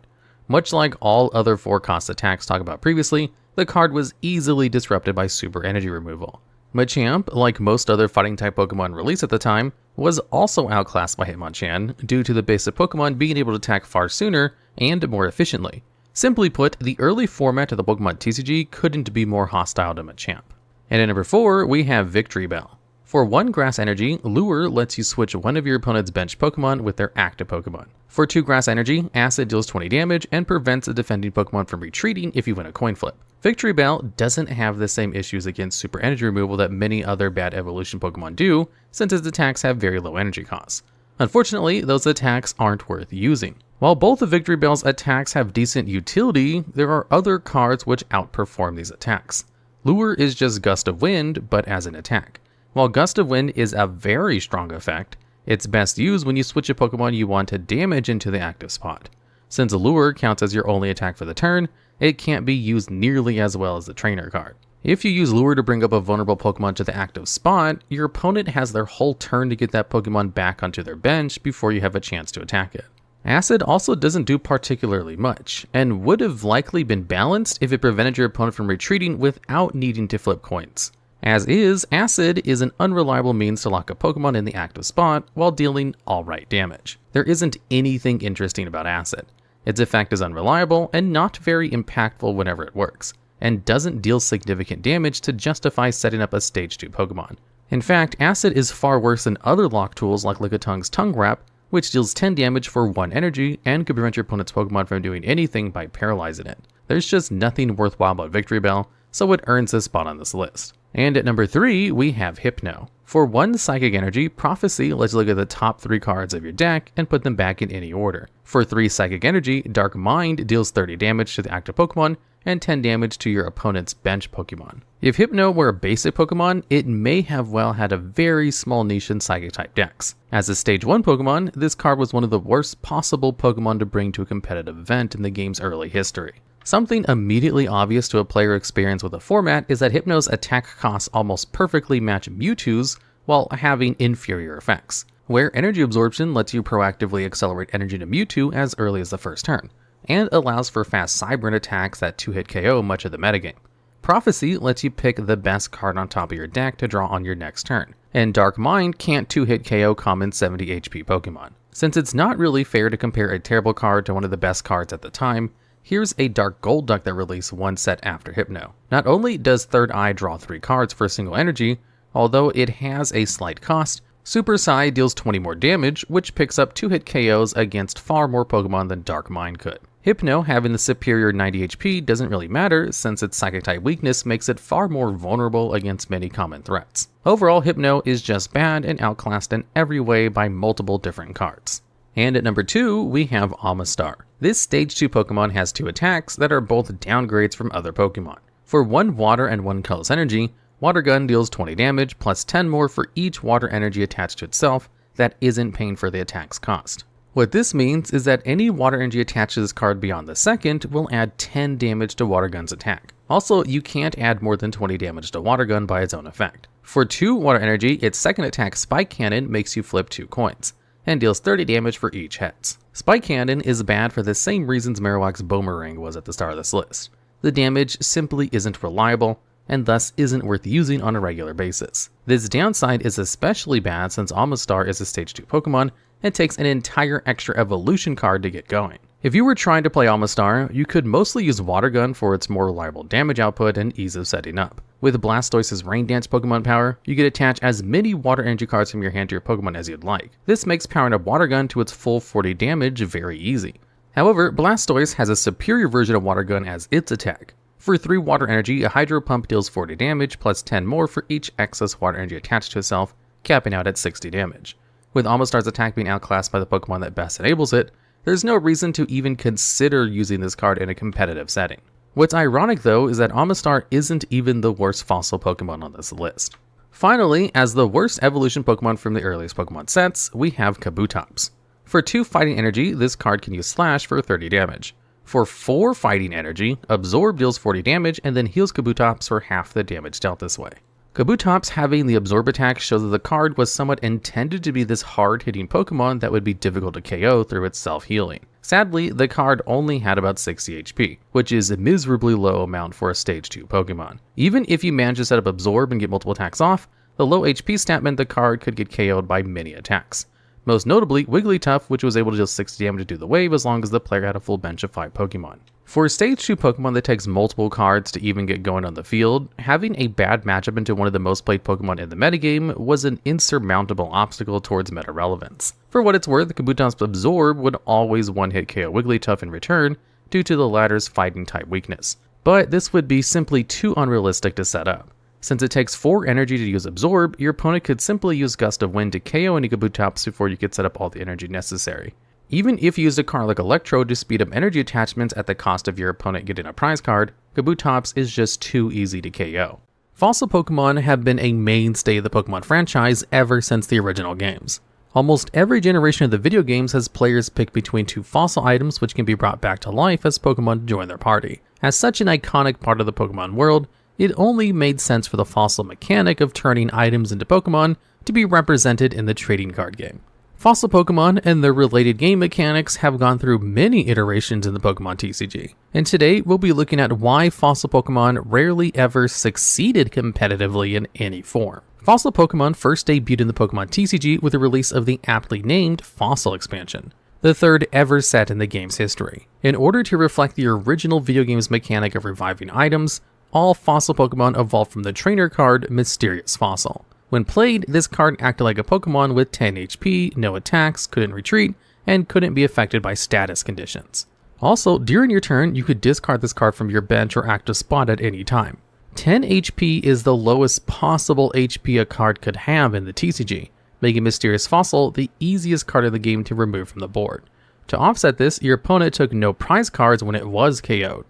Much like all other 4-cost attacks talked about previously, the card was easily disrupted by super energy removal. Machamp, like most other fighting type Pokemon released at the time, was also outclassed by Hitmonchan due to the basic Pokemon being able to attack far sooner and more efficiently. Simply put, the early format of the Pokemon TCG couldn't be more hostile to Machamp. And at number 4, we have Victreebel. For 1 Grass Energy, Lure lets you switch one of your opponent's bench Pokemon with their active Pokemon. For 2 Grass Energy, Acid deals 20 damage and prevents a defending Pokemon from retreating if you win a coin flip. Victreebel doesn't have the same issues against super energy removal that many other bad evolution Pokemon do, since its attacks have very low energy costs. Unfortunately, those attacks aren't worth using. While both of Victreebel's attacks have decent utility, there are other cards which outperform these attacks. Lure is just Gust of Wind, but as an attack. While Gust of Wind is a very strong effect, it's best used when you switch a Pokemon you want to damage into the active spot. Since Lure counts as your only attack for the turn, it can't be used nearly as well as the trainer card. If you use Lure to bring up a vulnerable Pokemon to the active spot, your opponent has their whole turn to get that Pokemon back onto their bench before you have a chance to attack it. Acid also doesn't do particularly much, and would have likely been balanced if it prevented your opponent from retreating without needing to flip coins. As is, Acid is an unreliable means to lock a Pokemon in the active spot while dealing alright damage. There isn't anything interesting about Acid. Its effect is unreliable and not very impactful whenever it works, and doesn't deal significant damage to justify setting up a Stage 2 Pokemon. In fact, Acid is far worse than other lock tools like Lickitung's Tongue Wrap, which deals 10 damage for 1 energy and could prevent your opponent's Pokemon from doing anything by paralyzing it. There's just nothing worthwhile about Victreebel, so it earns a spot on this list. And at number 3, we have Hypno. For 1 Psychic Energy, Prophecy lets you look at the top 3 cards of your deck and put them back in any order. For 3 Psychic Energy, Dark Mind deals 30 damage to the active Pokemon and 10 damage to your opponent's bench Pokemon. If Hypno were a basic Pokemon, it may have well had a very small niche in Psychic type decks. As a Stage 1 Pokemon, this card was one of the worst possible Pokemon to bring to a competitive event in the game's early history. Something immediately obvious to a player experienced with the format is that Hypno's attack costs almost perfectly match Mewtwo's while having inferior effects, where Energy Absorption lets you proactively accelerate energy to Mewtwo as early as the first turn, and allows for fast Cyburn attacks that 2-hit KO much of the metagame. Prophecy lets you pick the best card on top of your deck to draw on your next turn, and Dark Mind can't 2-hit KO common 70 HP Pokemon. Since it's not really fair to compare a terrible card to one of the best cards at the time, here's a Dark Golduck that released 1 set after Hypno. Not only does Third Eye draw 3 cards for a single energy, although it has a slight cost, Super Psy deals 20 more damage, which picks up 2-hit KOs against far more Pokemon than Dark Mind could. Hypno having the superior 90 HP doesn't really matter since its Psychic type weakness makes it far more vulnerable against many common threats. Overall, Hypno is just bad and outclassed in every way by multiple different cards. And at number 2, we have Amistar. This Stage 2 Pokemon has 2 attacks that are both downgrades from other Pokemon. For 1 Water and 1 Colorless Energy, Water Gun deals 20 damage plus 10 more for each Water Energy attached to itself that isn't paying for the attack's cost. What this means is that any Water Energy attached to this card beyond the second will add 10 damage to Water Gun's attack. Also, you can't add more than 20 damage to Water Gun by its own effect. For 2 Water Energy, its second attack Spike Cannon makes you flip 2 coins, and deals 30 damage for each hex. Spike Cannon is bad for the same reasons Marowak's Boomerang was at the start of this list. The damage simply isn't reliable, and thus isn't worth using on a regular basis. This downside is especially bad since Amistar is a Stage 2 Pokemon and takes an entire extra evolution card to get going. If you were trying to play Amistar, you could mostly use Water Gun for its more reliable damage output and ease of setting up. With Blastoise's Rain Dance Pokemon power, you could attach as many Water Energy cards from your hand to your Pokemon as you'd like. This makes powering up Water Gun to its full 40 damage very easy. However, Blastoise has a superior version of Water Gun as its attack. For 3 Water Energy, a Hydro Pump deals 40 damage plus 10 more for each excess Water Energy attached to itself, capping out at 60 damage. With Amistar's attack being outclassed by the Pokemon that best enables it, there's no reason to even consider using this card in a competitive setting. What's ironic though is that Amistar isn't even the worst fossil Pokemon on this list. Finally, as the worst evolution Pokemon from the earliest Pokemon sets, we have Kabutops. For 2 Fighting Energy, this card can use Slash for 30 damage. For 4 Fighting Energy, Absorb deals 40 damage and then heals Kabutops for half the damage dealt this way. Kabutops having the Absorb attack shows that the card was somewhat intended to be this hard-hitting Pokemon that would be difficult to KO through its self-healing. Sadly, the card only had about 60 HP, which is a miserably low amount for a Stage 2 Pokemon. Even if you manage to set up Absorb and get multiple attacks off, the low HP stat meant the card could get KO'd by many attacks. Most notably, Wigglytuff, which was able to deal 60 damage to do the wave as long as the player had a full bench of 5 Pokemon. For a Stage 2 Pokemon that takes multiple cards to even get going on the field, having a bad matchup into one of the most played Pokemon in the metagame was an insurmountable obstacle towards meta relevance. For what it's worth, Kabutops' Absorb would always one-hit KO Wigglytuff in return due to the latter's fighting type weakness. But this would be simply too unrealistic to set up. Since it takes 4 energy to use Absorb, your opponent could simply use Gust of Wind to KO any Kabutops before you could set up all the energy necessary. Even if you used a card like Electrode to speed up energy attachments at the cost of your opponent getting a prize card, Kabutops is just too easy to KO. Fossil Pokemon have been a mainstay of the Pokemon franchise ever since the original games. Almost every generation of the video games has players pick between 2 fossil items which can be brought back to life as Pokemon join their party. As such an iconic part of the Pokemon world, it only made sense for the fossil mechanic of turning items into Pokemon to be represented in the trading card game. Fossil Pokemon and their related game mechanics have gone through many iterations in the Pokemon TCG, and today we'll be looking at why fossil Pokemon rarely ever succeeded competitively in any form. Fossil Pokemon first debuted in the Pokemon TCG with the release of the aptly named Fossil expansion, the 3rd ever set in the game's history. In order to reflect the original video game's mechanic of reviving items, all fossil Pokemon evolved from the trainer card Mysterious Fossil. When played, this card acted like a Pokemon with 10 HP, no attacks, couldn't retreat, and couldn't be affected by status conditions. Also, during your turn, you could discard this card from your bench or active spot at any time. 10 HP is the lowest possible HP a card could have in the TCG, making Mysterious Fossil the easiest card in the game to remove from the board. To offset this, your opponent took no prize cards when it was KO'd.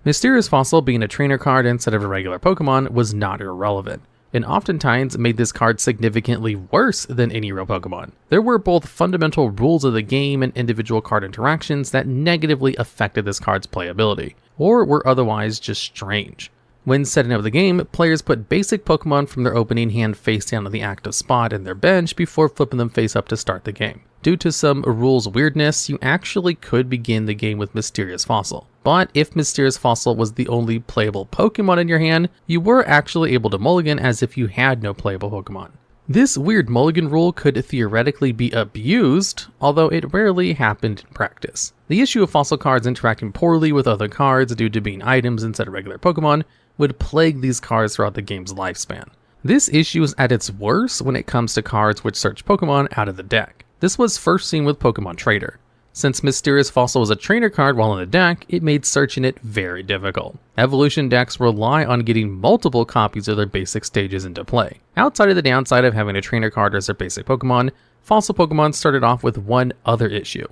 Mysterious Fossil being a trainer card instead of a regular Pokemon was not irrelevant, and oftentimes made this card significantly worse than any real Pokemon. There were both fundamental rules of the game and individual card interactions that negatively affected this card's playability, or were otherwise just strange. When setting up the game, players put basic Pokemon from their opening hand face down on the active spot in their bench before flipping them face up to start the game. Due to some rules weirdness, you actually could begin the game with Mysterious Fossil. But if Mysterious Fossil was the only playable Pokemon in your hand, you were actually able to mulligan as if you had no playable Pokemon. This weird mulligan rule could theoretically be abused, although it rarely happened in practice. The issue of fossil cards interacting poorly with other cards due to being items instead of regular Pokemon would plague these cards throughout the game's lifespan. This issue is at its worst when it comes to cards which search Pokemon out of the deck. This was first seen with Pokemon Trader. Since Mysterious Fossil was a trainer card while in the deck, it made searching it very difficult. Evolution decks rely on getting multiple copies of their basic stages into play. Outside of the downside of having a trainer card as their basic Pokemon, fossil Pokemon started off with one other issue.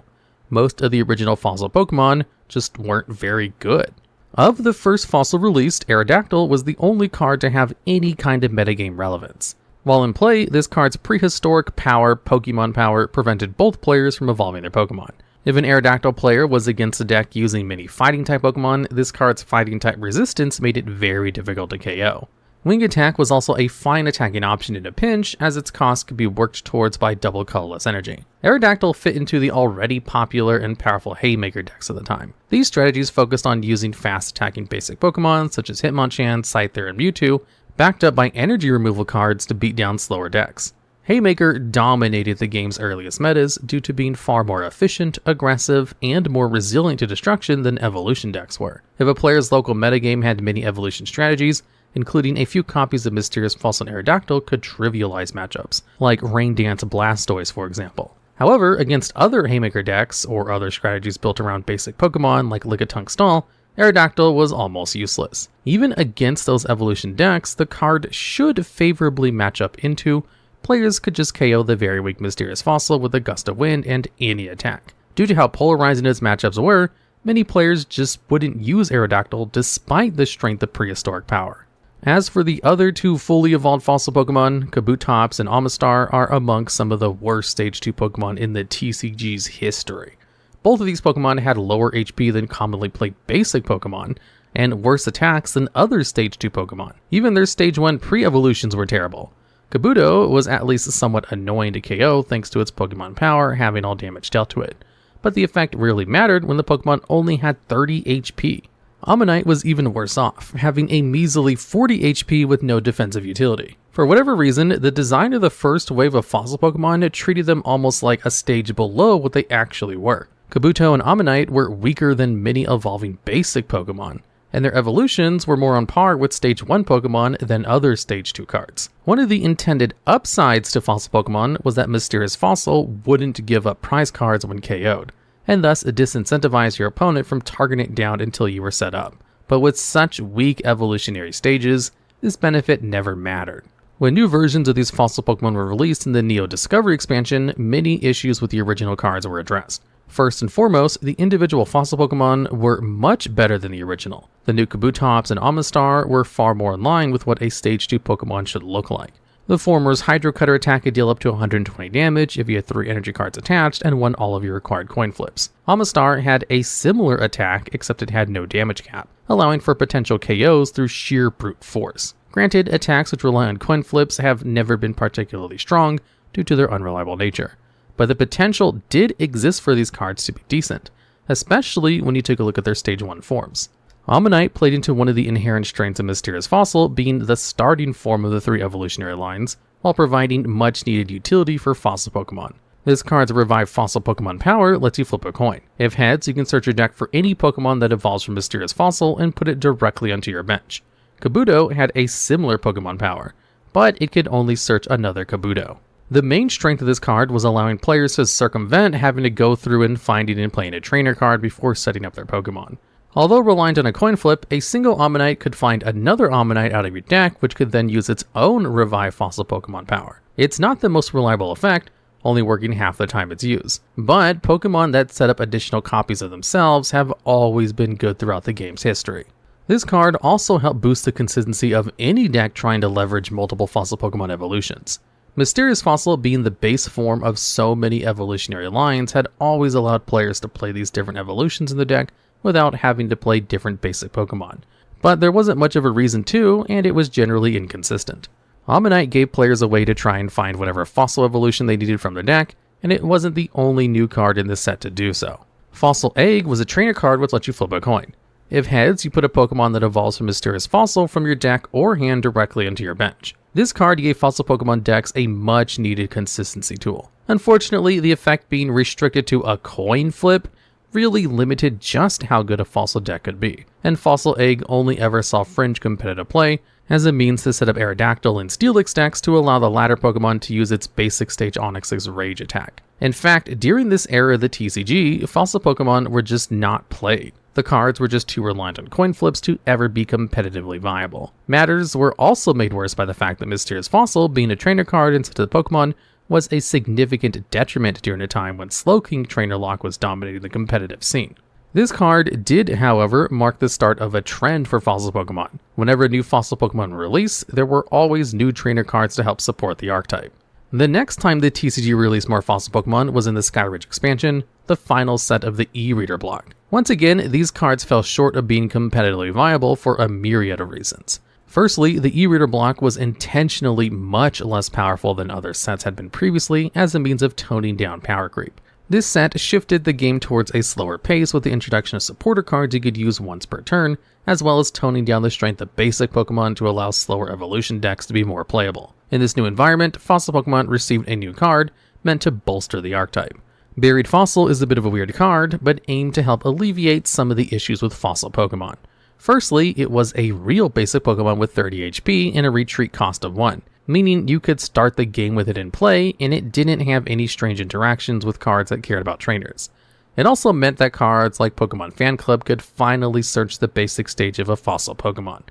Most of the original fossil Pokemon just weren't very good. Of the first fossil released, Aerodactyl was the only card to have any kind of metagame relevance. While in play, this card's prehistoric power, Pokemon power, prevented both players from evolving their Pokemon. If an Aerodactyl player was against a deck using many fighting type Pokemon, this card's fighting type resistance made it very difficult to KO. Wing Attack was also a fine attacking option in a pinch, as its cost could be worked towards by double colorless energy. Aerodactyl fit into the already popular and powerful Haymaker decks of the time. These strategies focused on using fast attacking basic Pokemon such as Hitmonchan, Scyther, and Mewtwo, backed up by energy removal cards to beat down slower decks. Haymaker dominated the game's earliest metas due to being far more efficient, aggressive, and more resilient to destruction than evolution decks were. If a player's local metagame had many evolution strategies, including a few copies of Mysterious Fossil and Aerodactyl could trivialize matchups, like Rain Dance Blastoise for example. However, against other Haymaker decks, or other strategies built around basic Pokemon like Lickitung Stall, Aerodactyl was almost useless. Even against those evolution decks, the card should favorably match up into. Players could just KO the very weak Mysterious Fossil with a gust of wind and any attack. Due to how polarizing its matchups were, many players just wouldn't use Aerodactyl despite the strength of prehistoric power. As for the other two fully evolved fossil Pokemon, Kabutops and Omastar are amongst some of the worst Stage 2 Pokemon in the TCG's history. Both of these Pokemon had lower HP than commonly played basic Pokemon, and worse attacks than other Stage 2 Pokemon. Even their Stage 1 pre-evolutions were terrible. Kabuto was at least somewhat annoying to KO thanks to its Pokemon power having all damage dealt to it, but the effect rarely mattered when the Pokemon only had 30 HP. Ammonite was even worse off, having a measly 40 HP with no defensive utility. For whatever reason, the design of the first wave of fossil Pokemon treated them almost like a stage below what they actually were. Kabuto and Ammonite were weaker than many evolving basic Pokemon, and their evolutions were more on par with Stage 1 Pokemon than other Stage 2 cards. One of the intended upsides to fossil Pokemon was that Mysterious Fossil wouldn't give up prize cards when KO'd, and thus disincentivize your opponent from targeting it down until you were set up. But with such weak evolutionary stages, this benefit never mattered. When new versions of these fossil Pokemon were released in the Neo Discovery expansion, many issues with the original cards were addressed. First and foremost, the individual fossil Pokemon were much better than the original. The new Kabutops and Omastar were far more in line with what a Stage 2 Pokemon should look like. The former's Hydro Cutter attack could deal up to 120 damage if you had 3 energy cards attached and won all of your required coin flips. Omastar had a similar attack, except it had no damage cap, allowing for potential KOs through sheer brute force. Granted, attacks which rely on coin flips have never been particularly strong due to their unreliable nature, but the potential did exist for these cards to be decent, especially when you took a look at their Stage 1 forms. Ammonite played into one of the inherent strengths of Mysterious Fossil being the starting form of the 3 evolutionary lines, while providing much needed utility for fossil Pokemon. This card's Revive Fossil Pokemon power lets you flip a coin. If heads, you can search your deck for any Pokemon that evolves from Mysterious Fossil and put it directly onto your bench. Kabuto had a similar Pokemon power, but it could only search another Kabuto. The main strength of this card was allowing players to circumvent having to go through and finding and playing a trainer card before setting up their Pokemon. Although reliant on a coin flip, a single Ammonite could find another Ammonite out of your deck, which could then use its own Revive Fossil Pokemon power. It's not the most reliable effect, only working half the time it's used, but Pokemon that set up additional copies of themselves have always been good throughout the game's history. This card also helped boost the consistency of any deck trying to leverage multiple fossil Pokemon evolutions. Mysterious Fossil being the base form of so many evolutionary lines had always allowed players to play these different evolutions in the deck without having to play different basic Pokemon. But there wasn't much of a reason to, and it was generally inconsistent. Ammonite gave players a way to try and find whatever fossil evolution they needed from the deck, and it wasn't the only new card in this set to do so. Fossil Egg was a trainer card which lets you flip a coin. If heads, you put a Pokemon that evolves from Mysterious Fossil from your deck or hand directly into your bench. This card gave fossil Pokemon decks a much needed consistency tool. Unfortunately, the effect being restricted to a coin flip really limited just how good a fossil deck could be, and Fossil Egg only ever saw fringe competitive play as a means to set up Aerodactyl and Steelix decks to allow the latter Pokemon to use its basic stage Onix's Rage attack. In fact, during this era of the TCG, fossil Pokemon were just not played. The cards were just too reliant on coin flips to ever be competitively viable. Matters were also made worse by the fact that Mysterious Fossil, being a trainer card instead of the Pokemon, was a significant detriment during a time when Slowking Trainer Lock was dominating the competitive scene. This card did, however, mark the start of a trend for fossil Pokemon. Whenever a new fossil Pokemon released, there were always new trainer cards to help support the archetype. The next time the TCG released more fossil Pokemon was in the Skyridge expansion, the final set of the E-Reader block. Once again, these cards fell short of being competitively viable for a myriad of reasons. Firstly, the E-Reader block was intentionally much less powerful than other sets had been previously as a means of toning down power creep. This set shifted the game towards a slower pace with the introduction of supporter cards you could use once per turn, as well as toning down the strength of basic Pokemon to allow slower evolution decks to be more playable. In this new environment, fossil Pokemon received a new card meant to bolster the archetype. Buried Fossil is a bit of a weird card, but aimed to help alleviate some of the issues with fossil Pokemon. Firstly, it was a real basic Pokemon with 30 HP and a retreat cost of 1, meaning you could start the game with it in play and it didn't have any strange interactions with cards that cared about trainers. It also meant that cards like Pokemon Fan Club could finally search the basic stage of a fossil Pokemon.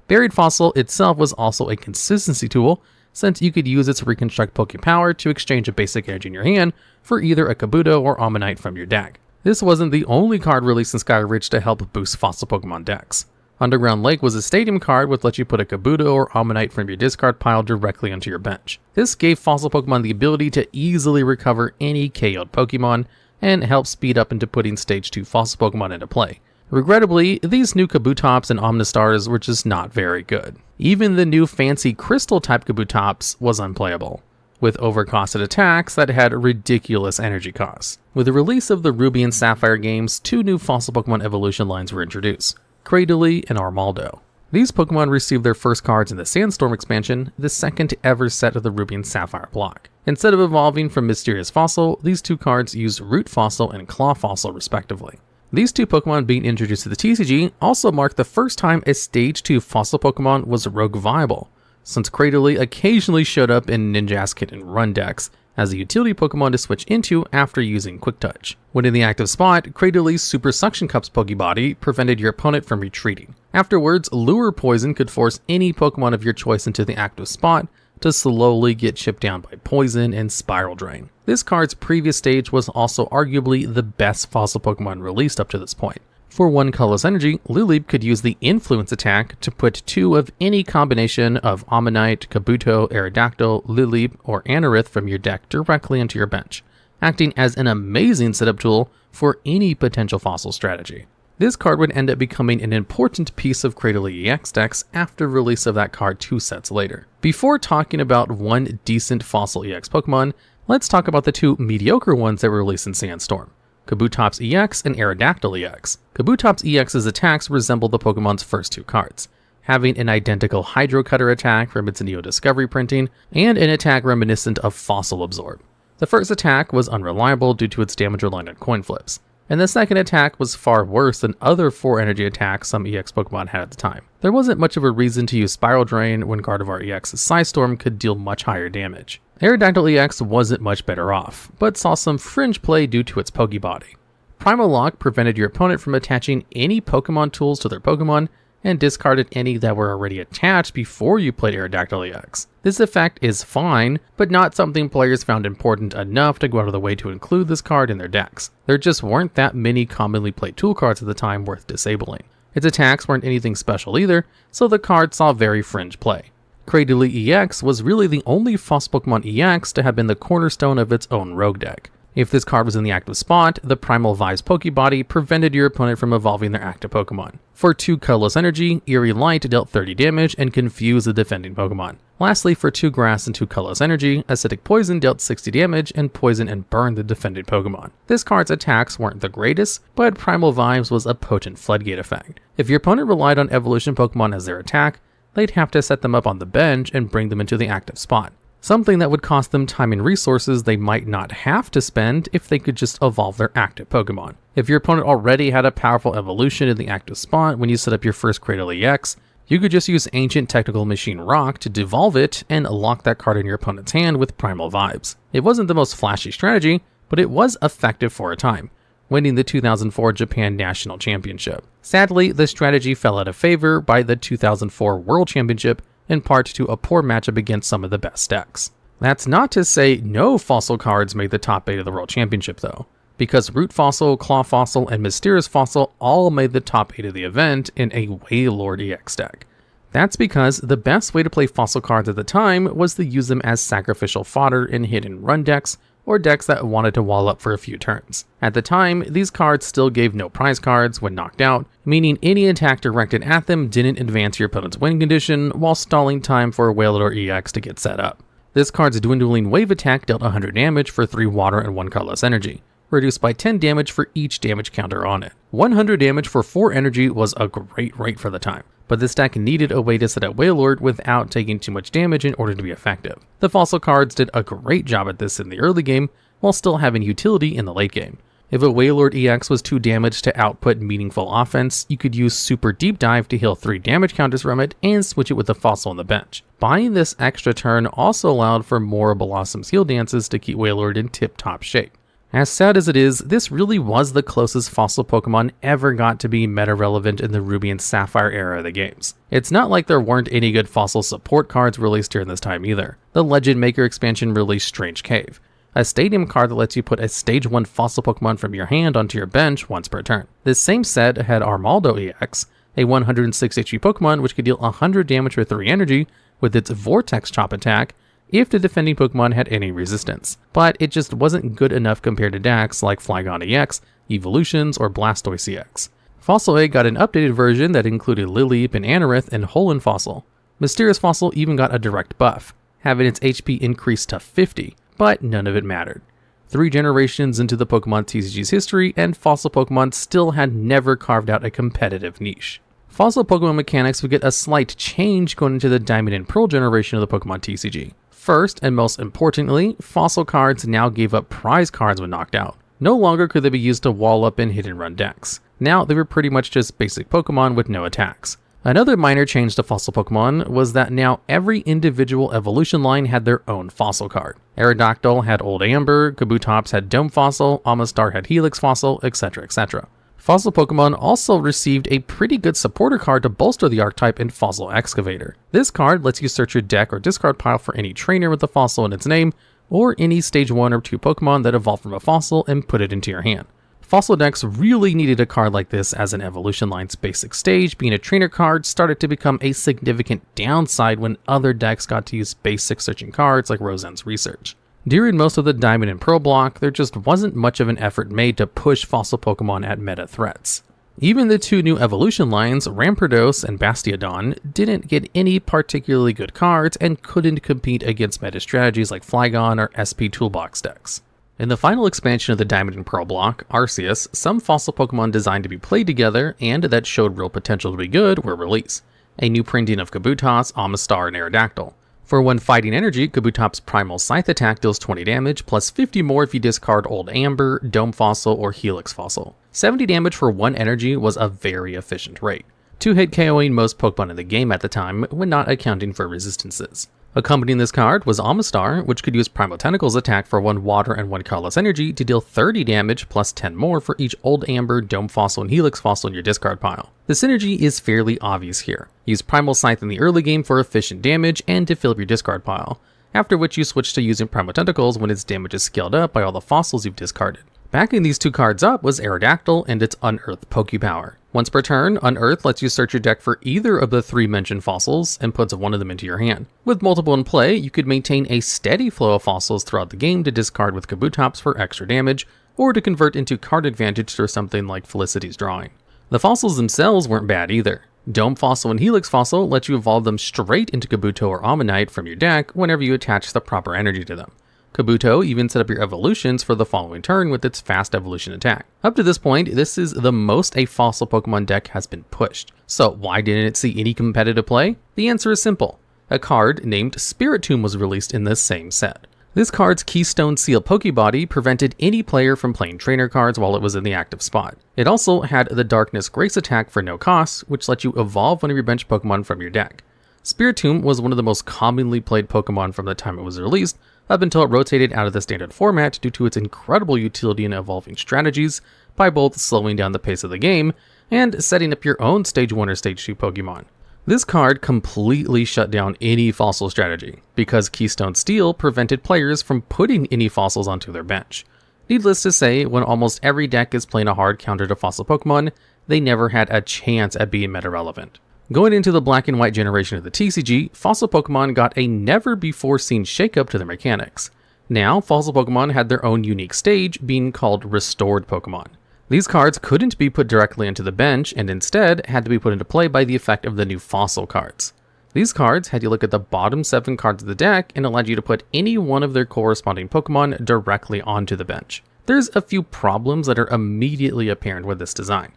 Buried Fossil itself was also a consistency tool, since you could use its Reconstruct Pokepower to exchange a basic energy in your hand for either a Kabuto or Ammonite from your deck. This wasn't the only card released in Sky Ridge to help boost fossil Pokemon decks. Underground Lake was a stadium card which lets you put a Kabuto or Ammonite from your discard pile directly onto your bench. This gave fossil Pokemon the ability to easily recover any KO'd Pokemon and help speed up into putting Stage 2 fossil Pokemon into play. Regrettably, these new Kabutops and Omnistars were just not very good. Even the new fancy Crystal-type Kabutops was unplayable, with overcosted attacks that had ridiculous energy costs. With the release of the Ruby and Sapphire games, 2 new fossil Pokemon evolution lines were introduced, Cradily and Armaldo. These Pokemon received their first cards in the Sandstorm expansion, the second ever set of the Ruby and Sapphire block. Instead of evolving from Mysterious Fossil, these 2 cards used Root Fossil and Claw Fossil respectively. These 2 Pokemon being introduced to the TCG also marked the first time a Stage 2 fossil Pokemon was rogue viable, since Cradily occasionally showed up in Ninjask Hit and Run decks as a utility Pokemon to switch into after using Quick Touch. When in the active spot, Cradyli's Super Suction Cups Pokebody prevented your opponent from retreating. Afterwards, Lure Poison could force any Pokemon of your choice into the active spot to slowly get chipped down by Poison and Spiral Drain. This card's previous stage was also arguably the best fossil Pokemon released up to this point. For 1 colorless energy, Lileep could use the Influence attack to put 2 of any combination of Ammonite, Kabuto, Aerodactyl, Lileep, or Anorith from your deck directly into your bench, acting as an amazing setup tool for any potential fossil strategy. This card would end up becoming an important piece of Cradily EX decks after release of that card 2 sets later. Before talking about one decent fossil EX Pokemon, let's talk about the 2 mediocre ones that were released in Sandstorm, Kabutops EX and Aerodactyl EX. Kabutops EX's attacks resemble the Pokemon's first 2 cards, having an identical Hydro Cutter attack from its Neo Discovery printing and an attack reminiscent of Fossil Absorb. The first attack was unreliable due to its damage reliant on coin flips, and the second attack was far worse than other 4 energy attacks some EX Pokemon had at the time. There wasn't much of a reason to use Spiral Drain when Gardevoir EX's Psystorm could deal much higher damage. Aerodactyl EX wasn't much better off, but saw some fringe play due to its Pokebody. Primal Lock prevented your opponent from attaching any Pokemon tools to their Pokemon and discarded any that were already attached before you played Aerodactyl EX. This effect is fine, but not something players found important enough to go out of the way to include this card in their decks. There just weren't that many commonly played tool cards at the time worth disabling. Its attacks weren't anything special either, so the card saw very fringe play. Cradily EX was really the only fossil Pokemon EX to have been the cornerstone of its own rogue deck. If this card was in the active spot, the Primal Vibes Pokebody prevented your opponent from evolving their active Pokemon. For 2 colorless energy, Eerie Light dealt 30 damage and confused the defending Pokemon. Lastly, for 2 grass and 2 colorless energy, Acidic Poison dealt 60 damage and poisoned and burned the defending Pokemon. This card's attacks weren't the greatest, but Primal Vibes was a potent floodgate effect. If your opponent relied on evolution Pokemon as their attack, they'd have to set them up on the bench and bring them into the active spot, something that would cost them time and resources they might not have to spend if they could just evolve their active Pokemon. If your opponent already had a powerful evolution in the active spot when you set up your first Cradily EX, you could just use Ancient Technical Machine Rock to devolve it and lock that card in your opponent's hand with Primal Vibes. It wasn't the most flashy strategy, but it was effective for a time, winning the 2004 Japan National Championship. Sadly, the strategy fell out of favor by the 2004 World Championship, in part to a poor matchup against some of the best decks. That's not to say no fossil cards made the top 8 of the World Championship though, because Root Fossil, Claw Fossil, and Mysterious Fossil all made the top 8 of the event in a Wailord EX deck. That's because the best way to play fossil cards at the time was to use them as sacrificial fodder in hit and run decks, or decks that wanted to wall up for a few turns. At the time, these cards still gave no prize cards when knocked out, meaning any attack directed at them didn't advance your opponent's win condition while stalling time for Wailord EX to get set up. This card's Dwindling Wave attack dealt 100 damage for 3 water and 1 colorless energy, reduced by 10 damage for each damage counter on it. 100 damage for 4 energy was a great rate for the time, but this deck needed a way to set up Wailord without taking too much damage in order to be effective. The fossil cards did a great job at this in the early game, while still having utility in the late game. If a Wailord EX was too damaged to output meaningful offense, you could use Super Deep Dive to heal 3 damage counters from it and switch it with the fossil on the bench. Buying this extra turn also allowed for more Blossom's heal dances to keep Wailord in tip-top shape. As sad as it is, this really was the closest fossil Pokemon ever got to being meta-relevant in the Ruby and Sapphire era of the games. It's not like there weren't any good fossil support cards released during this time either. The Legend Maker expansion released Strange Cave, a stadium card that lets you put a Stage 1 fossil Pokemon from your hand onto your bench once per turn. This same set had Armaldo EX, a 106 HP Pokemon which could deal 100 damage for 3 energy with its Vortex Chop attack if the defending Pokemon had any resistance, but it just wasn't good enough compared to decks like Flygon EX, Evolutions, or Blastoise EX. Fossil Egg got an updated version that included Lileep and Anorith and Hoenn Fossil. Mysterious Fossil even got a direct buff, having its HP increased to 50, but none of it mattered. 3 generations into the Pokemon TCG's history, and fossil Pokemon still had never carved out a competitive niche. Fossil Pokemon mechanics would get a slight change going into the Diamond and Pearl generation of the Pokemon TCG. First, and most importantly, fossil cards now gave up prize cards when knocked out. No longer could they be used to wall up in hit and run decks. Now they were pretty much just basic Pokemon with no attacks. Another minor change to fossil Pokemon was that now every individual evolution line had their own fossil card. Aerodactyl had Old Amber, Kabutops had Dome Fossil, Amistar had Helix Fossil, etc, etc. Fossil Pokemon also received a pretty good supporter card to bolster the archetype in Fossil Excavator. This card lets you search your deck or discard pile for any trainer with a fossil in its name, or any stage 1 or 2 Pokemon that evolved from a fossil and put it into your hand. Fossil decks really needed a card like this, as an evolution line's basic stage, being a trainer card, started to become a significant downside when other decks got to use basic searching cards like Rosen's Research. During most of the Diamond and Pearl block, there just wasn't much of an effort made to push fossil Pokemon at meta threats. Even the 2 new evolution lines, Rampardos and Bastiodon, didn't get any particularly good cards and couldn't compete against meta strategies like Flygon or SP Toolbox decks. In the final expansion of the Diamond and Pearl block, Arceus, some fossil Pokemon designed to be played together and that showed real potential to be good were released. A new printing of Kabutops, Amistar, and Aerodactyl. For 1 fighting energy, Kabutops' Primal Scythe attack deals 20 damage, plus 50 more if you discard Old Amber, Dome Fossil, or Helix Fossil. 70 damage for 1 energy was a very efficient rate, 2-hit KOing most Pokemon in the game at the time when not accounting for resistances. Accompanying this card was Amistar, which could use Primal Tentacles attack for 1 water and 1 colorless energy to deal 30 damage plus 10 more for each Old Amber, Dome Fossil, and Helix Fossil in your discard pile. The synergy is fairly obvious here. Use Primal Scythe in the early game for efficient damage and to fill up your discard pile, after which you switch to using Primal Tentacles when its damage is scaled up by all the fossils you've discarded. Backing these 2 cards up was Aerodactyl and its Unearth Pokepower. Once per turn, Unearth lets you search your deck for either of the 3 mentioned fossils and puts 1 of them into your hand. With multiple in play, you could maintain a steady flow of fossils throughout the game to discard with Kabutops for extra damage, or to convert into card advantage through something like Felicity's Drawing. The fossils themselves weren't bad either. Dome Fossil and Helix Fossil let you evolve them straight into Kabuto or Ammonite from your deck whenever you attach the proper energy to them. Kabuto even set up your evolutions for the following turn with its fast evolution attack. Up to this point, this is the most a fossil Pokemon deck has been pushed. So why didn't it see any competitive play? The answer is simple. A card named Spiritomb was released in this same set. This card's Keystone Seal Pokebody prevented any player from playing trainer cards while it was in the active spot. It also had the Darkness Grace attack for no cost, which let you evolve one of your bench Pokemon from your deck. Spiritomb was one of the most commonly played Pokemon from the time it was released, up until it rotated out of the standard format due to its incredible utility in evolving strategies by both slowing down the pace of the game and setting up your own Stage 1 or Stage 2 Pokemon. This card completely shut down any fossil strategy, because Keystone Steel prevented players from putting any fossils onto their bench. Needless to say, when almost every deck is playing a hard counter to fossil Pokemon, they never had a chance at being meta-relevant. Going into the black and white generation of the TCG, fossil Pokemon got a never-before-seen shakeup to their mechanics. Now, fossil Pokemon had their own unique stage, being called Restored Pokemon. These cards couldn't be put directly into the bench, and instead had to be put into play by the effect of the new fossil cards. These cards had you look at the bottom 7 cards of the deck and allowed you to put any one of their corresponding Pokemon directly onto the bench. There's a few problems that are immediately apparent with this design.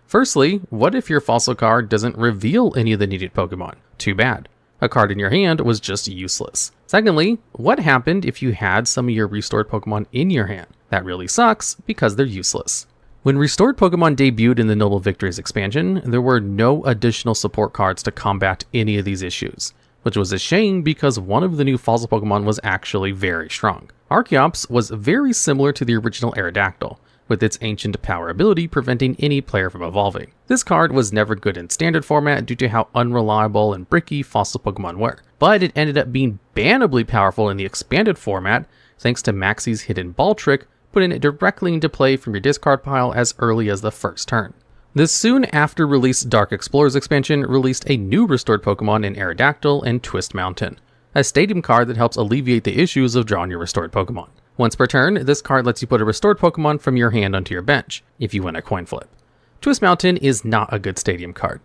Firstly, what if your fossil card doesn't reveal any of the needed Pokemon? Too bad. A card in your hand was just useless. Secondly, what happened if you had some of your restored Pokemon in your hand? That really sucks because they're useless. When restored Pokemon debuted in the Noble Victories expansion, there were no additional support cards to combat any of these issues, which was a shame because one of the new fossil Pokemon was actually very strong. Archeops was very similar to the original Aerodactyl, with its ancient power ability preventing any player from evolving. This card was never good in standard format due to how unreliable and bricky fossil Pokemon were, but it ended up being bannably powerful in the expanded format thanks to Maxie's hidden ball trick, putting it directly into play from your discard pile as early as the first turn. The soon after released Dark Explorers expansion released a new restored Pokemon in Aerodactyl and Twist Mountain, a stadium card that helps alleviate the issues of drawing your restored Pokemon. Once per turn, this card lets you put a restored Pokemon from your hand onto your bench, if you win a coin flip. Twist Mountain is not a good stadium card.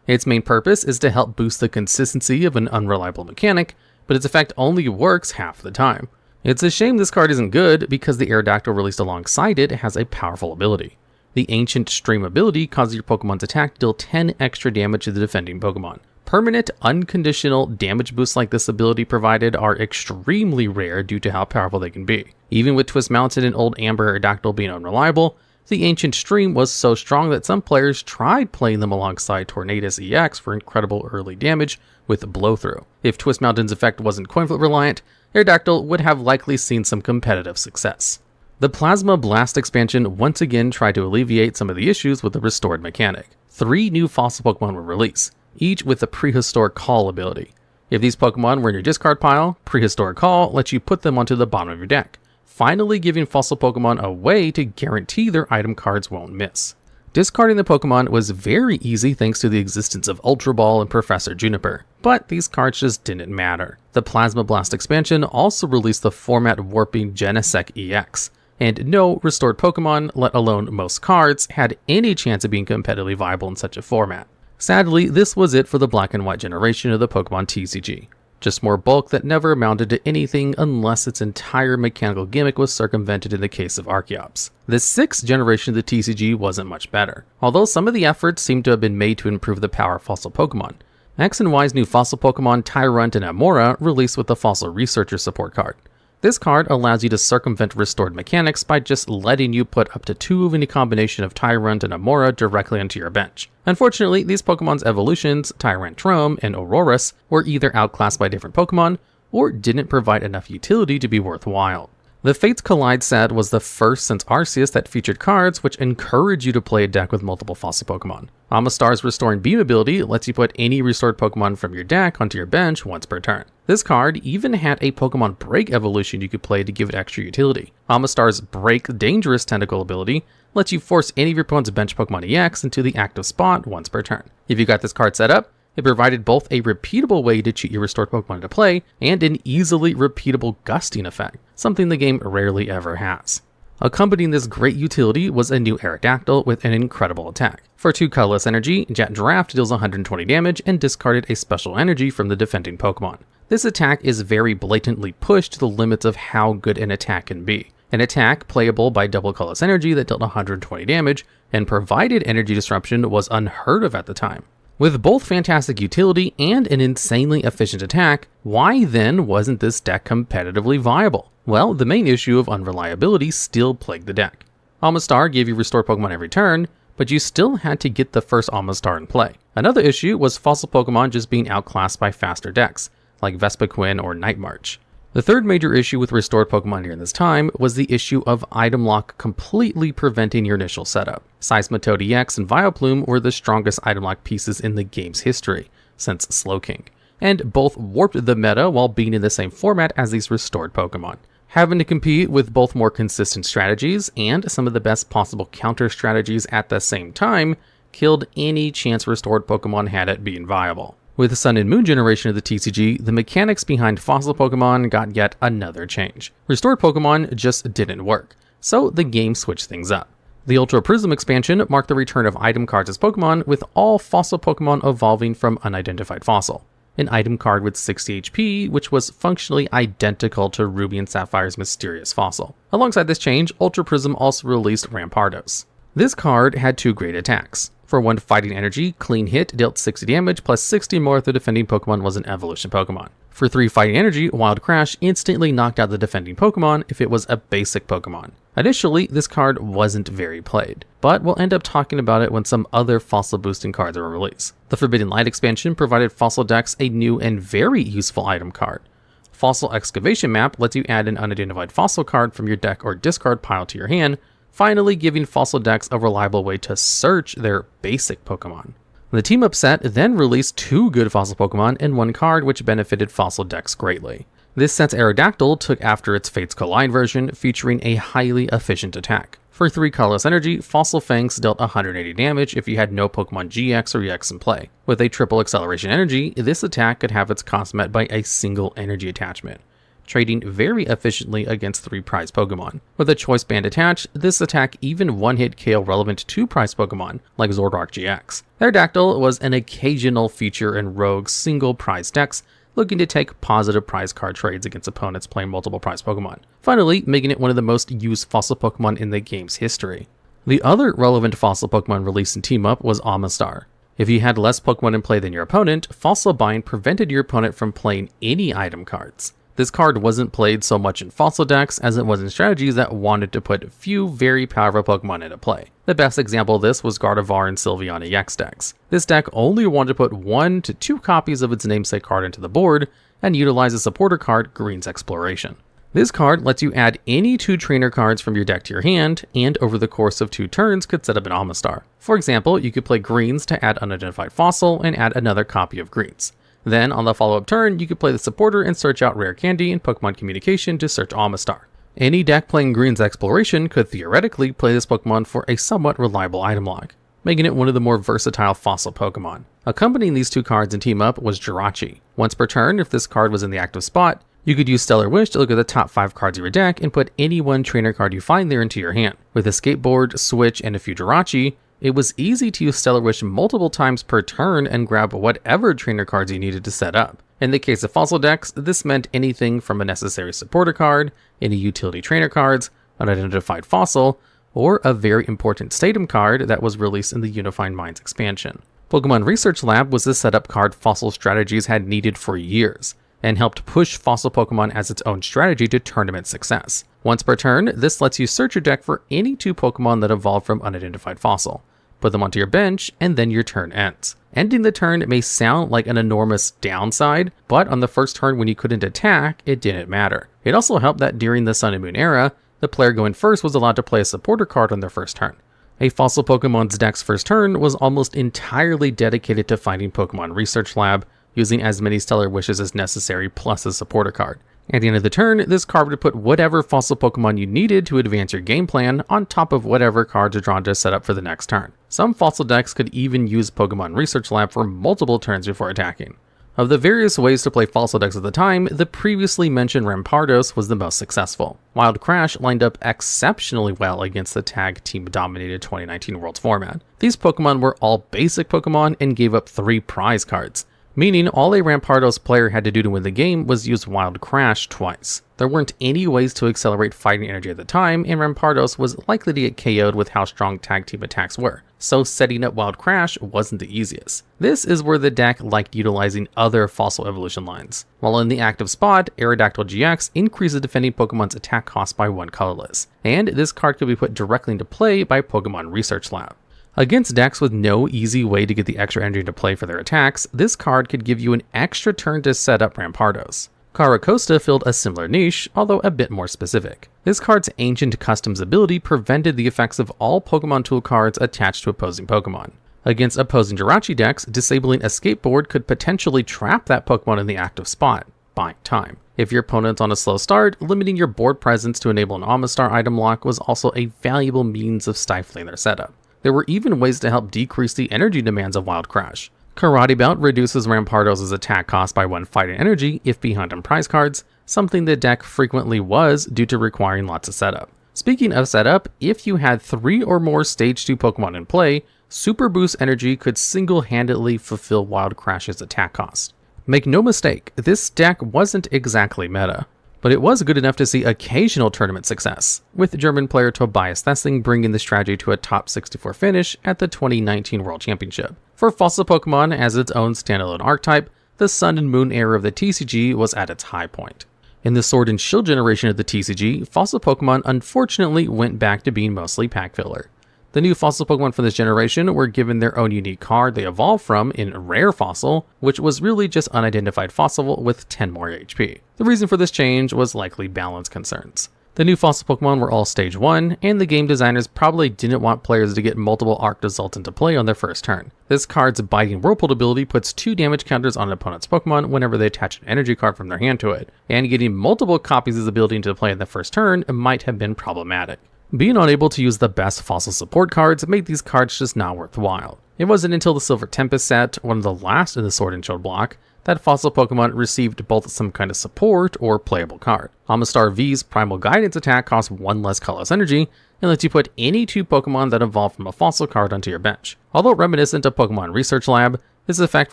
Its main purpose is to help boost the consistency of an unreliable mechanic, but its effect only works half the time. It's a shame this card isn't good because the Aerodactyl released alongside it has a powerful ability. The Ancient Stream ability causes your Pokemon's attack to deal 10 extra damage to the defending Pokemon. Permanent, unconditional damage boosts like this ability provided are extremely rare due to how powerful they can be. Even with Twist Mountain and Old Amber Aerodactyl being unreliable, the Ancient Stream was so strong that some players tried playing them alongside Tornadus EX for incredible early damage with Blow-Through. If Twist Mountain's effect wasn't coin flip reliant, Aerodactyl would have likely seen some competitive success. The Plasma Blast expansion once again tried to alleviate some of the issues with the restored mechanic. 3 new fossil Pokemon were released, each with the Prehistoric Call ability. If these Pokemon were in your discard pile, Prehistoric Call lets you put them onto the bottom of your deck, finally giving fossil Pokemon a way to guarantee their item cards won't miss. Discarding the Pokemon was very easy thanks to the existence of Ultra Ball and Professor Juniper, but these cards just didn't matter. The Plasma Blast expansion also released the format warping Genesect EX, and no restored Pokemon, let alone most cards, had any chance of being competitively viable in such a format. Sadly, this was it for the black and white generation of the Pokemon TCG. Just more bulk that never amounted to anything unless its entire mechanical gimmick was circumvented in the case of Archeops. The 6th generation of the TCG wasn't much better, although some of the efforts seem to have been made to improve the power of fossil Pokemon. X and Y's new fossil Pokemon Tyrunt and Amora released with the Fossil Researcher support card. This card allows you to circumvent restored mechanics by just letting you put up to 2 of any combination of Tyrunt and Amora directly onto your bench. Unfortunately, these Pokemon's evolutions, Tyrantrum and Aurorus, were either outclassed by different Pokemon, or didn't provide enough utility to be worthwhile. The Fates Collide set was the first since Arceus that featured cards which encourage you to play a deck with multiple fossil Pokemon. Amistar's Restoring Beam ability lets you put any restored Pokemon from your deck onto your bench once per turn. This card even had a Pokemon Break evolution you could play to give it extra utility. Amistar's Break Dangerous Tentacle ability lets you force any of your opponent's bench Pokemon EX into the active spot once per turn. If you got this card set up, it provided both a repeatable way to cheat your restored Pokemon into play and an easily repeatable gusting effect, something the game rarely ever has. Accompanying this great utility was a new Aerodactyl with an incredible attack. For 2 colorless energy, Jet Draft deals 120 damage and discarded a special energy from the defending Pokemon. This attack is very blatantly pushed to the limits of how good an attack can be. An attack playable by double colorless energy that dealt 120 damage and provided energy disruption was unheard of at the time. With both fantastic utility and an insanely efficient attack, why then wasn't this deck competitively viable? Well, the main issue of unreliability still plagued the deck. Amistar gave you restored Pokemon every turn, but you still had to get the first Amistar in play. Another issue was fossil Pokemon just being outclassed by faster decks, like Vespiquen or Night March. The third major issue with restored Pokemon during this time was the issue of item lock completely preventing your initial setup. Seismitoad EX and Vileplume were the strongest item lock pieces in the game's history since Slowking, and both warped the meta while being in the same format as these restored Pokemon. Having to compete with both more consistent strategies and some of the best possible counter strategies at the same time killed any chance restored Pokemon had at being viable. With the Sun and Moon generation of the TCG, the mechanics behind fossil Pokemon got yet another change. Restored Pokemon just didn't work, so the game switched things up. The Ultra Prism expansion marked the return of item cards as Pokemon, with all fossil Pokemon evolving from unidentified fossil. An item card with 60 HP, which was functionally identical to Ruby and Sapphire's mysterious fossil. Alongside this change, Ultra Prism also released Rampardos. This card had 2 great attacks. For 1 fighting energy, Clean Hit dealt 60 damage plus 60 more if the defending Pokemon was an evolution Pokemon. For 3 fighting energy, Wild Crash instantly knocked out the defending Pokemon if it was a basic Pokemon. Initially, this card wasn't very played, but we'll end up talking about it when some other fossil boosting cards are released. The Forbidden Light expansion provided Fossil decks a new and very useful item card. Fossil Excavation Map lets you add an unidentified fossil card from your deck or discard pile to your hand, finally giving fossil decks a reliable way to search their basic Pokemon. The Team Up set then released 2 good fossil Pokemon and 1 card which benefited fossil decks greatly. This set's Aerodactyl took after its Fates Collide version, featuring a highly efficient attack. For 3 colorless energy, Fossil Fangs dealt 180 damage if you had no Pokemon GX or EX in play. With a triple acceleration energy, this attack could have its cost met by a single energy attachment, trading very efficiently against 3 prize Pokemon. With a choice band attached, this attack even one-hit KO relevant 2 prize Pokemon, like Zoroark GX. Aerodactyl was an occasional feature in Rogue's single prize decks, looking to take positive prize card trades against opponents playing multiple prize Pokemon, finally making it one of the most used fossil Pokemon in the game's history. The other relevant fossil Pokemon released in Team Up was Amistar. If you had less Pokemon in play than your opponent, Fossil Bind prevented your opponent from playing any item cards. This card wasn't played so much in fossil decks as it was in strategies that wanted to put few very powerful Pokemon into play. The best example of this was Gardevoir and Sylveon EX decks. This deck only wanted to put 1 to 2 copies of its namesake card into the board and utilize the supporter card Green's Exploration. This card lets you add any 2 trainer cards from your deck to your hand, and over the course of 2 turns could set up an Amistar. For example, you could play Greens to add Unidentified Fossil and add another copy of Greens. Then, on the follow-up turn, you could play the supporter and search out Rare Candy and Pokemon Communication to search Amistar. Any deck playing Green's Exploration could theoretically play this Pokemon for a somewhat reliable item log, making it one of the more versatile fossil Pokemon. Accompanying these 2 cards in Team Up was Jirachi. Once per turn, if this card was in the active spot, you could use Stellar Wish to look at the top 5 cards of your deck and put any 1 trainer card you find there into your hand. With a Skateboard, Switch, and a few Jirachi, it was easy to use Stellar Wish multiple times per turn and grab whatever trainer cards you needed to set up. In the case of fossil decks, this meant anything from a necessary supporter card, any utility trainer cards, an unidentified fossil, or a very important Statum card that was released in the Unifying Minds expansion. Pokemon Research Lab was the setup card fossil strategies had needed for years, and helped push fossil Pokemon as its own strategy to tournament success. Once per turn, this lets you search your deck for any 2 Pokemon that evolved from unidentified fossil. Put them onto your bench, and then your turn ends. Ending the turn may sound like an enormous downside, but on the first turn when you couldn't attack, it didn't matter. It also helped that during the Sun and Moon era, the player going first was allowed to play a supporter card on their first turn. A fossil Pokemon's deck's first turn was almost entirely dedicated to finding Pokemon Research Lab, using as many Stellar Wishes as necessary plus a supporter card. At the end of the turn, this card would put whatever fossil Pokemon you needed to advance your game plan on top of whatever cards are drawn to set up for the next turn. Some fossil decks could even use Pokemon Research Lab for multiple turns before attacking. Of the various ways to play fossil decks at the time, the previously mentioned Rampardos was the most successful. Wild Crash lined up exceptionally well against the tag team-dominated 2019 Worlds format. These Pokemon were all basic Pokemon and gave up 3 prize cards, meaning all a Rampardos player had to do to win the game was use Wild Crash twice. There weren't any ways to accelerate fighting energy at the time, and Rampardos was likely to get KO'd with how strong tag team attacks were, so setting up Wild Crash wasn't the easiest. This is where the deck liked utilizing other fossil evolution lines. While in the active spot, Aerodactyl GX increases defending Pokemon's attack cost by 1 colorless, and this card could be put directly into play by Pokemon Research Lab. Against decks with no easy way to get the extra energy to play for their attacks, this card could give you an extra turn to set up Rampardos. Carracosta filled a similar niche, although a bit more specific. This card's ancient customs ability prevented the effects of all Pokemon Tool cards attached to opposing Pokemon. Against opposing Jirachi decks, disabling a Skateboard could potentially trap that Pokemon in the active spot, buying time. If your opponent's on a slow start, limiting your board presence to enable an Amistar item lock was also a valuable means of stifling their setup. There were even ways to help decrease the energy demands of Wild Crash. Karate Belt reduces Rampardos' attack cost by 1 fighting energy if behind on prize cards, something the deck frequently was due to requiring lots of setup. Speaking of setup, if you had 3 or more Stage 2 Pokemon in play, Super Boost Energy could single-handedly fulfill Wild Crash's attack cost. Make no mistake, this deck wasn't exactly meta. but it was good enough to see occasional tournament success, with German player Tobias Thessing bringing the strategy to a top 64 finish at the 2019 World Championship. For Fossil Pokemon as its own standalone archetype, the Sun and Moon era of the TCG was at its high point. In the Sword and Shield generation of the TCG, Fossil Pokemon unfortunately went back to being mostly pack filler. The new Fossil Pokemon from this generation were given their own unique card they evolved from in Rare Fossil, which was really just unidentified Fossil with 10 more HP. The reason for this change was likely balance concerns. The new Fossil Pokemon were all Stage 1, and the game designers probably didn't want players to get multiple Arctozolt into play on their first turn. This card's Biting Whirlpool ability puts 2 damage counters on an opponent's Pokemon whenever they attach an energy card from their hand to it, and getting multiple copies of this ability into play in the first turn might have been problematic. Being unable to use the best Fossil support cards made these cards just not worthwhile. It wasn't until the Silver Tempest set, one of the last in the Sword and Shield block, that Fossil Pokemon received both some kind of support or playable card. Amistar V's Primal Guidance attack costs 1 less colorless energy and lets you put any 2 Pokemon that evolve from a Fossil card onto your bench. Although reminiscent of Pokemon Research Lab, this effect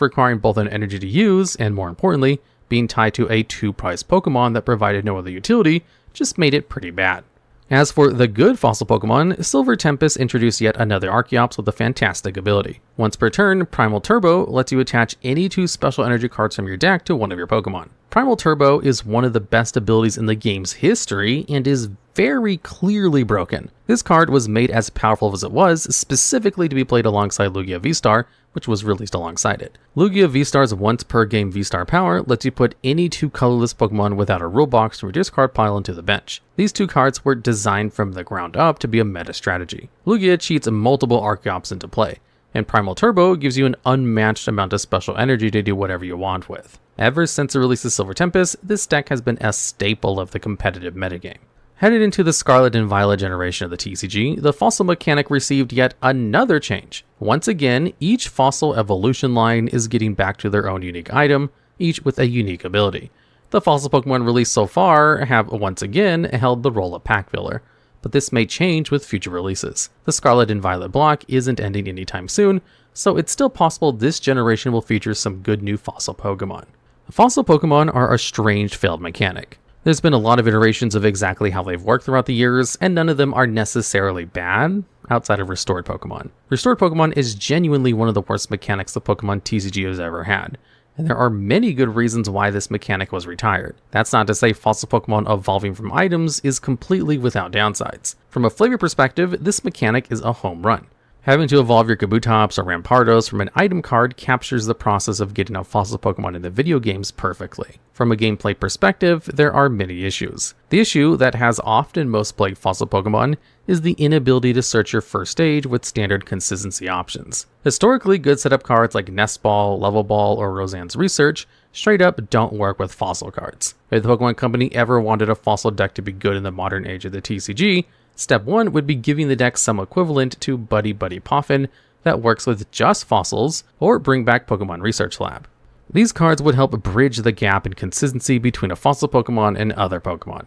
requiring both an energy to use and, more importantly, being tied to a 2-price Pokemon that provided no other utility just made it pretty bad. As for the good Fossil Pokemon, Silver Tempest introduced yet another Archeops with a fantastic ability. Once per turn, Primal Turbo lets you attach any 2 special energy cards from your deck to one of your Pokemon. Primal Turbo is one of the best abilities in the game's history and is very clearly broken. This card was made as powerful as it was, specifically to be played alongside Lugia V-Star, which was released alongside it. Lugia V-Star's once per game V-Star power lets you put any 2 colorless Pokemon without a rule box from your discard pile into the bench. These 2 cards were designed from the ground up to be a meta strategy. Lugia cheats multiple Archeops into play, and Primal Turbo gives you an unmatched amount of special energy to do whatever you want with. Ever since the release of Silver Tempest, this deck has been a staple of the competitive metagame. Headed into the Scarlet and Violet generation of the TCG, the Fossil mechanic received yet another change. Once again, each Fossil evolution line is getting back to their own unique item, each with a unique ability. The Fossil Pokemon released so far have once again held the role of pack filler, but this may change with future releases. The Scarlet and Violet block isn't ending anytime soon, so it's still possible this generation will feature some good new Fossil Pokemon. Fossil Pokemon are a strange failed mechanic. There's been a lot of iterations of exactly how they've worked throughout the years, and none of them are necessarily bad, outside of Restored Pokemon. Restored Pokemon is genuinely one of the worst mechanics the Pokemon TCG has ever had, and there are many good reasons why this mechanic was retired. That's not to say Fossil Pokemon evolving from items is completely without downsides. From a flavor perspective, this mechanic is a home run. Having to evolve your Kabutops or Rampardos from an item card captures the process of getting a Fossil Pokemon in the video games perfectly. From a gameplay perspective, there are many issues. The issue that has often most plagued Fossil Pokemon is the inability to search your first stage with standard consistency options. Historically, good setup cards like Nest Ball, Level Ball, or Roseanne's Research straight up don't work with Fossil cards. If the Pokemon Company ever wanted a Fossil deck to be good in the modern age of the TCG, Step 1 would be giving the deck some equivalent to Buddy Buddy Poffin that works with just fossils, or bring back Pokemon Research Lab. These cards would help bridge the gap in consistency between a fossil Pokemon and other Pokemon.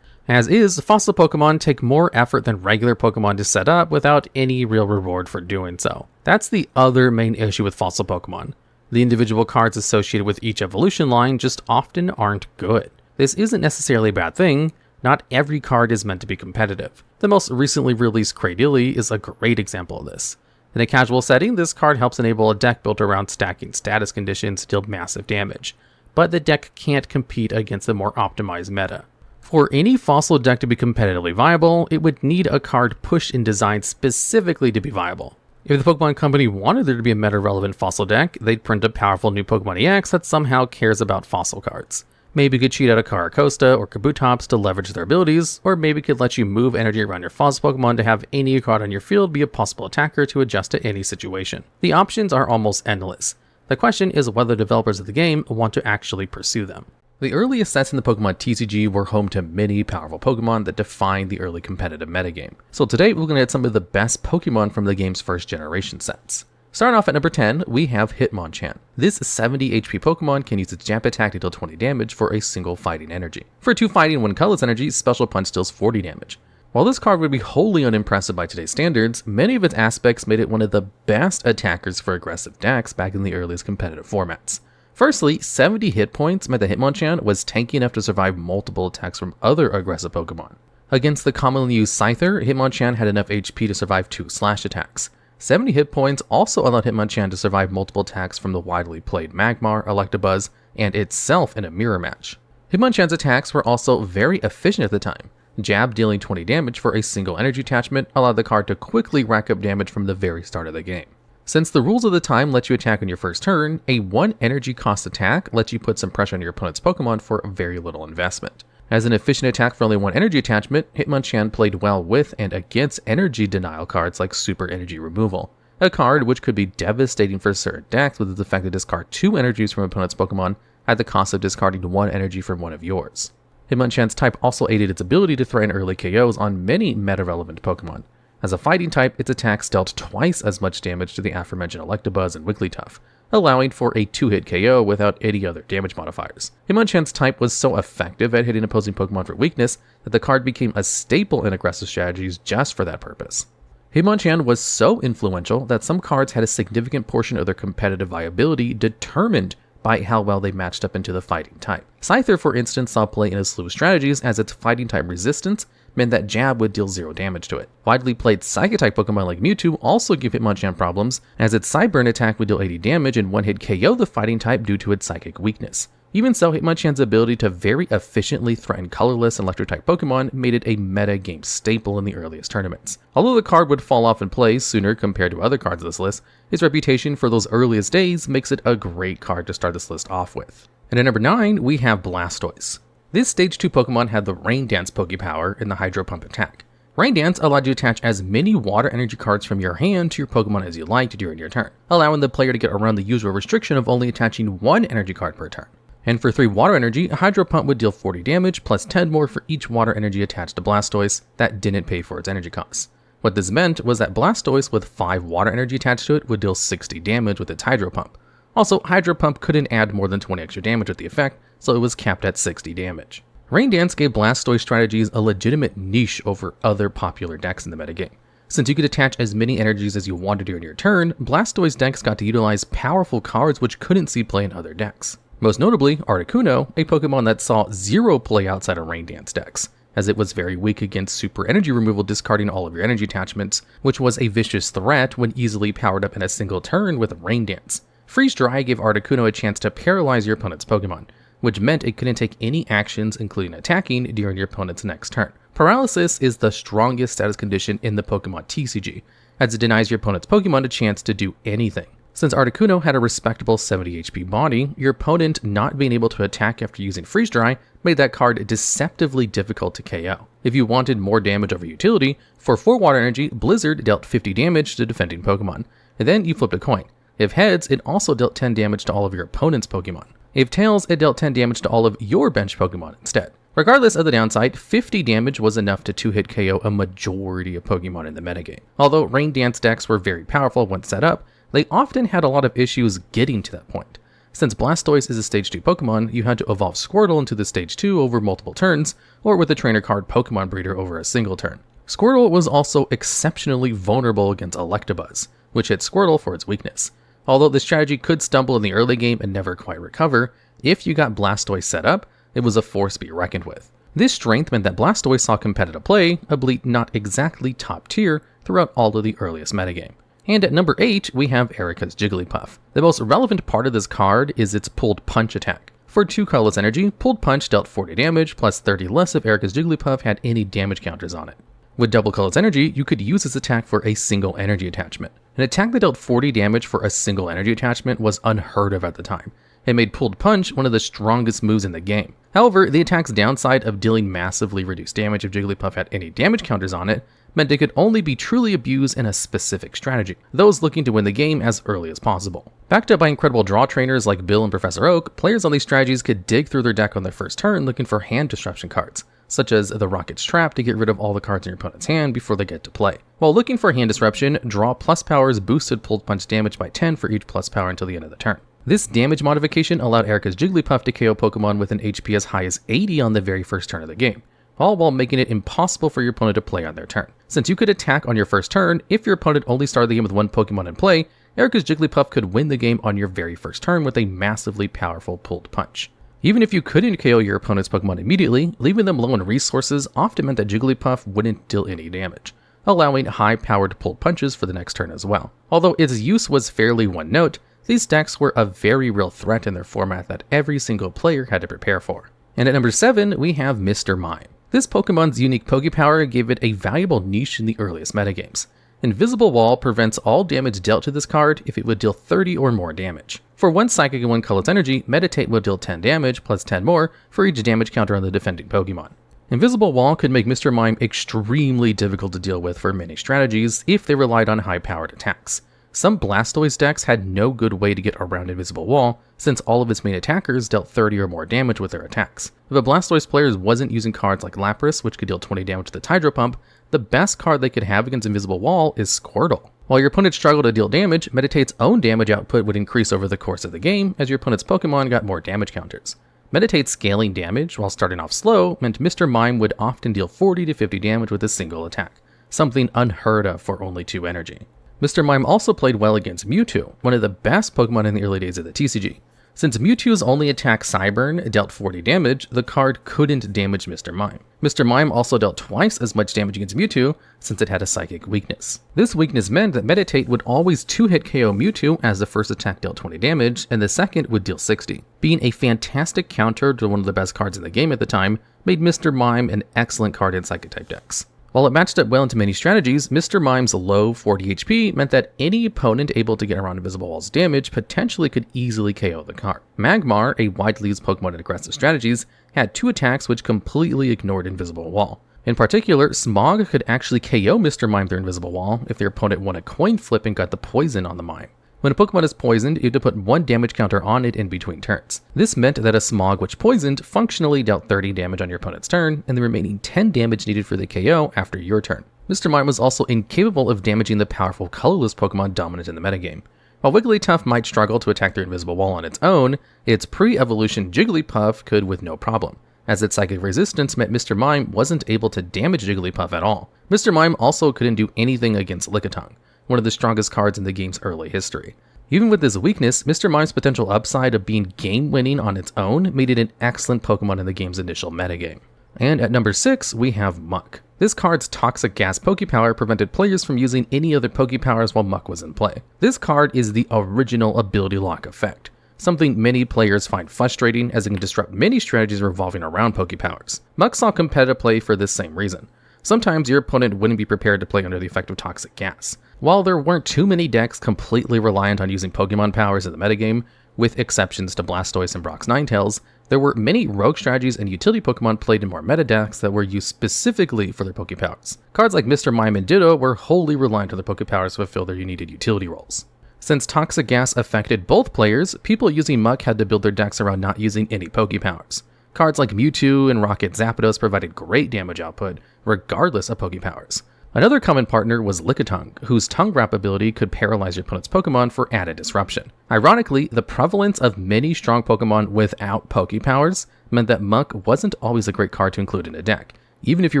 As is, fossil Pokemon take more effort than regular Pokemon to set up without any real reward for doing so. That's the other main issue with fossil Pokemon. The individual cards associated with each evolution line just often aren't good. This isn't necessarily a bad thing. Not every card is meant to be competitive. The most recently released Cradily is a great example of this. In a casual setting, this card helps enable a deck built around stacking status conditions to deal massive damage, but the deck can't compete against the more optimized meta. For any fossil deck to be competitively viable, it would need a card pushed and designed specifically to be viable. If the Pokemon Company wanted there to be a meta-relevant fossil deck, they'd print a powerful new Pokemon EX that somehow cares about fossil cards. Maybe could cheat out a Karakosta or Kabutops to leverage their abilities, or maybe could let you move energy around your fossil Pokemon to have any card on your field be a possible attacker to adjust to any situation. The options are almost endless. The question is whether developers of the game want to actually pursue them. The earliest sets in the Pokemon TCG were home to many powerful Pokemon that defined the early competitive metagame. So today we're going to get some of the best Pokemon from the game's first generation sets. Starting off at number 10, we have Hitmonchan. This 70 HP Pokemon can use its Jump attack to deal 20 damage for a single fighting energy. For 2 fighting and 1 colorless energy, Special Punch deals 40 damage. While this card would be wholly unimpressive by today's standards, many of its aspects made it one of the best attackers for aggressive decks back in the earliest competitive formats. Firstly, 70 hit points meant that Hitmonchan was tanky enough to survive multiple attacks from other aggressive Pokemon. Against the commonly used Scyther, Hitmonchan had enough HP to survive 2 slash attacks. 70 hit points also allowed Hitmonchan to survive multiple attacks from the widely played Magmar, Electabuzz, and itself in a mirror match. Hitmonchan's attacks were also very efficient at the time. Jab dealing 20 damage for a single energy attachment allowed the card to quickly rack up damage from the very start of the game. Since the rules of the time let you attack on your first turn, a 1 energy cost attack lets you put some pressure on your opponent's Pokemon for very little investment. As an efficient attack for only 1 energy attachment, Hitmonchan played well with and against energy denial cards like Super Energy Removal, a card which could be devastating for certain decks with its effect to discard 2 energies from an opponent's Pokemon at the cost of discarding 1 energy from one of yours. Hitmonchan's type also aided its ability to threaten early KOs on many meta-relevant Pokemon. As a fighting type, its attacks dealt twice as much damage to the aforementioned Electabuzz and Wigglytuff, allowing for a 2-hit KO without any other damage modifiers. Hitmonchan's type was so effective at hitting opposing Pokemon for weakness that the card became a staple in aggressive strategies just for that purpose. Hitmonchan was so influential that some cards had a significant portion of their competitive viability determined by how well they matched up into the fighting type. Scyther, for instance, saw play in a slew of strategies as its fighting type resistance meant that Jab would deal 0 damage to it. Widely played Psychic-type Pokemon like Mewtwo also give Hitmonchan problems, as its Psyburn attack would deal 80 damage and one-hit KO the fighting type due to its Psychic weakness. Even so, Hitmonchan's ability to very efficiently threaten colorless and electric-type Pokemon made it a meta-game staple in the earliest tournaments. Although the card would fall off in play sooner compared to other cards of this list, its reputation for those earliest days makes it a great card to start this list off with. And at number 9, we have Blastoise. This Stage 2 Pokemon had the Rain Dance Pokepower in the Hydro Pump attack. Rain Dance allowed you to attach as many water energy cards from your hand to your Pokemon as you liked during your turn, allowing the player to get around the usual restriction of only attaching 1 energy card per turn. And for 3 water energy, a Hydro Pump would deal 40 damage plus 10 more for each water energy attached to Blastoise that didn't pay for its energy costs. What this meant was that Blastoise with 5 water energy attached to it would deal 60 damage with its Hydro Pump. Also, Hydro Pump couldn't add more than 20 extra damage with the effect, so it was capped at 60 damage. Rain Dance gave Blastoise strategies a legitimate niche over other popular decks in the metagame. Since you could attach as many energies as you wanted during your turn, Blastoise decks got to utilize powerful cards which couldn't see play in other decks. Most notably, Articuno, a Pokemon that saw 0 play outside of Rain Dance decks, as it was very weak against Super Energy Removal discarding all of your energy attachments, which was a vicious threat when easily powered up in a single turn with Rain Dance. Freeze Dry gave Articuno a chance to paralyze your opponent's Pokemon, which meant it couldn't take any actions including attacking during your opponent's next turn. Paralysis is the strongest status condition in the Pokemon TCG, as it denies your opponent's Pokemon a chance to do anything. Since Articuno had a respectable 70 HP body, your opponent not being able to attack after using Freeze Dry made that card deceptively difficult to KO. If you wanted more damage over utility, for 4 water energy, Blizzard dealt 50 damage to defending Pokemon, and then you flipped a coin. If heads, it also dealt 10 damage to all of your opponent's Pokemon. If tails, it dealt 10 damage to all of your bench Pokemon instead. Regardless of the downside, 50 damage was enough to 2-hit KO a majority of Pokemon in the metagame. Although Rain Dance decks were very powerful once set up, they often had a lot of issues getting to that point. Since Blastoise is a Stage 2 Pokemon, you had to evolve Squirtle into the Stage 2 over multiple turns, or with a trainer card Pokemon Breeder over a single turn. Squirtle was also exceptionally vulnerable against Electabuzz, which hit Squirtle for its weakness. Although the strategy could stumble in the early game and never quite recover, if you got Blastoise set up, it was a force to be reckoned with. This strength meant that Blastoise saw competitive play, albeit not exactly top tier, throughout all of the earliest metagame. And at number 8, we have Erika's Jigglypuff. The most relevant part of this card is its Pulled Punch attack. For 2 colorless energy, Pulled Punch dealt 40 damage, plus 30 less if Erika's Jigglypuff had any damage counters on it. With double colorless energy, you could use this attack for a single energy attachment. An attack that dealt 40 damage for a single energy attachment was unheard of at the time. It made Pulled Punch one of the strongest moves in the game. However, the attack's downside of dealing massively reduced damage if Jigglypuff had any damage counters on it meant it could only be truly abused in a specific strategy, those looking to win the game as early as possible. Backed up by incredible draw trainers like Bill and Professor Oak, players on these strategies could dig through their deck on their first turn looking for hand disruption cards, such as the Rocket's Trap to get rid of all the cards in your opponent's hand before they get to play. While looking for hand disruption, Draw plus powers boosted Pulled Punch damage by 10 for each plus power until the end of the turn. This damage modification allowed Erika's Jigglypuff to KO Pokemon with an HP as high as 80 on the very first turn of the game, all while making it impossible for your opponent to play on their turn. Since you could attack on your first turn, if your opponent only started the game with one Pokemon in play, Erica's Jigglypuff could win the game on your very first turn with a massively powerful pulled punch. Even if you couldn't KO your opponent's Pokemon immediately, leaving them low on resources often meant that Jigglypuff wouldn't deal any damage, allowing high-powered pulled punches for the next turn as well. Although its use was fairly one-note, these decks were a very real threat in their format that every single player had to prepare for. And at number 7, we have Mr. Mime. This Pokemon's unique Pokepower gave it a valuable niche in the earliest metagames. Invisible Wall prevents all damage dealt to this card if it would deal 30 or more damage. For 1 Psychic and 1 Colorless Energy, Meditate will deal 10 damage plus 10 more for each damage counter on the defending Pokemon. Invisible Wall could make Mr. Mime extremely difficult to deal with for many strategies if they relied on high-powered attacks. Some Blastoise decks had no good way to get around Invisible Wall, since all of its main attackers dealt 30 or more damage with their attacks. If a Blastoise player wasn't using cards like Lapras, which could deal 20 damage with the Hydro Pump, the best card they could have against Invisible Wall is Squirtle. While your opponent struggled to deal damage, Meditate's own damage output would increase over the course of the game as your opponent's Pokemon got more damage counters. Meditate's scaling damage while starting off slow meant Mr. Mime would often deal 40 to 50 damage with a single attack, something unheard of for only 2 energy. Mr. Mime also played well against Mewtwo, one of the best Pokemon in the early days of the TCG. Since Mewtwo's only attack Cyburn dealt 40 damage, the card couldn't damage Mr. Mime. Mr. Mime also dealt twice as much damage against Mewtwo since it had a psychic weakness. This weakness meant that Meditate would always 2-hit KO Mewtwo as the first attack dealt 20 damage and the second would deal 60. Being a fantastic counter to one of the best cards in the game at the time made Mr. Mime an excellent card in Psychic type decks. While it matched up well into many strategies, Mr. Mime's low 40 HP meant that any opponent able to get around Invisible Wall's damage potentially could easily KO the card. Magmar, a widely used Pokemon in aggressive strategies, had 2 attacks which completely ignored Invisible Wall. In particular, Smog could actually KO Mr. Mime through Invisible Wall if their opponent won a coin flip and got the poison on the Mime. When a Pokemon is poisoned, you have to put 1 damage counter on it in between turns. This meant that a Smog which poisoned functionally dealt 30 damage on your opponent's turn, and the remaining 10 damage needed for the KO after your turn. Mr. Mime was also incapable of damaging the powerful colorless Pokemon dominant in the metagame. While Wigglytuff might struggle to attack their Invisible Wall on its own, its pre-evolution Jigglypuff could with no problem, as its psychic resistance meant Mr. Mime wasn't able to damage Jigglypuff at all. Mr. Mime also couldn't do anything against Lickitung, one of the strongest cards in the game's early history. Even with this weakness, Mr. Mime's potential upside of being game-winning on its own made it an excellent Pokemon in the game's initial metagame. And at number 6, we have Muck. This card's Toxic Gas Pokepower prevented players from using any other Pokepowers while Muck was in play. This card is the original ability lock effect, something many players find frustrating as it can disrupt many strategies revolving around Pokepowers. Muck saw competitive play for this same reason. Sometimes your opponent wouldn't be prepared to play under the effect of Toxic Gas. While there weren't too many decks completely reliant on using Pokemon powers in the metagame, with exceptions to Blastoise and Brock's Ninetales, there were many rogue strategies and utility Pokemon played in more meta decks that were used specifically for their Pokepowers. Cards like Mr. Mime and Ditto were wholly reliant on their Pokepowers to fulfill their needed utility roles. Since Toxic Gas affected both players, people using Muck had to build their decks around not using any Pokepowers. Cards like Mewtwo and Rocket Zapdos provided great damage output, regardless of Pokepowers. Another common partner was Lickitung, whose Tongue Wrap ability could paralyze your opponent's Pokemon for added disruption. Ironically, the prevalence of many strong Pokemon without Pokepowers meant that Muck wasn't always a great card to include in a deck, even if you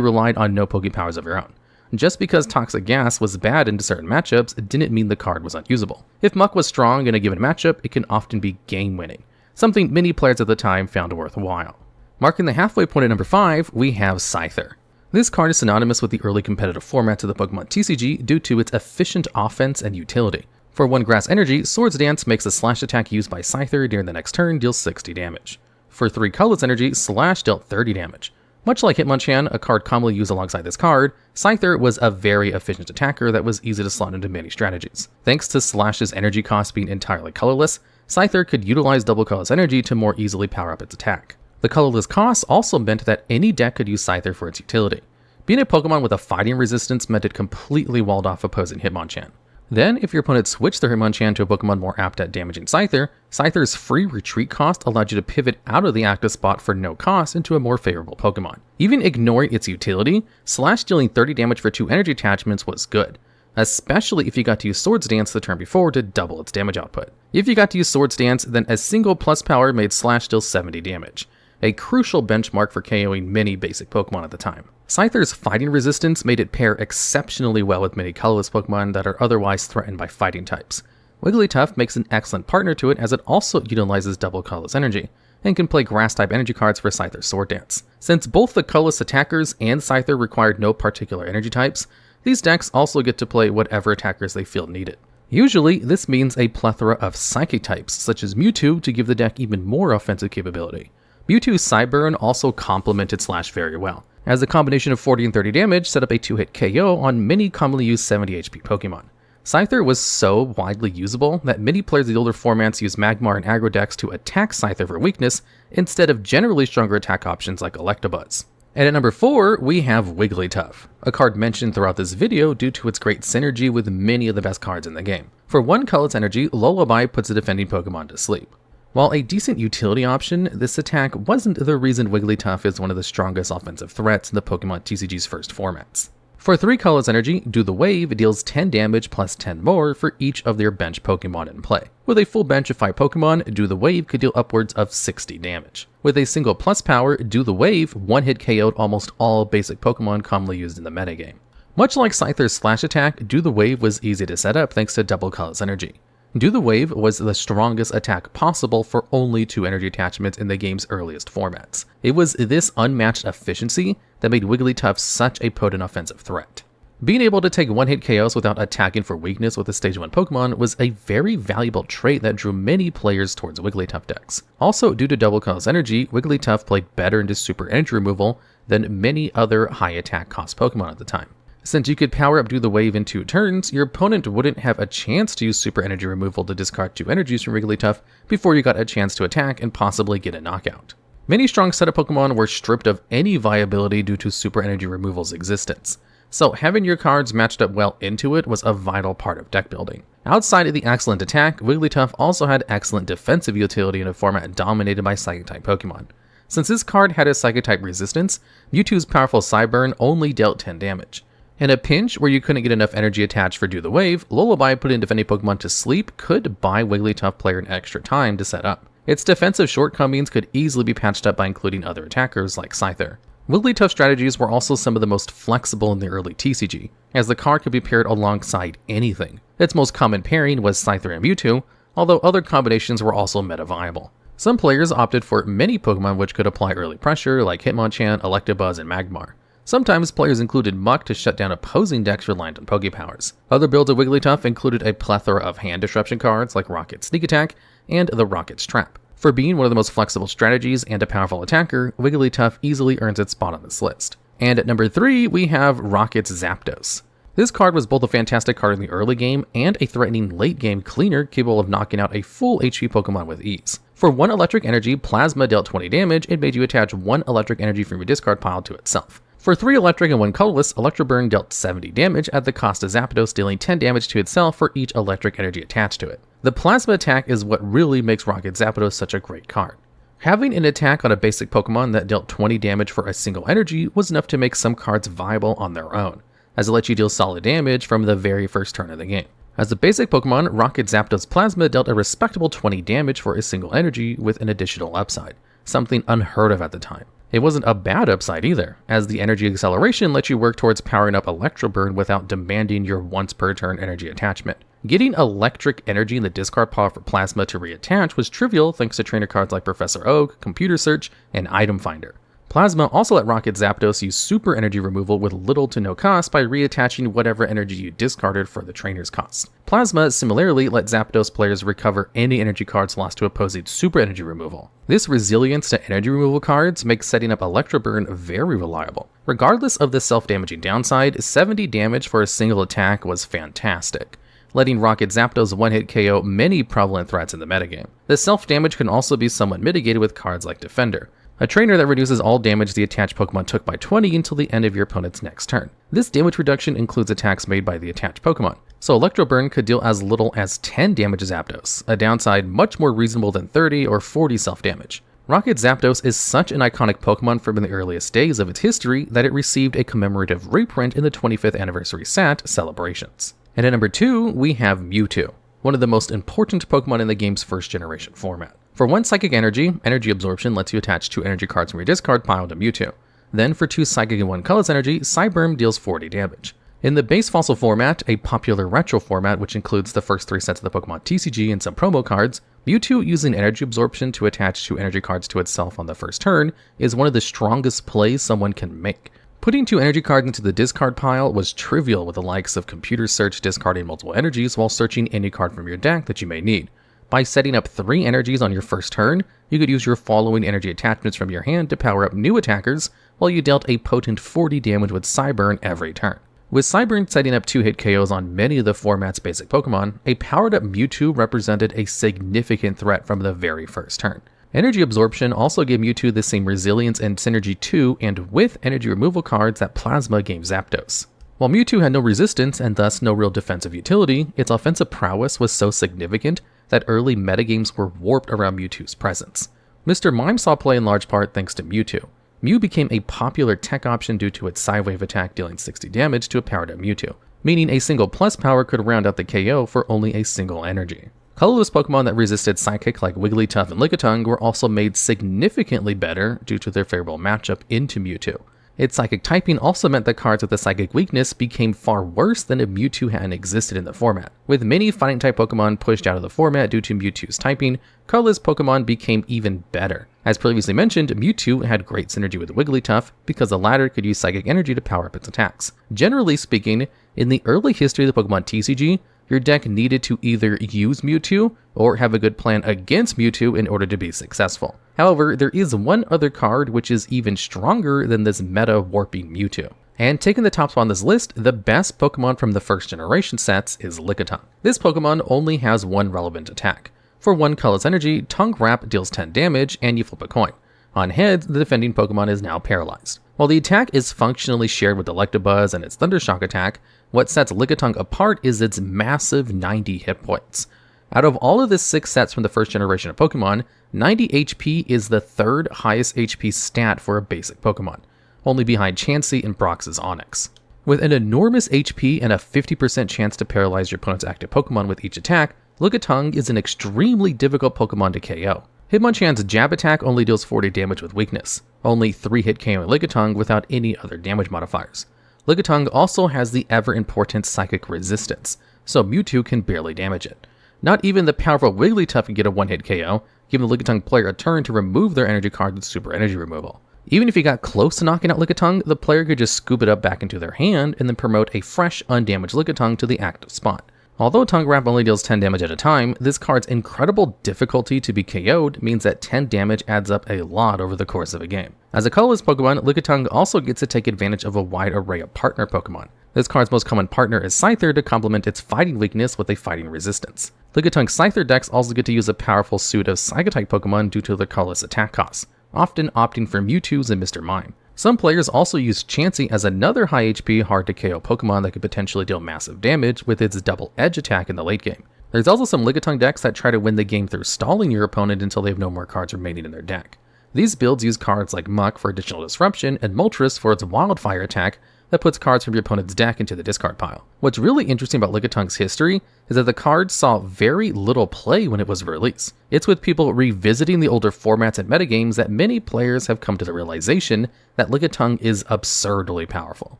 relied on no Pokepowers of your own. Just because Toxic Gas was bad into certain matchups didn't mean the card was unusable. If Muck was strong in a given matchup, it can often be game-winning, something many players at the time found worthwhile. Marking the halfway point at number 5, we have Scyther. This card is synonymous with the early competitive formats of the Pokemon TCG due to its efficient offense and utility. For 1 Grass Energy, Swords Dance makes a slash attack used by Scyther during the next turn deals 60 damage. For 3 Colorless Energy, Slash dealt 30 damage. Much like Hitmonchan, a card commonly used alongside this card, Scyther was a very efficient attacker that was easy to slot into many strategies. Thanks to Slash's energy cost being entirely colorless, Scyther could utilize double Colorless Energy to more easily power up its attack. The colorless cost also meant that any deck could use Scyther for its utility. Being a Pokemon with a fighting resistance meant it completely walled off opposing Hitmonchan. Then, if your opponent switched their Hitmonchan to a Pokemon more apt at damaging Scyther, Scyther's free retreat cost allowed you to pivot out of the active spot for no cost into a more favorable Pokemon. Even ignoring its utility, Slash dealing 30 damage for 2 energy attachments was good, especially if you got to use Swords Dance the turn before to double its damage output. If you got to use Swords Dance, then a single plus power made Slash deal 70 damage. a crucial benchmark for KOing many basic Pokemon at the time. Scyther's fighting resistance made it pair exceptionally well with many colorless Pokemon that are otherwise threatened by fighting types. Wigglytuff makes an excellent partner to it as it also utilizes double colorless energy, and can play grass-type energy cards for Scyther's Sword Dance. Since both the colorless attackers and Scyther required no particular energy types, these decks also get to play whatever attackers they feel needed. Usually, this means a plethora of psychic types, such as Mewtwo, to give the deck even more offensive capability. Mewtwo's Psyburn also complemented Slash very well, as the combination of 40 and 30 damage set up a 2-hit KO on many commonly used 70 HP Pokemon. Scyther was so widely usable that many players of the older formats used Magmar and aggro decks to attack Scyther for weakness instead of generally stronger attack options like Electabuzz. And at number 4, we have Wigglytuff, a card mentioned throughout this video due to its great synergy with many of the best cards in the game. For 1 colorless energy, Lullaby puts a defending Pokemon to sleep. While a decent utility option, this attack wasn't the reason Wigglytuff is one of the strongest offensive threats in the Pokemon TCG's first formats. For 3 colorless energy, Do the Wave deals 10 damage plus 10 more for each of their bench Pokemon in play. With a full bench of 5 Pokemon, Do the Wave could deal upwards of 60 damage. With a single plus power, Do the Wave one-hit KO'd almost all basic Pokemon commonly used in the metagame. Much like Scyther's Slash attack, Do the Wave was easy to set up thanks to double colorless energy. Do the Wave was the strongest attack possible for only 2 energy attachments in the game's earliest formats. It was this unmatched efficiency that made Wigglytuff such a potent offensive threat. Being able to take one-hit KOs without attacking for weakness with a Stage 1 Pokemon was a very valuable trait that drew many players towards Wigglytuff decks. Also, due to double colorless energy, Wigglytuff played better into super energy removal than many other high attack cost Pokemon at the time. Since you could power up Do the Wave in 2 turns, your opponent wouldn't have a chance to use super energy removal to discard 2 energies from Wigglytuff before you got a chance to attack and possibly get a knockout. Many strong setup Pokemon were stripped of any viability due to super energy removal's existence, so having your cards matched up well into it was a vital part of deck building. Outside of the excellent attack, Wigglytuff also had excellent defensive utility in a format dominated by Psychic-type Pokemon. Since this card had a Psychic-type resistance, Mewtwo's powerful Psyburn only dealt 10 damage. In a pinch where you couldn't get enough energy attached for Do the Wave, Lullaby putting defending Pokemon to sleep could buy Wigglytuff player an extra time to set up. Its defensive shortcomings could easily be patched up by including other attackers like Scyther. Wigglytuff strategies were also some of the most flexible in the early TCG, as the card could be paired alongside anything. Its most common pairing was Scyther and Mewtwo, although other combinations were also meta viable. Some players opted for many Pokemon which could apply early pressure like Hitmonchan, Electabuzz, and Magmar. Sometimes players included Muck to shut down opposing decks reliant on Pokepowers. Other builds of Wigglytuff included a plethora of hand disruption cards like Rocket's Sneak Attack and the Rocket's Trap. For being one of the most flexible strategies and a powerful attacker, Wigglytuff easily earns its spot on this list. And at number 3, we have Rocket's Zapdos. This card was both a fantastic card in the early game and a threatening late game cleaner capable of knocking out a full HP Pokemon with ease. For 1 electric energy, Plasma dealt 20 damage and made you attach 1 electric energy from your discard pile to itself. For 3 electric and 1 colorless, Electroburn dealt 70 damage at the cost of Zapdos dealing 10 damage to itself for each electric energy attached to it. The Plasma attack is what really makes Rocket Zapdos such a great card. Having an attack on a basic Pokemon that dealt 20 damage for a single energy was enough to make some cards viable on their own, as it lets you deal solid damage from the very first turn of the game. As a basic Pokemon, Rocket Zapdos Plasma dealt a respectable 20 damage for a single energy with an additional upside, something unheard of at the time. It wasn't a bad upside either, as the energy acceleration lets you work towards powering up Electroburn without demanding your once per turn energy attachment. Getting electric energy in the discard pile for Plasma to reattach was trivial thanks to trainer cards like Professor Oak, Computer Search, and Item Finder. Plasma also let Rocket Zapdos use super energy removal with little to no cost by reattaching whatever energy you discarded for the trainer's cost. Plasma similarly let Zapdos players recover any energy cards lost to opposing super energy removal. This resilience to energy removal cards makes setting up Electroburn very reliable. Regardless of the self-damaging downside, 70 damage for a single attack was fantastic, letting Rocket Zapdos one-hit KO many prevalent threats in the metagame. The self-damage can also be somewhat mitigated with cards like Defender, a trainer that reduces all damage the attached Pokemon took by 20 until the end of your opponent's next turn. This damage reduction includes attacks made by the attached Pokemon, so Electroburn could deal as little as 10 damage to Zapdos, a downside much more reasonable than 30 or 40 self-damage. Rocket Zapdos is such an iconic Pokemon from the earliest days of its history that it received a commemorative reprint in the 25th anniversary SAT celebrations. And at number 2, we have Mewtwo, one of the most important Pokemon in the game's first generation format. For 1 Psychic Energy, Energy Absorption lets you attach 2 energy cards from your discard pile to Mewtwo. Then for 2 Psychic and 1 Colorless Energy, Psyberm deals 40 damage. In the base Fossil format, a popular retro format which includes the first 3 sets of the Pokemon TCG and some promo cards, Mewtwo using Energy Absorption to attach 2 energy cards to itself on the first turn is one of the strongest plays someone can make. Putting 2 energy cards into the discard pile was trivial with the likes of Computer Search discarding multiple energies while searching any card from your deck that you may need. By setting up 3 energies on your first turn, you could use your following energy attachments from your hand to power up new attackers while you dealt a potent 40 damage with Psyburn every turn. With Psyburn setting up 2-hit KOs on many of the format's basic Pokemon, a powered up Mewtwo represented a significant threat from the very first turn. Energy Absorption also gave Mewtwo the same resilience and synergy to and with energy removal cards that Plasma gave Zapdos. While Mewtwo had no resistance and thus no real defensive utility, its offensive prowess was so significant that early metagames were warped around Mewtwo's presence. Mr. Mime saw play in large part thanks to Mewtwo. Mew became a popular tech option due to its Psywave attack dealing 60 damage to a powered up Mewtwo, meaning a single plus power could round out the KO for only a single energy. Colorless Pokemon that resisted Psychic like Wigglytuff and Lickitung were also made significantly better due to their favorable matchup into Mewtwo. Its Psychic typing also meant that cards with a Psychic weakness became far worse than if Mewtwo hadn't existed in the format. With many Fighting-type Pokemon pushed out of the format due to Mewtwo's typing, Colorless Pokemon became even better. As previously mentioned, Mewtwo had great synergy with Wigglytuff because the latter could use Psychic Energy to power up its attacks. Generally speaking, in the early history of the Pokemon TCG, your deck needed to either use Mewtwo or have a good plan against Mewtwo in order to be successful. However, there is one other card which is even stronger than this meta warping Mewtwo. And taking the top spot on this list, the best Pokemon from the first generation sets is Lickitung. This Pokemon only has one relevant attack. For 1 Colorless Energy, Tongue Wrap deals 10 damage and you flip a coin. On heads, the defending Pokemon is now paralyzed. While the attack is functionally shared with Electabuzz and its Thundershock attack, what sets Lickitung apart is its massive 90 hit points. Out of all of the 6 sets from the first generation of Pokemon, 90 HP is the 3rd highest HP stat for a basic Pokemon, only behind Chansey and Brox's Onix. With an enormous HP and a 50% chance to paralyze your opponent's active Pokemon with each attack, Lickitung is an extremely difficult Pokemon to KO. Hitmonchan's Jab attack only deals 40 damage with weakness, only 3-hit KO Lickitung without any other damage modifiers. Lickitung also has the ever-important Psychic Resistance, so Mewtwo can barely damage it. Not even the powerful Wigglytuff can get a 1-hit KO, giving the Lickitung player a turn to remove their energy card with Super Energy Removal. Even if you got close to knocking out Lickitung, the player could just scoop it up back into their hand and then promote a fresh, undamaged Lickitung to the active spot. Although Tongue Wrap only deals 10 damage at a time, this card's incredible difficulty to be KO'd means that 10 damage adds up a lot over the course of a game. As a colorless Pokemon, Lickitung also gets to take advantage of a wide array of partner Pokemon. This card's most common partner is Scyther to complement its fighting weakness with a fighting resistance. Lickitung Scyther decks also get to use a powerful suit of Psychic-type Pokemon due to their colorless attack costs, often opting for Mewtwo's and Mr. Mime. Some players also use Chansey as another high HP, hard to KO Pokemon that could potentially deal massive damage with its double edge attack in the late game. There's also some Lickitung decks that try to win the game through stalling your opponent until they have no more cards remaining in their deck. These builds use cards like Muck for additional disruption and Moltres for its Wildfire attack that puts cards from your opponent's deck into the discard pile. What's really interesting about Lickitung's history is that the card saw very little play when it was released. It's with people revisiting the older formats and metagames that many players have come to the realization that Lickitung is absurdly powerful,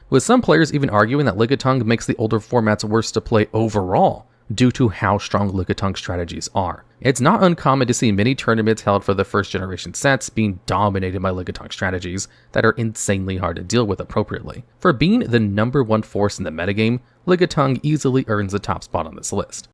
with some players even arguing that Lickitung makes the older formats worse to play overall due to how strong Lickitung strategies are. It's not uncommon to see many tournaments held for the first generation sets being dominated by Lickitung strategies that are insanely hard to deal with appropriately. For being the #1 force in the metagame, Lickitung easily earns the top spot on this list.